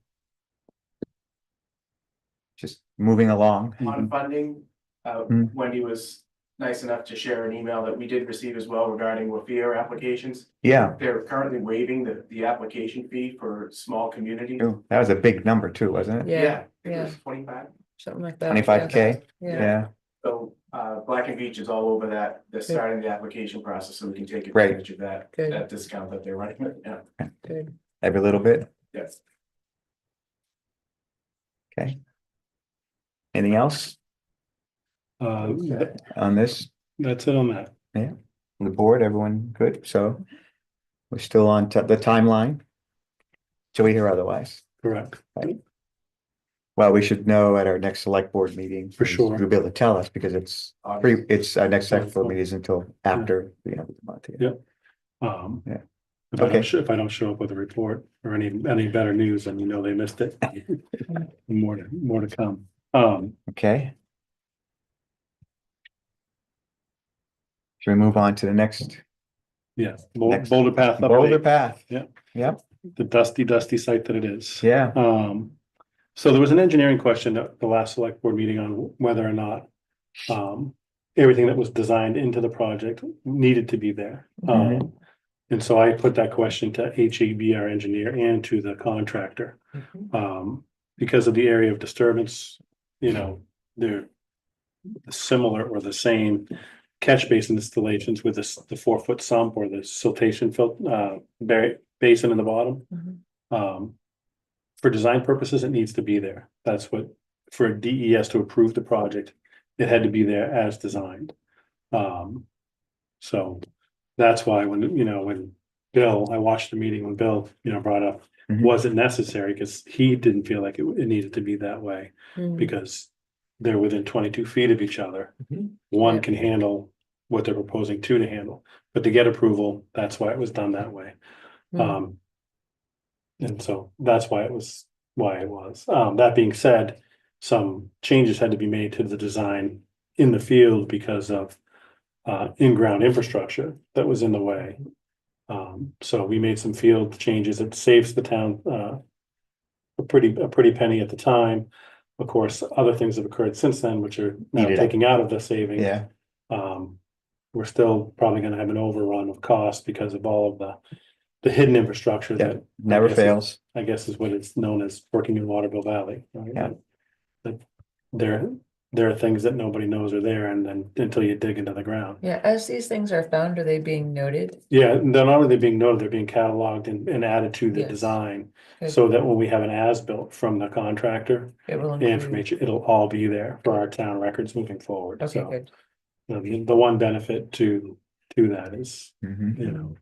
Just moving along. On funding, Mm. Wendy was nice enough to share an email that we did receive as well regarding WAFIR applications. Yeah, They're currently waiving the application fee for small communities. Ooh, that was a big number too, wasn't it? Yeah, I think it was 25. something like that. 25K? Yeah. Yeah, So, Black and Beach is all over that. They're starting the application process so we can take Great. advantage of that, Good. that discount that they're running. Yeah, Good. every little bit, yes. okay. Anything else on this? That's it on that. Yeah, the board, everyone good, so we're still on the timeline. Till we hear otherwise. Correct. Well, we should know at our next select board meeting. For sure. You'll be able to tell us because it's our next select board meeting is until after the end of the month. Yep. Yeah. If I don't show up with a report or any better news, then you know they missed it. More to come. Okay. Should we move on to the next? Yeah, Next. Boulder Path. Boulder update. Path. Yeah. Yep. The dusty site that it is. Yeah. So there was an engineering question at the last select board meeting on whether or not everything that was designed into the project needed to be there. And so I put that question to HEB, our engineer, and to the contractor. Because of the area of disturbance, you know, they're similar or the same catch basin installations with the 4-foot sump or the siltation basin in the bottom. For design purposes, it needs to be there. That's what, for DES to approve the project, it had to be there as designed. So that's why when, when Bill, I watched the meeting when Bill, brought up, Mhm. was it necessary? Because he didn't feel like it needed to be that way, Mhm. because they're within 22 feet of each other. Mhm. One Yeah. can handle what they're proposing two to handle, but to get approval, that's why it was done that way. Mhm. And so that's why it was. That being said, some changes had to be made to the design in the field because of in-ground infrastructure that was in the way. So we made some field changes. It saves the town a pretty penny at the time. Of course, other things have occurred since then, which are now Eat it up. taking out of the savings. Yeah, We're still probably gonna have an overrun of cost because of all of the hidden infrastructure yeah, that. never I guess fails. I guess is what it's known as working in Waterville Valley. Right? Yeah. That there are things that nobody knows are there, and then until you dig into the ground. Yeah, as these things are found, are they being noted? Yeah, they're not only being noted, they're being cataloged and added to the Yes. design, Good. so that when we have an as-built from the contractor, It will the include, information, it'll all be there for our town records moving forward. okay, So, good. the one benefit to that is, Mhm.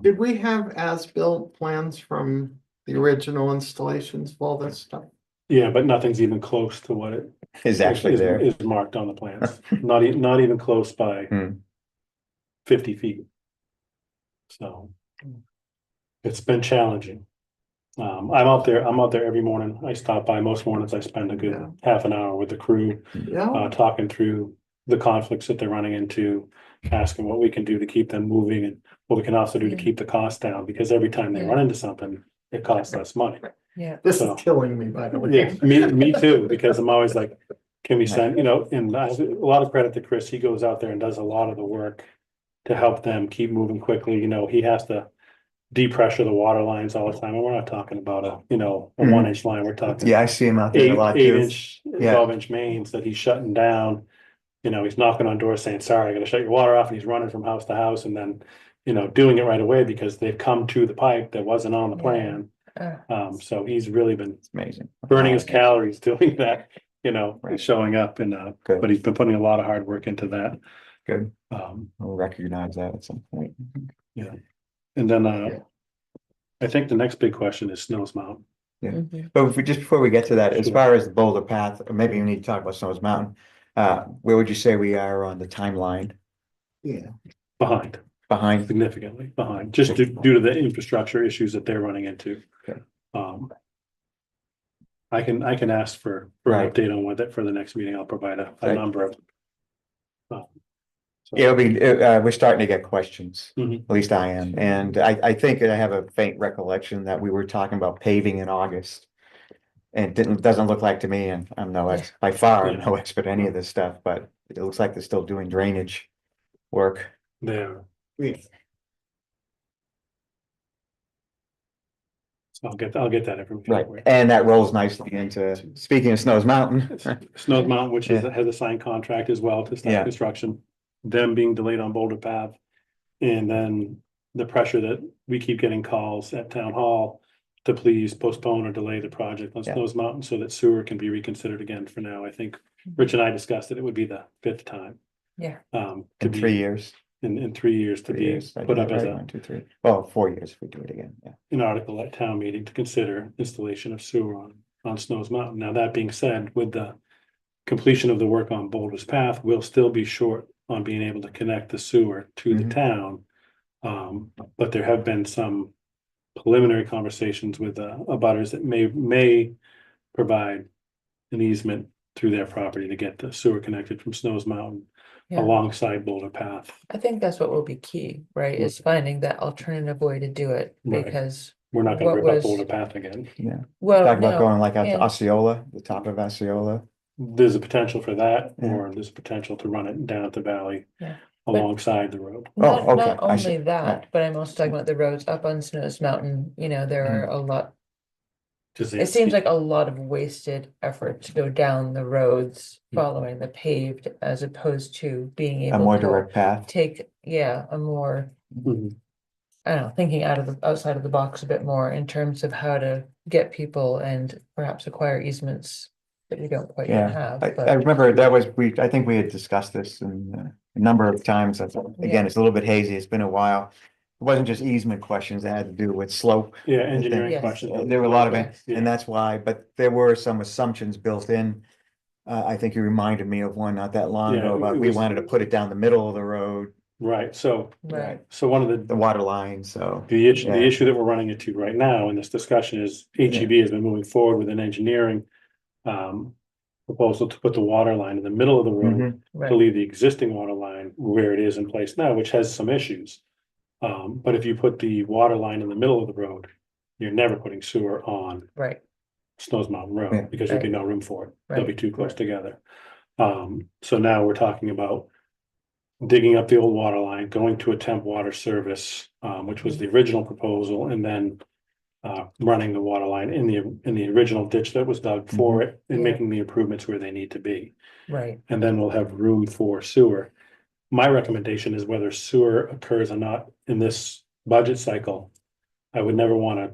Did we have as-built plans from the original installations of all this stuff? yeah, but nothing's even close to what it Is actually there. is marked on the plans, not even close by Hmm. 50 feet. So it's been challenging. I'm out there every morning. I stop by most mornings. I spend a good Yeah. half an hour with the crew, Yeah. talking through the conflicts that they're running into, asking what we can do to keep them moving and what we can also do to Yeah. keep the cost down, because every time they Yeah. run into something, it costs us money. Yeah, This So- is killing me, by the way. Yeah, me too, because I'm always like, can we send, and I have a lot of credit to Chris. He goes out there and does a lot of the work to help them keep moving quickly. He has to depressure the water lines all the time. And we're not talking about a Mhm. 1-inch line. We're talking Yeah, I see him out there a eight, lot eight too. inch, Yeah. 12-inch mains that he's shutting down. He's knocking on doors saying, sorry, I gotta shut your water off. And he's running from house to house and then, doing it right away because they've come to the pipe that wasn't on the Yeah. plan. So he's really been It's amazing. burning his calories doing that, Right. showing up and, Good. but he's been putting a lot of hard work into that. Good. Um, We'll recognize that at some point. and then, I think the next big question is Snow's Mountain. Mhm. But if we, just before we get to that, as Sure. far as the Boulder Path, or maybe we need to talk about Snows Mountain. Where would you say we are on the timeline? Yeah. Behind, Behind? significantly behind, just due to the infrastructure issues that they're running into. Okay. I can ask for an Right. update on what that for the next meeting. I'll provide a Right. number of. So- It'll be, we're starting to get questions, Mhm. at least I am, and I think I have a faint recollection that we were talking about paving in August. And it doesn't look like to me, and I'm by far, I'm no expert in any of this stuff, but it looks like they're still doing drainage work. There. So I'll get that information. Right, for you. and that rolls nicely into, speaking of Snows Mountain. Snows Mountain, which Yeah. has a signed contract as well to start Yeah. construction, them being delayed on Boulder Path. And then the pressure that we keep getting calls at town hall to please postpone or delay the project on Yeah. Snows Mountain so that sewer can be reconsidered again for now. I think Rich and I discussed that it would be the 5th time. Yeah. To In be 3 years. in 3 years to 3 be years. I put did up that as right, 1, 2, 3. Well, 4 years if we do it again, yeah. an article at town meeting to consider installation of sewer on Snows Mountain. Now, that being said, with the completion of the work on Boulder's Path, we'll still be short on being able to connect the sewer to the Mhm. town. But there have been some preliminary conversations with abutters that may provide an easement through their property to get the sewer connected from Snows Mountain Yeah. alongside Boulder Path. I think that's what will be key, right, is finding that alternative way to do it, Right. because, We're not gonna What rip up was- Boulder Path again. Yeah. well, Talk about no, going like out to and- Osceola, the top of Osceola. There's a potential for that, Yeah. or there's potential to run it down at the valley Yeah. alongside the road. Not, Oh, okay, not I see. only that, but I'm also talking about the roads up on Snows Mountain, there are a lot, Just it seems like a lot of wasted effort to go down the roads following the paved as opposed to being A able more to direct path. take, a more, Mhm. I don't know, thinking outside of the box a bit more in terms of how to get people and perhaps acquire easements that we don't quite yet Yeah, have, I but remember that was, I think we had discussed this and a number of times. Again, it's a little bit hazy. It's been a while. It wasn't just easement questions that had to do with slope. Yeah, I think. engineering Yes. questions. There were a lot of it, Yes. Yeah. and that's why, but there were some assumptions built in. I think you reminded me of one not that long Yeah, ago about it we was- wanted to put it down the middle of the road, Right, so, right, so one of the water line, so. the Yeah. issue that we're running into right now in this discussion is HEB has been moving forward with an engineering proposal to put the water line in the middle of the road, Mhm. to right, leave the existing water line where it is in place now, which has some issues. But if you put the water line in the middle of the road, you're never putting sewer on right, Snows Mountain Yeah. Road, because there'd be Right. no room for it. They'll be Right. too close together. So now we're talking about digging up the old water line, going to a temp water service, which was the original proposal, and then running the water line in the original ditch that was dug for it, and Yeah. making the improvements where they need to be. right, And then we'll have room for sewer. My recommendation is whether sewer occurs or not in this budget cycle. I would never wanna,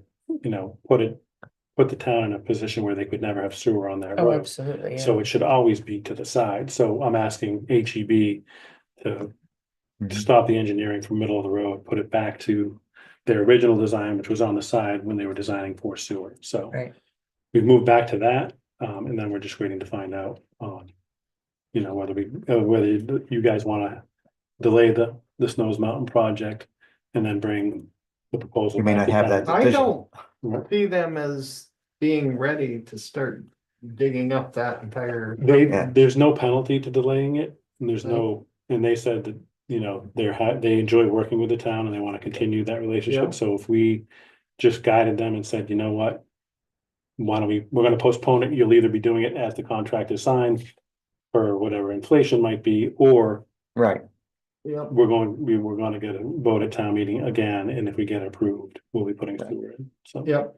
put the town in a position where they could never have sewer on that oh, road. absolutely, yeah. So it should always be to the side. So I'm asking HEB to Mhm. stop the engineering from middle of the road, put it back to their original design, which was on the side when they were designing for sewer. So Right, we've moved back to that, and then we're just waiting to find out on, whether you guys wanna delay the Snows Mountain project and then bring the proposal. You may back not to have that town. I decision. don't Right. see them as being ready to start digging up that entire. Yeah. There's no penalty to delaying it, and there's no, and they said that, they enjoy working with the town and they wanna continue that Yeah. relationship, so if we just guided them and said, you know what? Why don't we're gonna postpone it, you'll either be doing it as the contract is signed, or whatever inflation might be, or Right, Yep. we're gonna get a vote at town meeting again, and if we get approved, we'll be putting sewer in, so. Yep.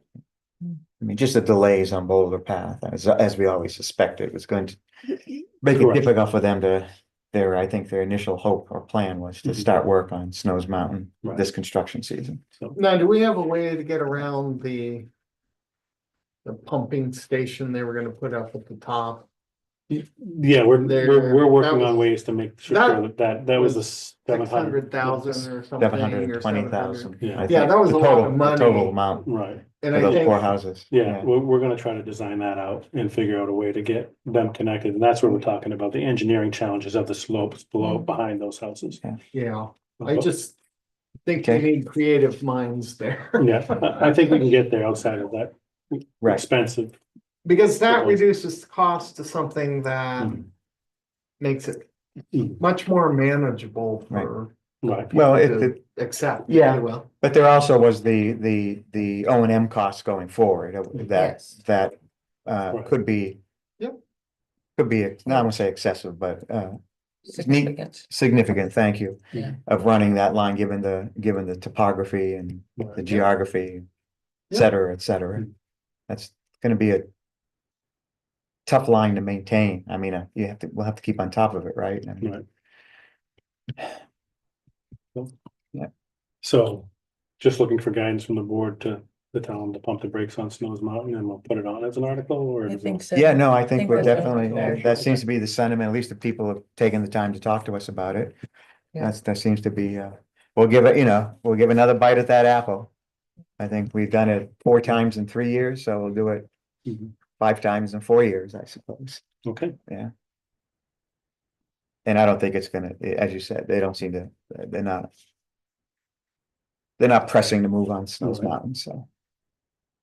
I mean, just the delays on Boulder Path, as we always suspected, was going to make it Correct. difficult for them to. I think their initial hope or plan was to Mhm. start work on Snows Mountain Right. this construction season. So, Now, do we have a way to get around the pumping station they were gonna put up at the top? yeah, we're There- working that on was- ways to make sure that that was the Six 700. hundred thousand or something. 720,000. Yeah. I Yeah, think, that was the a lot total- of the money. Total amount Right, And for I those think, four houses. yeah, we're gonna try to design that out and figure out a way to get them connected, and that's where we're talking about the engineering challenges of the slopes below, behind those houses. yeah, I just think Okay. we need creative minds there. Yeah, I think we can get there outside of that Right. expensive. Because that reduces the cost to something that Mhm. makes it Mhm. much more manageable for Right, Well, people it, to accept. if yeah. you will. but there also was the O&M costs going forward, that, Yes. that, Right. could be. Yep. Could be, not gonna say excessive, but, significant, significant, thank you. Yeah. Of running that line, given the topography and the right. geography, et Yeah. cetera, et cetera. Mm. That's gonna be a tough line to maintain. I mean, we'll have to keep on top of it, right? I mean, Right. Yeah. So, just looking for guidance from the board to tell them to pump the brakes on Snows Mountain, and we'll put it on as an article, or? I does think it- so. Yeah, no, I think we're that's definitely, what- that seems to be the sentiment, at least the people have taken the time to talk to us about it. Yeah. That seems to be, we'll give it, we'll give another bite at that apple. I think we've done it 4 times in 3 years, so we'll do it Mhm. 5 times in 4 years, I suppose. Okay, And I don't think it's gonna, as you said, they don't seem to, they're not. They're not pressing to move on Snows Right. Mountain, so.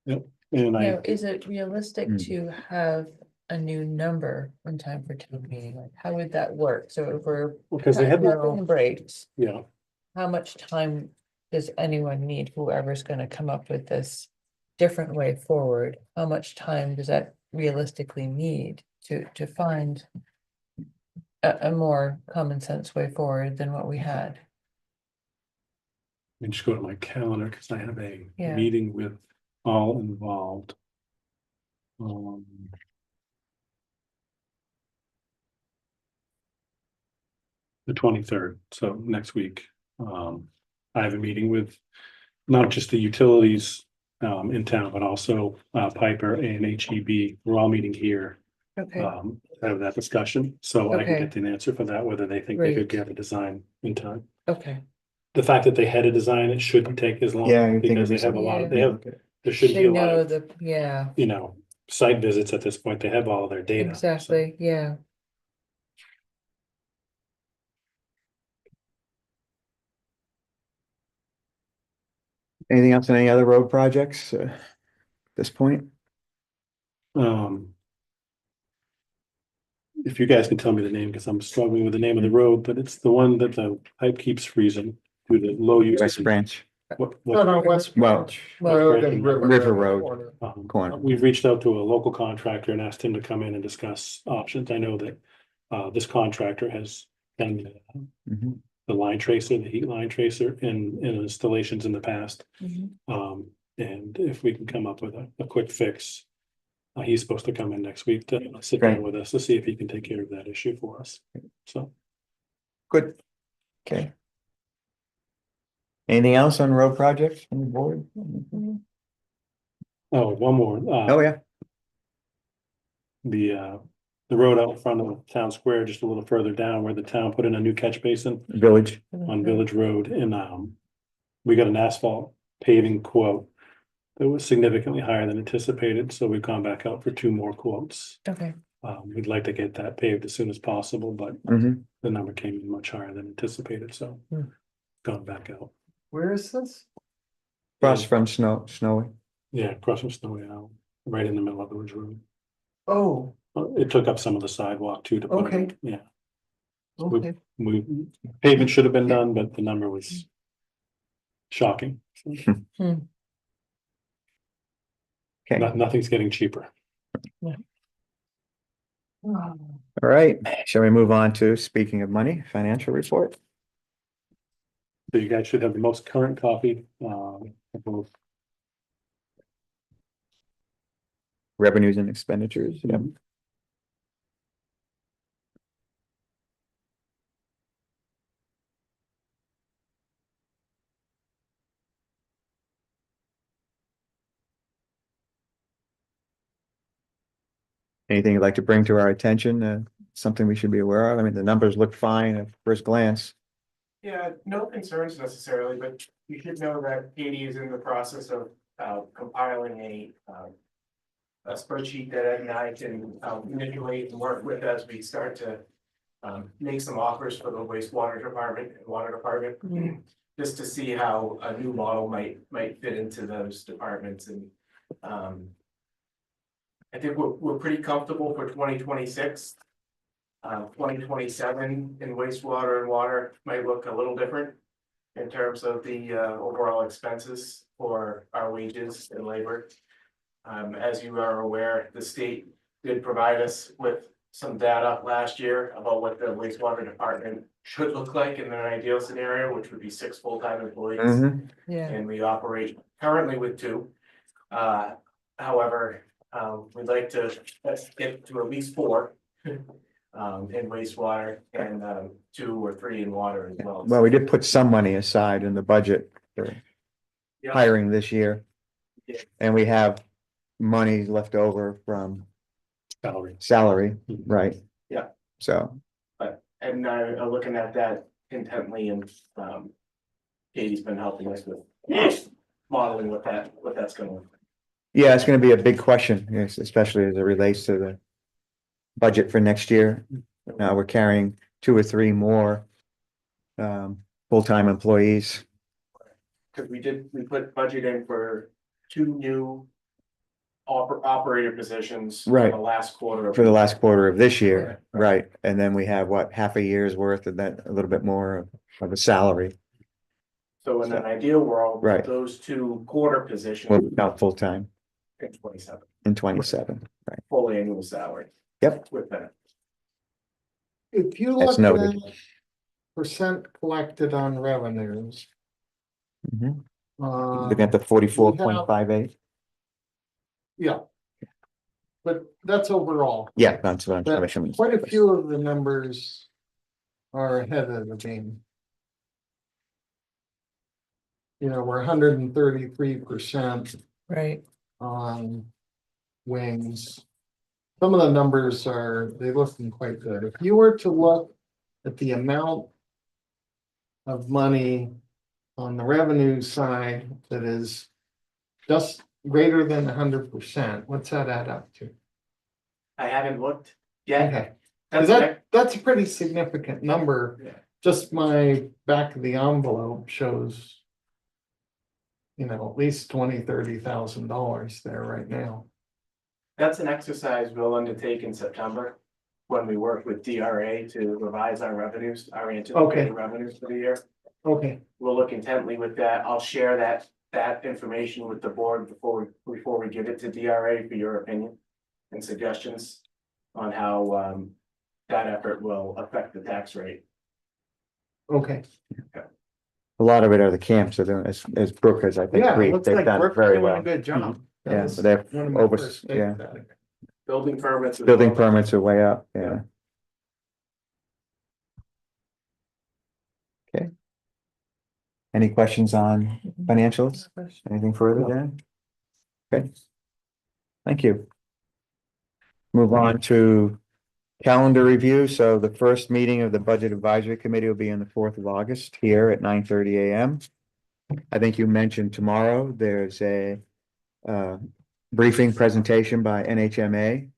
and Now, is it realistic Hmm. to have a new number in time for town meeting? Like, how would that work? So if we're because they had, pumping breaks, yeah, how much time does anyone need, whoever's gonna come up with this different way forward? How much time does that realistically need to find a more common sense way forward than what we had? let me just go to my calendar, because I have a Yeah. meeting with all involved. The 23rd, so next week, I have a meeting with not just the utilities in town, but also Piper and HEB. We're all meeting here Okay, have that discussion, so I can Okay. get an answer for that, whether they think they could Great. get a design in time. okay. The fact that they had a design, it shouldn't take as long. Yeah, I think Because they it'd be have a lot of, they Yeah. have, there shouldn't be They a lot know of, the, yeah, you know, site visits at this point, they have all their data. so. exactly, yeah. Anything else on any other road projects, at this point? If you guys can tell me the name, because I'm struggling with the name of the road, but it's the one that the pipe keeps freezing due to low use. West Branch, What, No, no, West Well, Branch. well- Road and River Road. corner. corner. we've reached out to a local contractor and asked him to come in and discuss options. I know that this contractor has done Mhm. the line tracer, the heat line tracer in installations in the past. Mhm. And if we can come up with a quick fix, he's supposed to come in next week to sit down Great. with us to see if he can take care of that issue for us. So, Good, okay. Anything else on road projects from the board? oh, one more. Oh, yeah, The road out in front of the town square, just a little further down where the town put in a new catch basin Village, on Village Road and we got an asphalt paving quote that was significantly higher than anticipated, so we've gone back out for 2 more quotes. Okay, We'd like to get that paved as soon as possible, but Mhm. the number came in much higher than anticipated, so gone back out. Where is this? across from Snowy. Yeah, across from Snowy Owl, right in the middle of Village Road. Oh, It took up some of the sidewalk too to put it, Okay. yeah. okay. We, pavement should have been done, but the number was shocking. Okay, Nothing's getting cheaper. all right, shall we move on to, speaking of money, financial report? So you guys should have the most current copy, of both. Revenues and expenditures, yep. Anything you'd like to bring to our attention, something we should be aware of? I mean, the numbers look fine at first glance. Yeah, no concerns necessarily, but you should know that Katie is in the process of compiling a spreadsheet that Ed and I can manipulate and work with as we start to make some offers for the wastewater department and water department. Just to see how a new model might fit into those departments and I think we're pretty comfortable for 2026. 2027 in wastewater and water might look a little different in terms of the overall expenses for our wages and labor. As you are aware, the state did provide us with some data last year about what the wastewater department should look like in an ideal scenario, which would be 6 full-time employees. Mhm. yeah, And we operate currently with 2. However, we'd like to get to at least 4 in wastewater and 2 or 3 in water as well. Well, we did put some money aside in the budget for Yeah. hiring this year. Yeah. And we have money left over from Salary. right? Yeah. So, And I'm looking at that intently and Katie's been helping us with modeling what that's gonna look like. yeah, it's gonna be a big question, yes, especially as it relates to the budget for next year. Now we're carrying 2 or 3 more full-time employees. Cause we put budget in for 2 new operator positions. for Right. The last quarter. For the last quarter of this year, Right. right? And then we have what, half a year's worth of that, a little bit more of a salary. So in an ideal world. Right. Those 2 quarter positions. Well, not full-time In 27, in 27, right? full annual salary. Yep. With that. If you That's look noted. at percent collected on revenues. Mhm. um, Looking at the 44.58. Yeah. But that's overall. Yeah, that's what I'm But trying to. quite a few of the numbers are ahead of the game. You know, we're 133% right, on wings. some of the numbers are, they looking quite good. If you were to look at the amount of money on the revenue side that is just greater than 100%, what's that add up to? I haven't looked yet. Okay, That's that's a pretty significant number. Yeah. Just my back of the envelope shows, you know, at least $20,000-$30,000 there right now. That's an exercise we'll undertake in September, when we work with DRA to revise our revenues, our anticipated revenues for the year. Okay, We'll look intently with that. I'll share that information with the board before we give it to DRA for your opinion and suggestions on how that effort will affect the tax rate. okay. A lot of it are the camps, so as Brooke has, I think, Yeah, it agreed, looks they've like done Brooke's very doing well. a good job. That Yeah, was they've one of my over, first yeah, takes at it. Building permits. as building well. permits are way up, yeah. Okay. Any questions on financials? Anything further, Dan? Okay. Thank you. Move on to calendar review. So the first meeting of the Budget Advisory Committee will be on the 4th of August here at 9:30 a.m. I think you mentioned tomorrow, there's a briefing presentation by NHMA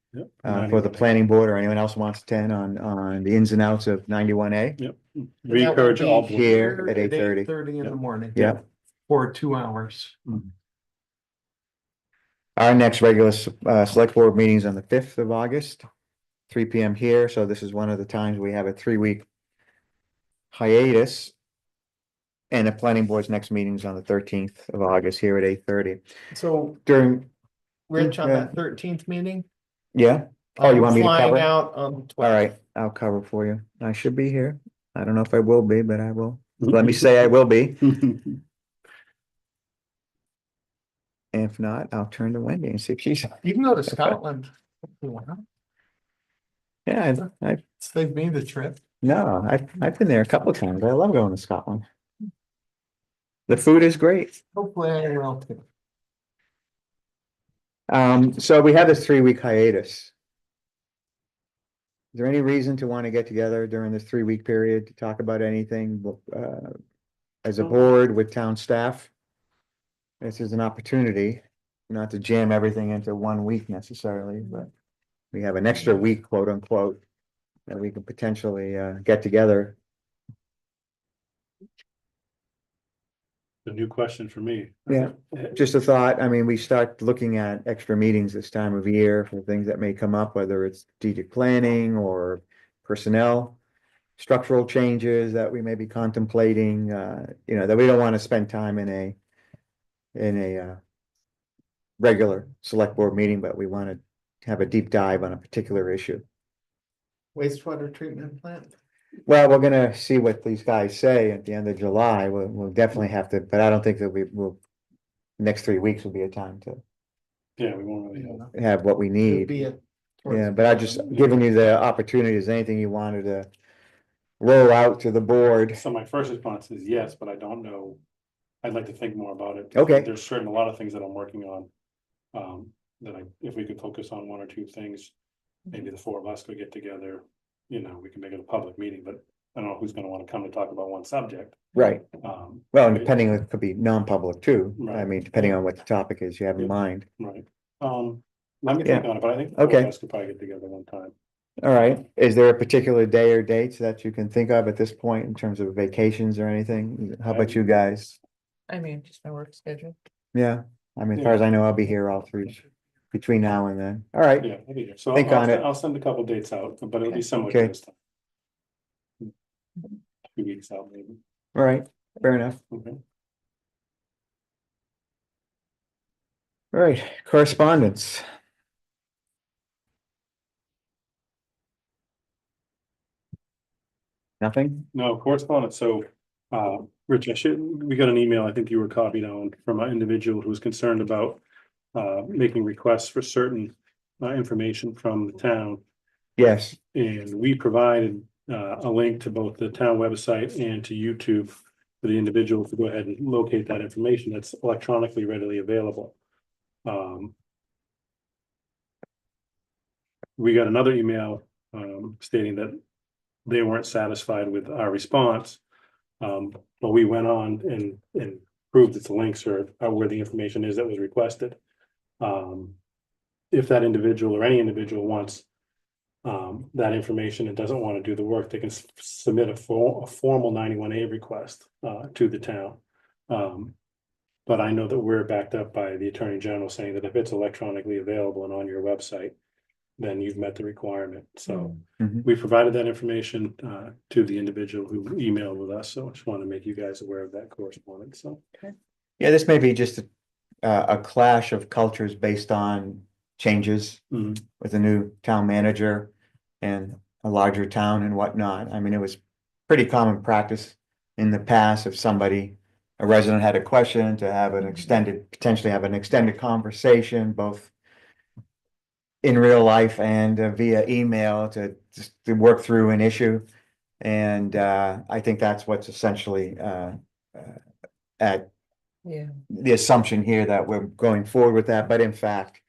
for the planning board or anyone else wants to attend on the ins and outs of 91A. Yep. We encourage all board Here members. at 8:30. 8:30 in the morning. Yeah. For 2 hours. Our next regular select board meeting is on the 5th of August, 3 p.m. here. So this is one of the times we have a 3-week hiatus. And the planning board's next meeting is on the 13th of August here at 8:30. So During, Rich, on Yeah. that 13th meeting? yeah, oh, you want me to Flying cover? out on the 12th. All right, I'll cover for you. I should be here. I don't know if I will be, but I will. Let me say I will be. If not, I'll turn to Wendy and see if she's. You can go to Scotland. Wow. Yeah, I've Save me the trip. no, I've been there a couple of times. I love going to Scotland. The food is great. Hopefully I will too. So we have this 3-week hiatus. Is there any reason to want to get together during this 3-week period to talk about anything, as a board with town staff? This is an opportunity, not to jam everything into 1 week necessarily, but we have an extra week, quote unquote, that we can potentially, get together. A new question for me. Yeah, just a thought. I mean, we start looking at extra meetings this time of year for things that may come up, whether it's strategic planning or personnel, structural changes that we may be contemplating, that we don't want to spend time in a regular select board meeting, but we want to have a deep dive on a particular issue. Wastewater treatment plant. Well, we're gonna see what these guys say at the end of July. We'll definitely have to, but I don't think that next 3 weeks will be a time to Yeah, we won't really have. have what we It'll need. be a- Yeah, but I just giving you the opportunity, is there anything you wanted to roll out to the board? So my first response is yes, but I don't know. I'd like to think more about it. Okay. There's a lot of things that I'm working on. If we could focus on 1 or 2 things, maybe the 4 of us could get together, we can make it a public meeting, but I don't know who's gonna wanna come to talk about one subject. Right. Um, Well, and depending, it could be non-public too. I Right. mean, depending on what the topic is you have in Yep. mind. right. Let me Yeah. think on it, but I think the 4 Okay. of us could probably get together one time. All right. Is there a particular day or dates that you can think of at this point in terms of vacations or anything? How about you guys? I mean, just my work schedule. Yeah, I mean, as far as I know, I'll be here all through between now and then. All right. Yeah, I'll be here. So Think on it. I'll send a couple dates out, but it'll be similar to Okay. this time. 2 weeks out maybe. All right, fair enough. Okay. All right, correspondence. Nothing? No, correspondence. So, Rich, we got an email, I think you were copied on, from an individual who was concerned about making requests for certain information from the town. Yes. And we provided a link to both the town website and to YouTube for the individual to go ahead and locate that information that's electronically readily available. we got another email stating that they weren't satisfied with our response. But we went on and proved that the links are where the information is that was requested. If that individual or any individual wants that information and doesn't want to do the work, they can submit a formal 91A request to the town. But I know that we're backed up by the Attorney General saying that if it's electronically available and on your website, then you've met the requirement. So we provided that information to the individual who emailed with us. So I just want to make you guys aware of that correspondence. So. Yeah, this may be just a clash of cultures based on changes with a new town manager and a larger town and whatnot. I mean, it was pretty common practice in the past if a resident had a question to have potentially have an extended conversation, both in real life and via email to work through an issue. And I think that's what's essentially at the assumption here that we're going forward with that. But in fact,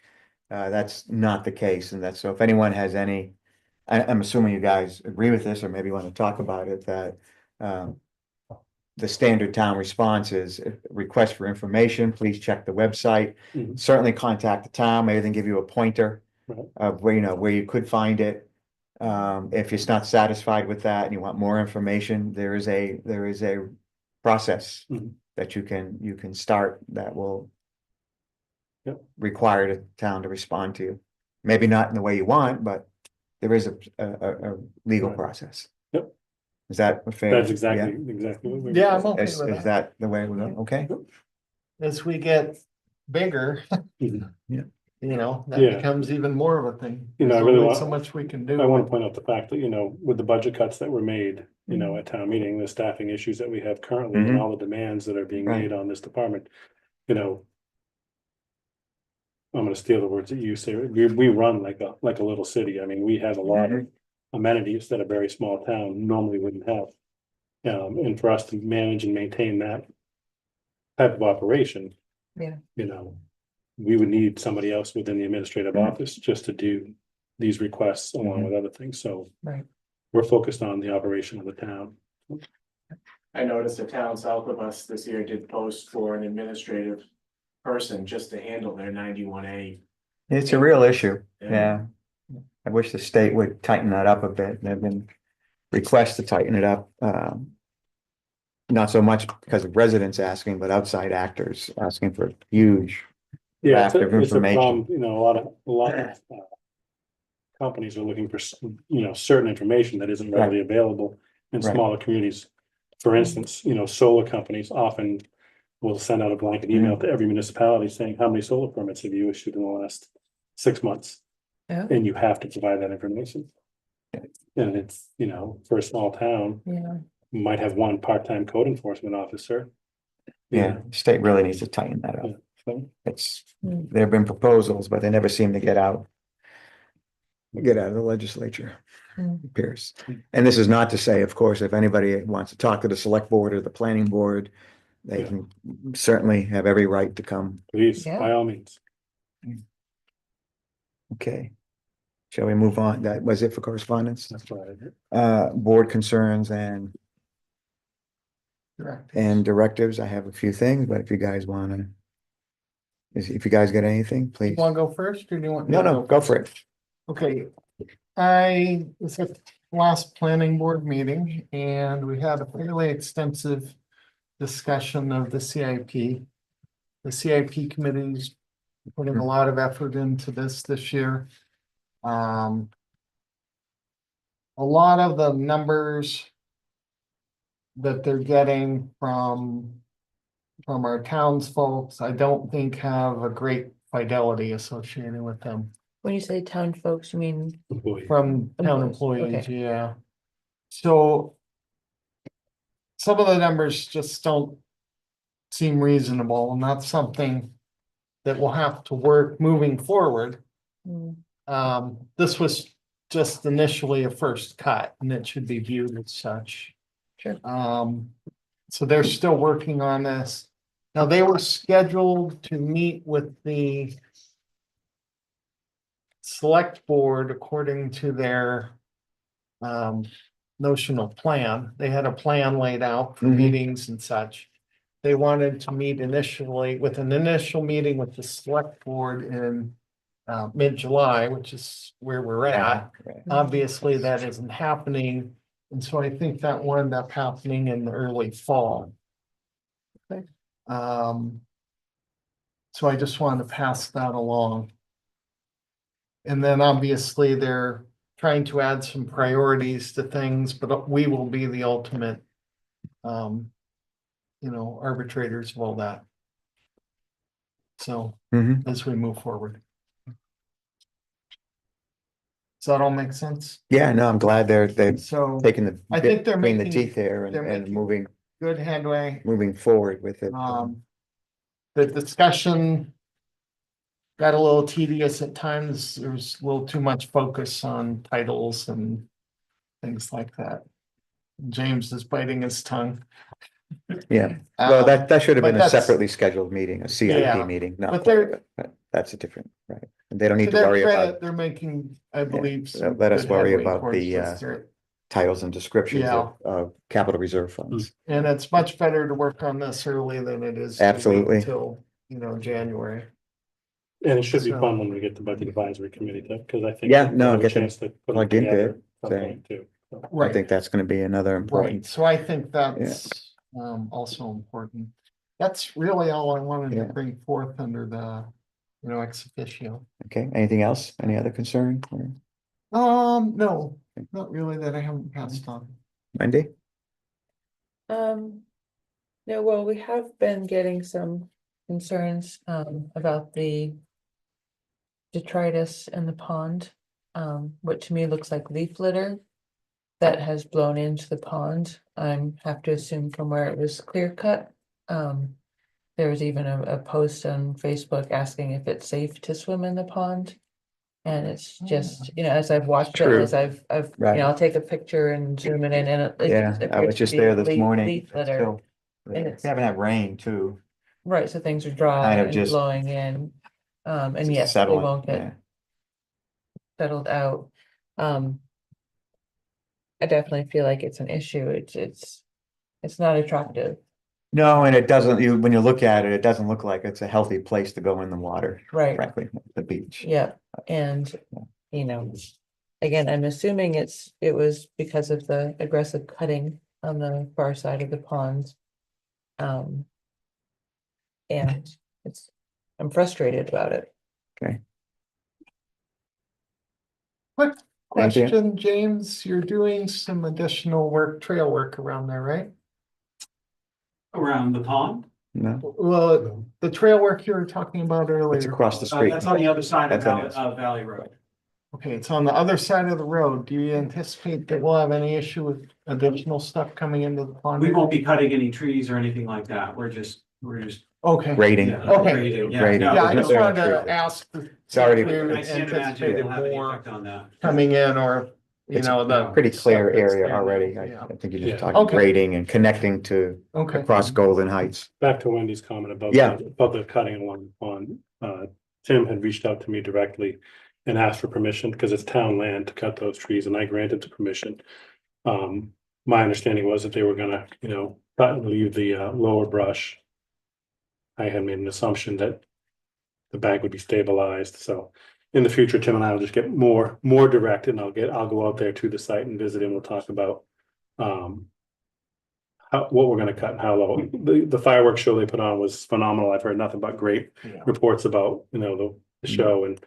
that's not the case. And so if anyone has any, I'm assuming you guys agree with this or maybe want to talk about it, that the standard town response is request for information, please check the website, certainly contact the town, maybe they can give you a pointer of where you could find it. If you're not satisfied with that and you want more information, there is a process that you can start that will require the town to respond to you. Maybe not in the way you want, but there is a legal process. Yep. Is that fair? That's exactly what we're. Yeah, I'm okay Is with that. that the way we're going? Okay. As we get bigger, Yeah. that becomes even more of a thing. I There's really only want. so much we can do. I want to point out the fact that, with the budget cuts that were made, at town meeting, the staffing issues that we have currently and all the demands that are being made on this department, I'm gonna steal the words that you say. We run like a little city. I mean, we have a lot of amenities that a very small town normally wouldn't have. And for us to manage and maintain that type of operation. We would need somebody else within the administrative office just to do these requests along with other things. So we're focused on the operation of the town. I noticed a town south of us this year did post for an administrative person just to handle their 91A. It's a real issue. Yeah. I wish the state would tighten that up a bit. There have been requests to tighten it up. Not so much because of residents asking, but outside actors asking for huge raft of it's a information. problem. A lot of companies are looking for certain information that isn't readily available in smaller communities. For instance, solar companies often will send out a blanket email to every municipality saying, how many solar permits have you issued in the last 6 months? And you have to provide that information. And it's, for a small town, you might have one part-time code enforcement officer. Yeah, state really needs to tighten that up. There have been proposals, but they never seem to get out of the legislature. It appears. And this is not to say, of course, if anybody wants to talk to the select board or the planning board, they can certainly have every right to come. Please, by all means. Okay. Shall we move on? That was it for correspondence? That's what I did. Board concerns and directives. I have a few things, but if you guys want to, if you guys got anything, please. You want to go first or do you want? No, go for it. Okay, I was at the last planning board meeting and we had a fairly extensive discussion of the CIP. The CIP committee's putting a lot of effort into this year. A lot of the numbers that they're getting from our townsfolk, I don't think have a great fidelity associated with them. When you say town folks, you mean? From town Employees, employees, okay. yeah. So some of the numbers just don't seem reasonable, and that's something that will have to work moving forward. This was just initially a first cut, and it should be viewed as such. Sure. So they're still working on this. Now, they were scheduled to meet with the select board, according to their notional plan, they had a plan laid out for Mhm. meetings and such. They wanted to meet initially with an initial meeting with the select board in mid-July, which is where we're at. Right. Obviously, that isn't happening, and so I think that will end up happening in the early fall. Okay. So I just wanted to pass that along. And then obviously they're trying to add some priorities to things, but we will be the ultimate arbitrators of all that. So Mhm. as we move forward. Does that all make sense? Yeah, no, I'm glad they've So taken the I think they're between the making- teeth there they're and making moving good headway. forward with it. The discussion got a little tedious at times. There was a little too much focus on titles and things like that. James is biting his tongue. Yeah, well, that should have but been a that's- separately scheduled meeting, a Yeah, CIP meeting, not but part of they're- it, but that's a different, right? And they don't need To to their worry credit, about, they're making, I believe. some let us good worry headway about towards the this. They're- titles and descriptions Yeah. of capital reserve funds. And it's much better to work on this early than it is. to wait Absolutely. Until, January. And it should be So- fun when we get the budget advisory committee, because I think. Yeah, no, we'll have a get them chance to put them plugged into together it, at some so- point too. So, I think that's gonna be another Right, important. so I think that's also important. That's really all I wanted to Yeah. bring forth under the, ex officio. Okay, anything else? Any other concern? Or No, not really that I haven't passed on. Wendy? No, well, we have been getting some concerns, about the detritus in the pond, what to me looks like leaf litter that has blown into the pond. I have to assume from where it was clear cut. There was even a post on Facebook asking if it's safe to swim in the pond. And it's just, as I've watched it, True. as I've, Right. I'll take a picture and zoom it in and it. Yeah, just I was appears to just be there this leaf- morning. leaf litter. Still, And we it's- haven't had rain too. Right, so things are dry Kind of and just blowing in, and Just yes, they settling, won't yeah. get settled out. I definitely feel like it's an issue, it's not attractive, No, and it doesn't, when you look at it, it doesn't look like it's a healthy place to go in the water, right, frankly, the beach. yeah, and, again, I'm assuming it was because of the aggressive cutting on the far side of the pond. And I'm frustrated about it. Quick Thank you. question, James, you're doing some additional trail work around there, right? Around the pond? No, Well, the trail work you were talking about earlier. it's across the street. That's on the other side of That's on Valley Road. Okay, it's on the other side of the road. Do you anticipate that we'll have any issue with additional stuff coming into the pond? We won't be cutting any trees or anything like that. We're just. Okay. Grading. Yeah, Okay. grading, yeah, Grading. no, Yeah, I no, just They're not wanted to trees. ask. It's already- if you I can't imagine anticipated we'll have any more effect on that. coming in or, It's the. Pretty clear stuff that's area there. already. Yeah. I think you're Yeah. just talking Okay. grading and connecting to Okay. across Golden Heights. back to Wendy's comment about. Yeah. About the cutting along the pond, Tim had reached out to me directly and asked for permission, because it's town land to cut those trees, and I granted the permission. My understanding was that they were gonna, cut and leave the lower brush. I had made an assumption that the bag would be stabilized, so in the future, Tim and I will just get more direct, and I'll go out there to the site and visit, and we'll talk about what we're gonna cut and how low. The fireworks show they put on was phenomenal. I've heard nothing but great Yeah. reports about, the show, and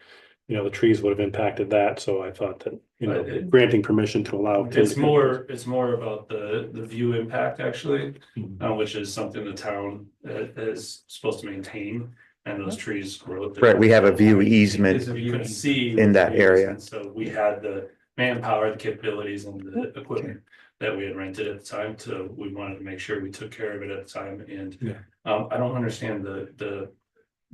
the trees would have impacted that, so I thought that, granting permission to allow. It's more about the view impact actually, which is something the town is supposed to maintain. And those trees grow. Right, we have a view easement So you can see. in the that trees, area. and so we had the manpower, the capabilities and the equipment that we had rented at the time we wanted to make sure we took care of it at the time and. Yeah. I don't understand the.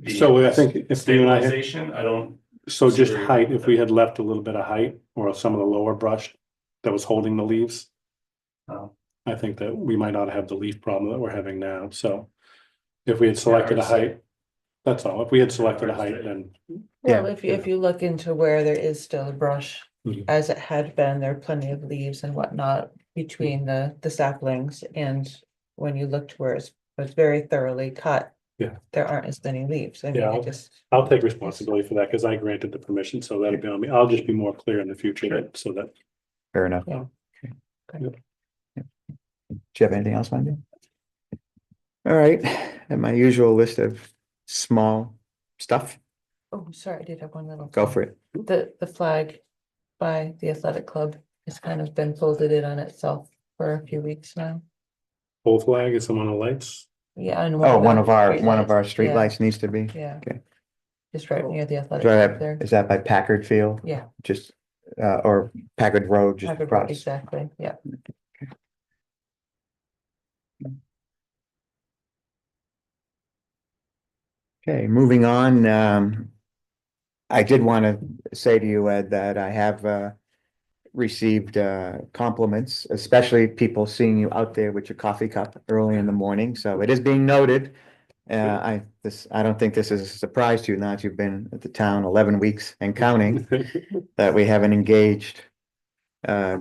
So I think if you and I had- Stabilization, I don't. So just height, if we had left a little bit of height or some of the lower brush that was holding the leaves. I think that we might not have the leaf problem that we're having now, so. If we had selected a height, That's all. If we had selected a height, then Well, Yeah. if you look into where there is still brush, Mhm. as it had been, there are plenty of leaves and whatnot between the saplings, and when you look to where it was very thoroughly cut. Yeah. There aren't as many leaves. I mean, Yeah, I just, I'll take responsibility for that because I granted the permission, so that'll be on me. I'll just be more clear in the future so that. Fair enough. Yeah. Okay. Do you have anything else, Wendy? All right, and my usual list of small stuff, oh, sorry, I did have one little. go thing. for it. The flag by the athletic club has kind of been folded in on itself for a few weeks now. Pole flag is some on the lights. Yeah, and Oh, one the of our streetlights, yeah, streetlights needs to be. Yeah. Okay. Just right near the athletic So club that, there. is that by Packard Field? Yeah. Just, or Packard Road, just Packard Road, across? exactly, yeah. Okay, moving on, I did want to say to you, Ed, that I have, received, compliments, especially people seeing you out there with your coffee cup early in the morning, so it is being noted. I don't think this is a surprise to you, now that you've been at the town 11 weeks and counting, that we have an engaged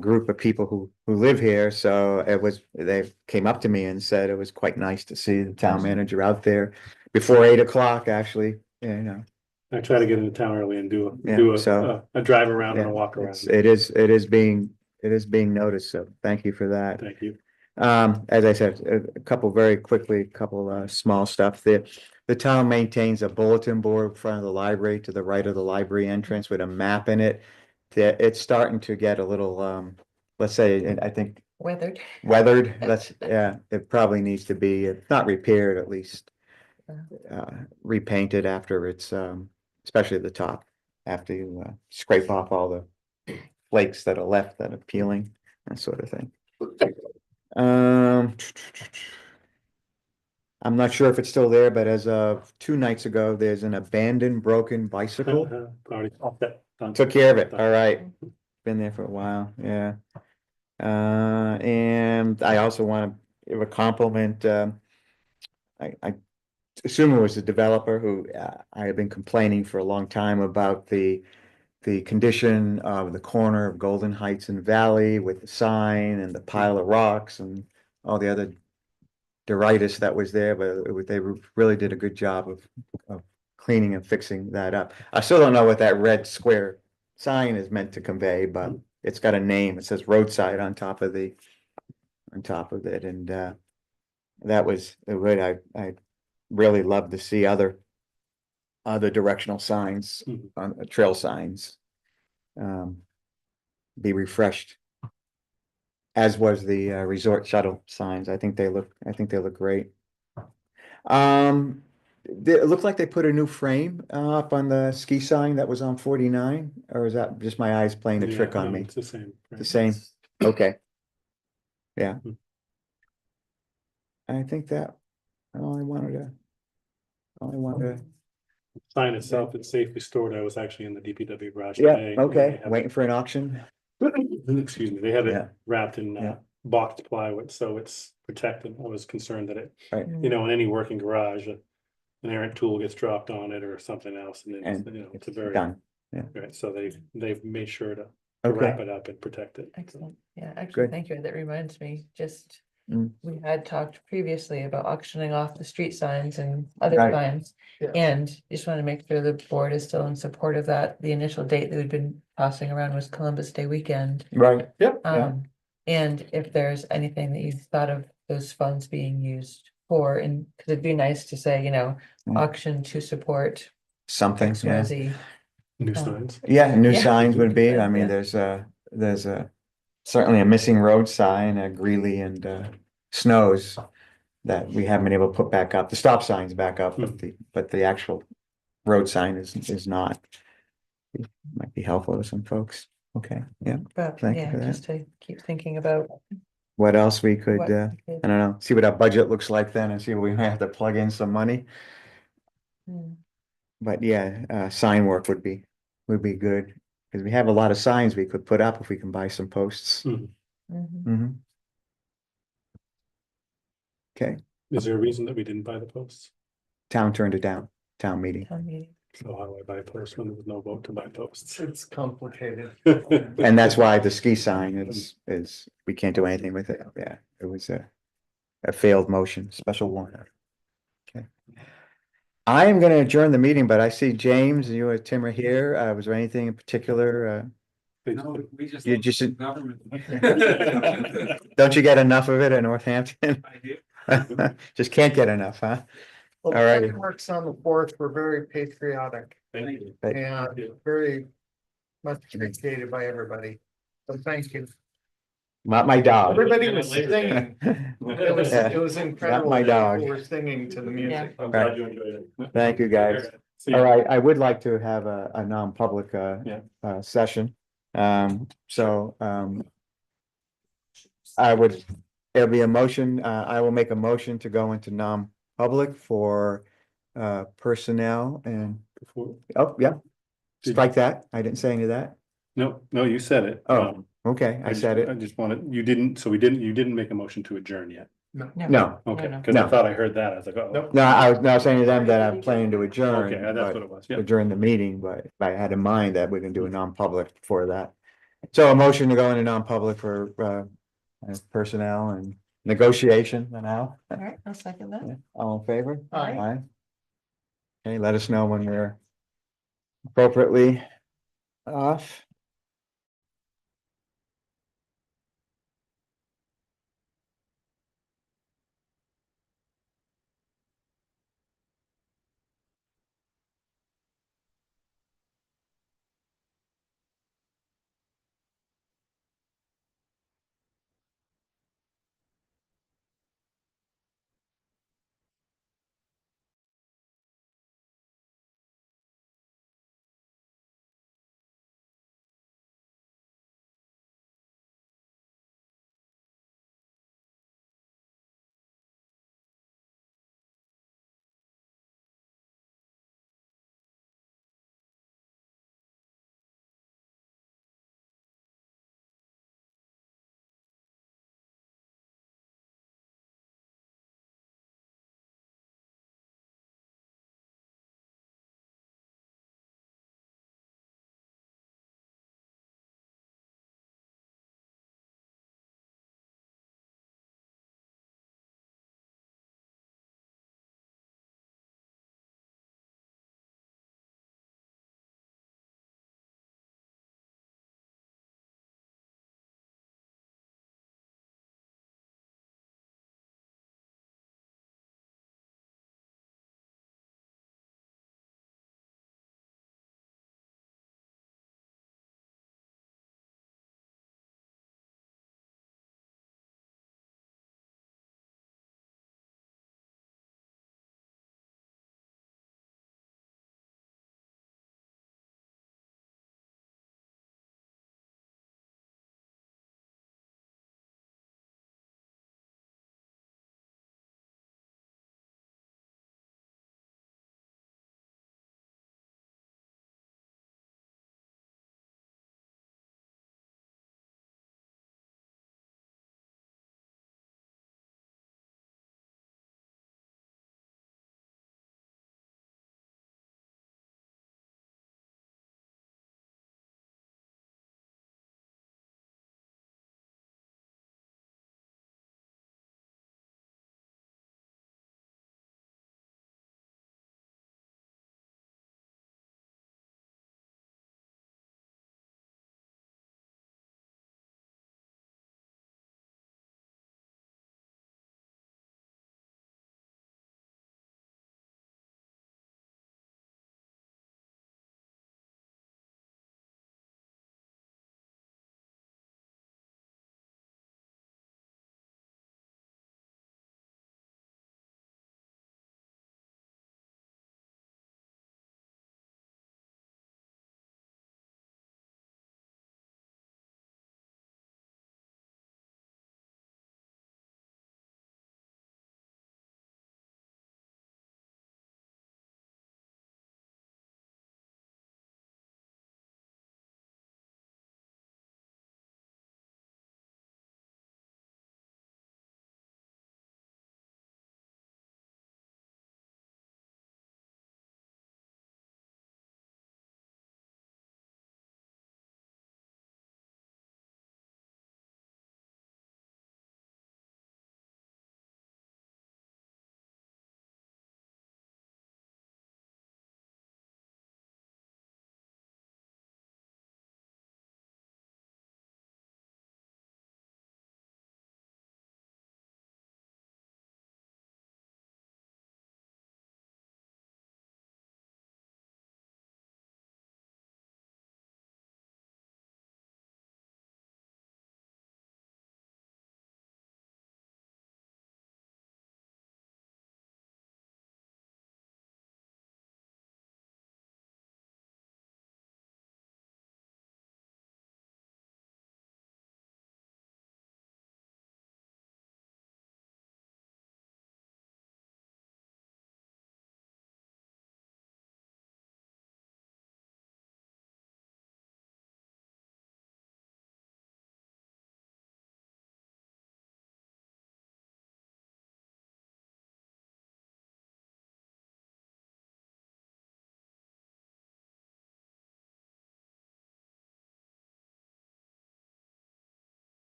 group of people who live here, so they came up to me and said it was quite nice to see the town manager out there before 8 o'clock, actually, you know. I try to get into town early and do Yeah, a, so- a drive around and a Yeah, walk around. it is being noticed, so thank you for that. Thank you. As I said, a couple very quickly, small stuff. The town maintains a bulletin board in front of the library to the right of the library entrance with a map in it. It's starting to get a little, let's say, I think Weathered. weathered. It probably needs to be, if not repaired, at least repainted after it's, especially at the top, after you scrape off all the flakes that are left that are peeling, that sort of thing. I'm not sure if it's still there, but as of 2 nights ago, there's an abandoned broken bicycle. Already off that. done. Took care of it, all right. Been there for a while, yeah. And I also want to give a compliment, I assume it was the developer who, I have been complaining for a long time about the condition of the corner of Golden Heights and Valley with the sign and the pile of rocks and all the other detritus that was there, but they really did a good job of cleaning and fixing that up. I still don't know what that red square sign is meant to convey, but it's got a name. It says roadside on top of it, and that was what I really love to see other directional signs on trail signs be refreshed, as was the resort shuttle signs. I think they look great. It looked like they put a new frame up on the ski sign that was on 49, or is that just my eyes playing a trick on me? It's the same. The same, okay. Yeah. I think that, all I wanted to. Sign itself, it's safely stored. I was actually in the DPW garage Yeah, today. okay, waiting for an auction. Excuse me, they have Yeah. it wrapped in Yeah. boxed plywood, so it's protected. I was concerned that it, Right. in any working garage, an errant tool gets dropped on it or something else, and it's, And it's a very. done, yeah. Right, so they've made sure to Okay. wrap it up and protect it. Excellent, yeah, actually, Good. thank you, that reminds me, just. Mm. We had talked previously about auctioning off the street signs and other Right. signs. Yeah. And just want to make sure the board is still in support of that. The initial date that we'd been tossing around was Columbus Day weekend. Right, yep, yeah, And if there's anything that you've thought of those funds being used for, and, because it'd be nice to say, auction to support something, yeah. XYZ. New Oh. signs. Yeah, new Yeah. signs would be, I Yeah. mean, there's a certainly a missing road sign at Greeley and Snows that we haven't been able to put back up, the stop sign's back up, but the actual road sign is not. Might be helpful to some folks, okay, yeah. But Thank you yeah, for that. just to keep thinking about. What else we could, what I we could- don't know, see what our budget looks like then and see where we might have to plug in some money. Hmm. But yeah, sign work would be good, because we have a lot of signs we could put up if we can buy some posts. Mhm. Mhm. Okay, Is there a reason that we didn't buy the posts? town turned it down. town meeting. Town meeting. So how do I buy posts when there was no vote to buy posts? It's complicated. And that's why the ski sign is, we can't do anything with it. Yeah, it was a failed motion, special warrant. Okay. I am gonna adjourn the meeting, but I see James, you and Tim are here. Was there anything in particular? No, we just. You love just- Government. Don't you get enough of it in Northampton? I do. Just can't get enough, huh? Well, All righty. fireworks on the fourth were very patriotic Thank you. and very much appreciated by everybody. So thank you. Not my dog. Everybody was singing. It was incredible. my dog. People were singing to the music. I'm glad you enjoyed it. Thank you, guys. See you. All right, I would like to have a non-public session. There'll be a motion, I will make a motion to go into non-public for personnel and, Before- oh, yeah. Strike that. I didn't say any of that. No, you said it. Oh, Okay, I said I it. just wanted, you didn't make a motion to adjourn yet. No, Okay, no. because I No. thought I heard that. I was like, oh. no, I was saying to them that I'm planning to adjourn. Okay, that's but- what it was. Yeah. During the meeting, but I had in mind that we're gonna do a non-public for that. So a motion to go into non-public for personnel and negotiation now. All right, I'll second that. All in favor? Aye. Okay, let us know when we're appropriately off.